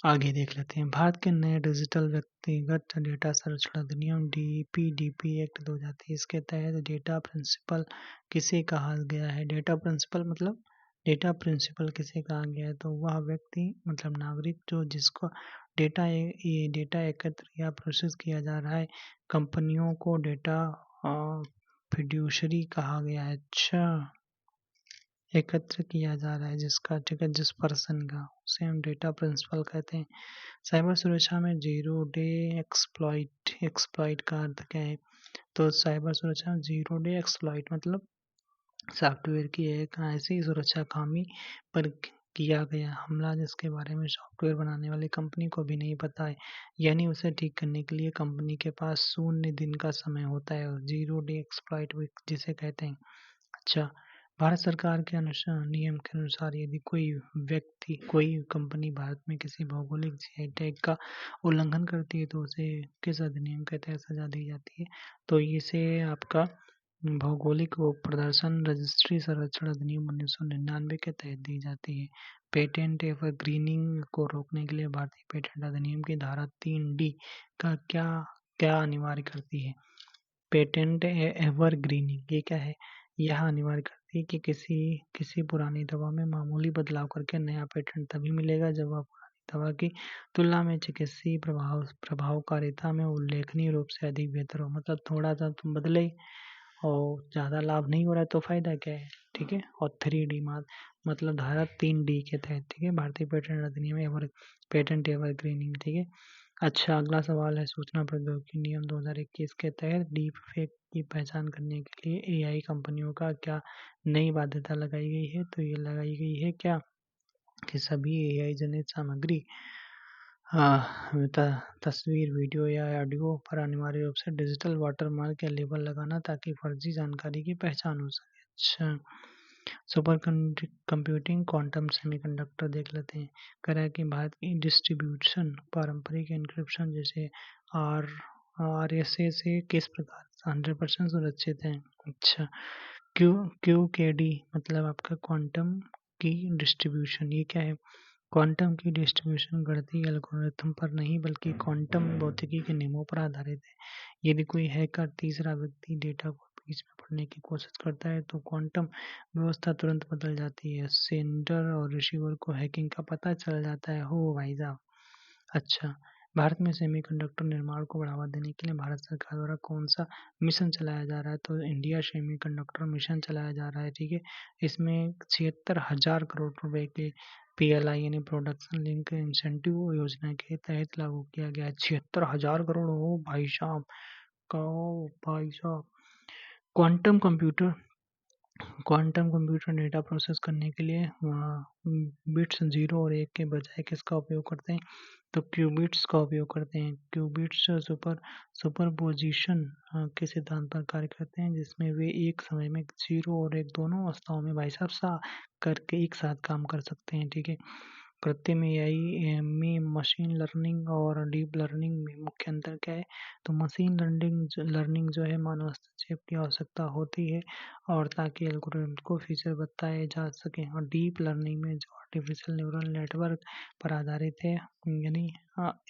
आगे देख लेते हैं। भारत के नए डिजिटल व्यक्तिगत डेटा संरक्षण अधिनियम DPDP एक्ट 2023 के तहत डेटा प्रिंसिपल किसे कहा गया है? डेटा प्रिंसिपल मतलब डेटा प्रिंसिपल किसे कहा गया है? तो वह व्यक्ति मतलब नागरिक जो जिसको डेटा एकत्र या प्रोसेस किया जा रहा है। कंपनियों को डेटा फिड्यूशरी कहा गया है। अच्छा, एकत्र किया जा रहा है जिसका, ठीक है, जिस पर्सन का, उसे हम डेटा प्रिंसिपल कहते हैं। साइबर सुरक्षा में जीरो डे एक्सप्लॉइट का अर्थ क्या है? तो साइबर सुरक्षा में जीरो डे एक्सप्लॉइट मतलब सॉफ्टवेयर की एक ऐसी सुरक्षा खामी पर किया गया हमला जिसके बारे में सॉफ्टवेयर बनाने वाली कंपनी को भी नहीं पता है, यानी उसे ठीक करने के लिए कंपनी के पास 0 दिन का समय होता है, जीरो डे एक्सप्लॉइट जिसे कहते हैं। अच्छा, भारत सरकार के अनुसार नियम के अनुसार यदि कोई कंपनी भारत में किसी भौगोलिक जीआई टैग का उल्लंघन करती है तो उसे किस अधिनियम के तहत सजा दी जाती है? तो इसे आपका भौगोलिक प्रदर्शन रजिस्ट्री संरक्षण अधिनियम 1999 के तहत दी जाती है। पेटेंट एवरग्रीनिंग को रोकने के लिए भारतीय पेटेंट अधिनियम की धारा 3D का क्या क्या अनिवार्य करती है? पेटेंट एवरग्रीनिंग ये क्या है? यह अनिवार्य करती है कि किसी पुरानी दवा में मामूली बदलाव करके नया पेटेंट तभी मिलेगा जब वह पुरानी दवा की तुलना में चिकित्सीय प्रभावकारिता में उल्लेखनीय रूप से अधिक बेहतर हो। मतलब थोड़ा सा तुम बदले और ज़्यादा लाभ नहीं हो रहा है तो फायदा क्या है? ठीक है, और 3D मतलब धारा 3D के तहत, ठीक है, भारतीय पेटेंट अधिनियम पेटेंट एवरग्रीनिंग। ठीक है, अच्छा, अगला सवाल है सूचना प्रौद्योगिकी नियम 2021 के तहत डीप फेक की पहचान करने के लिए एआई कंपनियों का क्या नई बाध्यता लगाई गई है? तो ये लगाई गई है क्या कि सभी एआई जनित सामग्री तस्वीर, वीडियो या ऑडियो पर अनिवार्य रूप से डिजिटल वाटरमार्क या लेबल लगाना ताकि फर्जी जानकारी की पहचान हो सके। अच्छा, सुपर कंप्यूटिंग क्वांटम सेमीकंडक्टर देख लेते हैं। कह रहा है कि भारत की डिस्ट्रीब्यूशन पारंपरिक एन्क्रिप्शन जैसे आर RSA से किस प्रकार 100% सुरक्षित है? अच्छा, QKD मतलब आपका क्वांटम की डिस्ट्रीब्यूशन, ये क्या है? क्वांटम की डिस्ट्रीब्यूशन गणितीय एल्गोरिथम पर नहीं बल्कि क्वांटम भौतिकी के नियमों पर आधारित है। यदि कोई हैकर तीसरा व्यक्ति डेटा को बीच में पढ़ने की कोशिश करता है तो क्वांटम व्यवस्था तुरंत बदल जाती है, सेंडर और रिसीवर को हैकिंग का पता चल जाता है। हो भाई साहब। अच्छा, भारत में सेमीकंडक्टर निर्माण को बढ़ावा देने के लिए भारत सरकार द्वारा कौन सा मिशन चलाया जा रहा है? तो इंडिया सेमीकंडक्टर मिशन चलाया जा रहा है। ठीक है, इसमें 76,000 करोड़ रुपए के PLI यानी प्रोडक्शन लिंक इंसेंटिव योजना के तहत लागू किया गया है। 76,000 करोड़ हो भाई साहब, कहो भाई साहब। Quantum computer quantum computer data process करने के लिए बिट्स 0 और 1 के बजाय किसका उपयोग करते हैं? तो क्यूबिट्स का उपयोग करते हैं। क्यूबिट्स सुपरपोजिशन के सिद्धांत पर कार्य करते हैं जिसमें वे एक समय में 0 और 1 दोनों अवस्थाओं में भाई साहब सा करके एक साथ काम कर सकते हैं। ठीक है, कृत्रिम AI में मशीन लर्निंग और डीप लर्निंग में मुख्य अंतर क्या है? तो मशीन लर्निंग जो है मानव हस्तक्षेप की आवश्यकता होती है और ताकि एल्गोरिथम को फीचर बताए जा सके, और डीप लर्निंग में जो आर्टिफिशियल न्यूरल नेटवर्क पर आधारित है यानी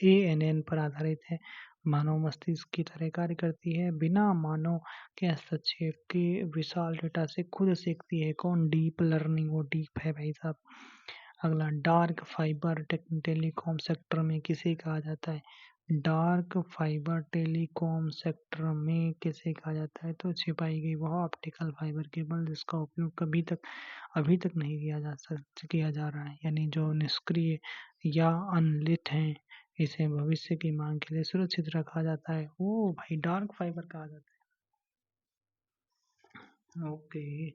ANN पर आधारित है, मानव मस्तिष्क की तरह कार्य करती है, बिना मानव के हस्तक्षेप के विशाल डेटा से खुद सीखती है। कौन? डीप लर्निंग, वो डीप है भाई साहब। अगला, डार्क फाइबर टेलीकॉम सेक्टर में किसे कहा जाता है? डार्क फाइबर टेलीकॉम सेक्टर में किसे कहा जाता है? तो छिपाई गई वह ऑप्टिकल फाइबर केबल जिसका उपयोग अभी तक नहीं किया जा रहा है, यानी जो निष्क्रिय या अनलिट हैं, इसे भविष्य की मांग के लिए सुरक्षित रखा जाता है। ओ भाई, डार्क फाइबर कहा जाता है। ओके,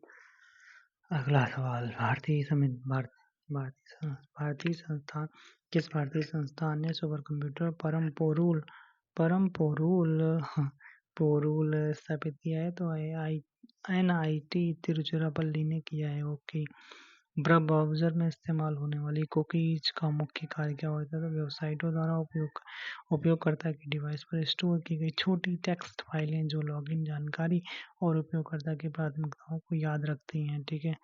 अगला सवाल, भारतीय संस्थान किस भारतीय संस्थान ने सुपर कंप्यूटर परम पोरूल रूल स्थापित किया है, तो NIT तिरुचिरापल्ली ने किया है। ओके। वेब ब्राउज़र में इस्तेमाल होने वाली कुकीज़ का मुख्य कार्य क्या होता है? तो वेबसाइटों द्वारा उपयोगकर्ता के डिवाइस पर स्टोर की गई छोटी टेक्स्ट फाइलें जो लॉगिन जानकारी और उपयोगकर्ता की प्राथमिकताओं को याद रखती हैं। ठीक है।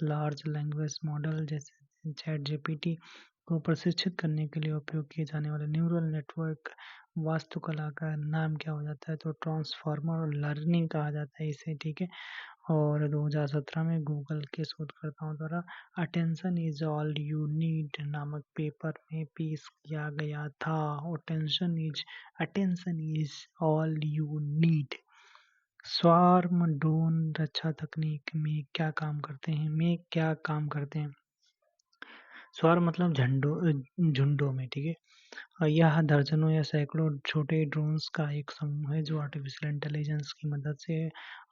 लार्ज लैंग्वेज मॉडल जैसे ChatGPT को प्रशिक्षित करने के लिए उपयोग किए जाने वाले न्यूरल नेटवर्क वास्तुकला का नाम क्या हो जाता है? तो ट्रांसफॉर्मर लर्निंग कहा जाता है इसे। ठीक है। और 2017 में गूगल के शोधकर्ताओं द्वारा attention is all you need नामक पेपर में पेश किया गया था। Attention is all you need. Swarm drone रक्षा तकनीक में क्या काम करते हैं? स्वार्म मतलब झुंडों में। ठीक है। यह दर्जनों या सैकड़ों छोटे ड्रोन्स का एक समूह है जो आर्टिफिशियल इंटेलिजेंस की मदद से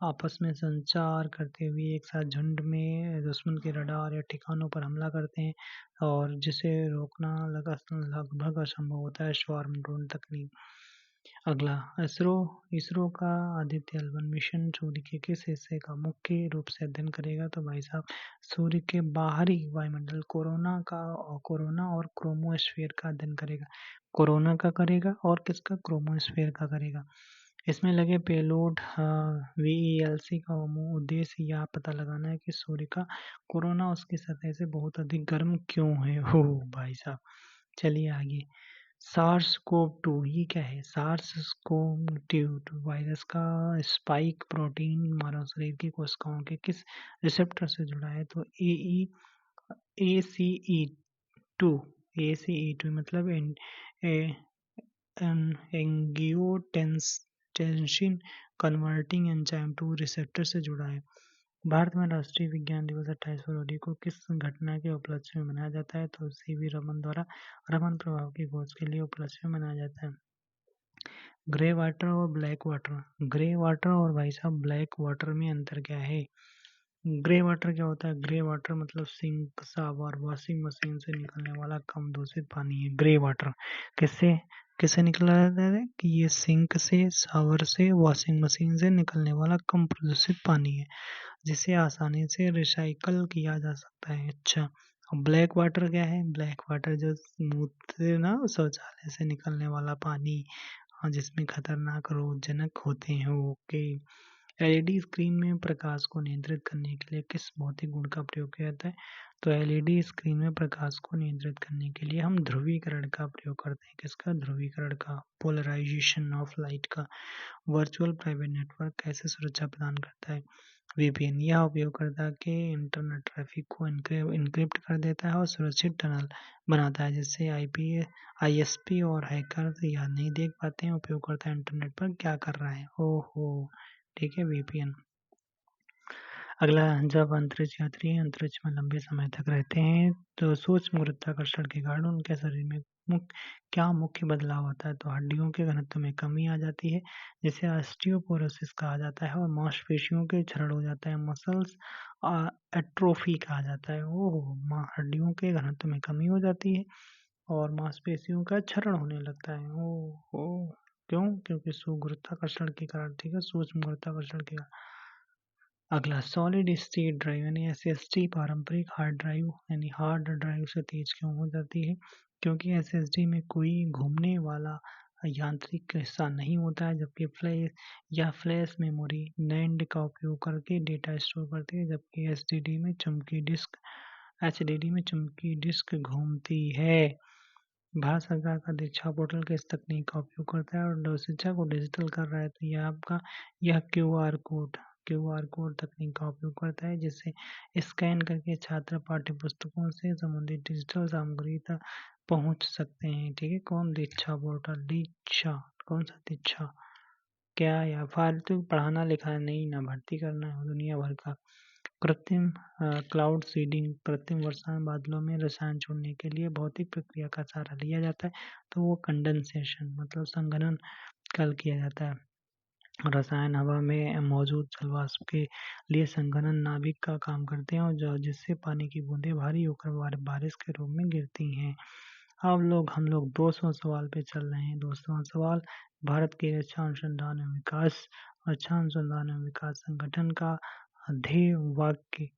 आपस में संचार करते हुए एक साथ झुंड में दुश्मन के रडार या ठिकानों पर हमला करते हैं, और जिसे रोकना लगभग असंभव होता है। स्वार्म ड्रोन तकनीक। अगला, इसरो इसरो का आदित्य L1 मिशन सूर्य के किस हिस्से का मुख्य रूप से अध्ययन करेगा? तो भाई साहब, सूर्य के बाहरी वायुमंडल कोरोना और क्रोमोस्फेयर का अध्ययन करेगा। कोरोना का करेगा और किसका? क्रोमोस्फेयर का करेगा। इसमें लगे पेलोड VELC का उद्देश्य यह पता लगाना है कि सूर्य का कोरोना उसकी सतह से बहुत अधिक गर्म क्यों है। हो भाई साहब, चलिए आगे। सार्स कोव 2 ये क्या है? सार्स कोव 2 वायरस का स्पाइक प्रोटीन मानव शरीर की कोशिकाओं के किस रिसेप्टर से जुड़ा है? तो ACE2। ACE2 मतलब एंगियोटेंसिन कन्वर्टिंग एंजाइम 2 रिसेप्टर से जुड़ा है। भारत में राष्ट्रीय विज्ञान दिवस 28 फरवरी को किस घटना के उपलक्ष्य में मनाया जाता है? तो CV रमन द्वारा रमन प्रभाव की खोज के लिए उपलक्ष्य में मनाया जाता है। ग्रे वाटर और ब्लैक वाटर। ग्रे वाटर और भाई साहब ब्लैक वाटर में अंतर क्या है? ग्रे वाटर क्या होता है? ग्रे वाटर मतलब सिंक, शावर, वॉशिंग मशीन से निकलने वाला कम दूषित पानी है। ग्रे वाटर किससे किससे निकला जाता है? कि ये सिंक से, शावर से, वॉशिंग मशीन से निकलने वाला कम प्रदूषित पानी है, जिसे आसानी से रिसाइकल किया जा सकता है। अच्छा, अब ब्लैक वाटर क्या है? ब्लैक वाटर जो स्मूथ ना शौचालय से निकलने वाला पानी, जिसमें खतरनाक रोगजनक होते हैं। ओके। LED स्क्रीन में प्रकाश को नियंत्रित करने के लिए किस भौतिक गुण का प्रयोग किया जाता है? तो LED स्क्रीन में प्रकाश को नियंत्रित करने के लिए हम ध्रुवीकरण का प्रयोग करते हैं। किसका? ध्रुवीकरण का, पोलराइजेशन ऑफ लाइट का। वर्चुअल प्राइवेट नेटवर्क कैसे सुरक्षा प्रदान करता है? VPN यह उपयोगकर्ता के इंटरनेट ट्रैफिक को इनक्रिप्ट कर देता है और सुरक्षित टनल बनाता है, जिससे ISP और हैकर यह नहीं देख पाते हैं उपयोगकर्ता इंटरनेट पर क्या कर रहा है। ओहो, ठीक है, VPN। अगला, जब अंतरिक्ष यात्री अंतरिक्ष में लंबे समय तक रहते हैं तो सूक्ष्म गुरुत्वाकर्षण के कारण उनके शरीर में क्या मुख्य बदलाव होता है? तो हड्डियों के घनत्व में कमी आ जाती है, जिसे ऑस्टियोपोरोसिस कहा जाता है, और मांसपेशियों के क्षरण हो जाता है, मसल्स एट्रोफी कहा जाता है। ओह, हड्डियों के घनत्व में कमी हो जाती है और मांसपेशियों का क्षरण होने लगता है। ओह, क्यों? क्योंकि गुरुत्वाकर्षण के कारण। ठीक है, सूक्ष्म गुरुत्वाकर्षण के कारण। अगला, सॉलिड स्टेट ड्राइव यानी SSD पारंपरिक हार्ड ड्राइव यानी हार्ड ड्राइव से तेज क्यों हो जाती है? क्योंकि SSD में कोई घूमने वाला यांत्रिक हिस्सा नहीं होता है, जबकि फ्लैश मेमोरी NAND का उपयोग करके डेटा स्टोर करती है, जबकि HDD में चुंबकीय डिस्क घूमती है। भारत सरकार का दीक्षा पोर्टल किस तकनीक का उपयोग करता है और शिक्षा को डिजिटल कर रहा है? तो यह क्यूआर कोड तकनीक का उपयोग करता है, जिससे स्कैन करके छात्र पाठ्य पुस्तकों से संबंधित डिजिटल सामग्री तक पहुंच सकते हैं। ठीक है, कौन? दीक्षा पोर्टल। दीक्षा, कौन सा दीक्षा? क्या या फालतू पढ़ाना लिखाना नहीं ना, भर्ती करना है दुनिया भर का। कृत्रिम क्लाउड सीडिंग, कृत्रिम वर्षा में बादलों में रसायन छोड़ने के लिए भौतिक प्रक्रिया का सहारा लिया जाता है, तो वो कंडेंसेशन मतलब संघनन कल किया जाता है। रसायन हवा में मौजूद जलवाष्प के लिए संघनन नाभिक का काम करते हैं, और जिससे पानी की बूंदें भारी होकर बारिश के रूप में गिरती हैं। हम लोग 200 सवाल पे चल रहे हैं। 200 सवाल, भारत के रक्षा अनुसंधान एवं विकास संगठन का ध्येय वाक्य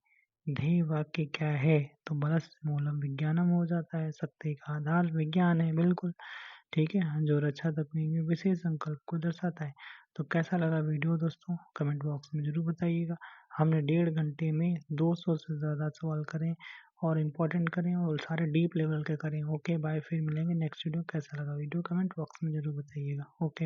ध्येय वाक्य क्या है? तो बलस मूलम विज्ञानम हो जाता है। शक्ति का आधार विज्ञान है, बिल्कुल ठीक है, जो रक्षा तकनीक में विशेष संकल्प को दर्शाता है। तो कैसा लगा वीडियो दोस्तों, कमेंट बॉक्स में जरूर बताइएगा। हमने 1.5 घंटे में 200 से ज़्यादा सवाल करें और इम्पोर्टेंट करें और सारे डीप लेवल के करें। ओके बाय, फिर मिलेंगे नेक्स्ट वीडियो। कैसा लगा वीडियो कमेंट बॉक्स में जरूर बताइएगा। ओके।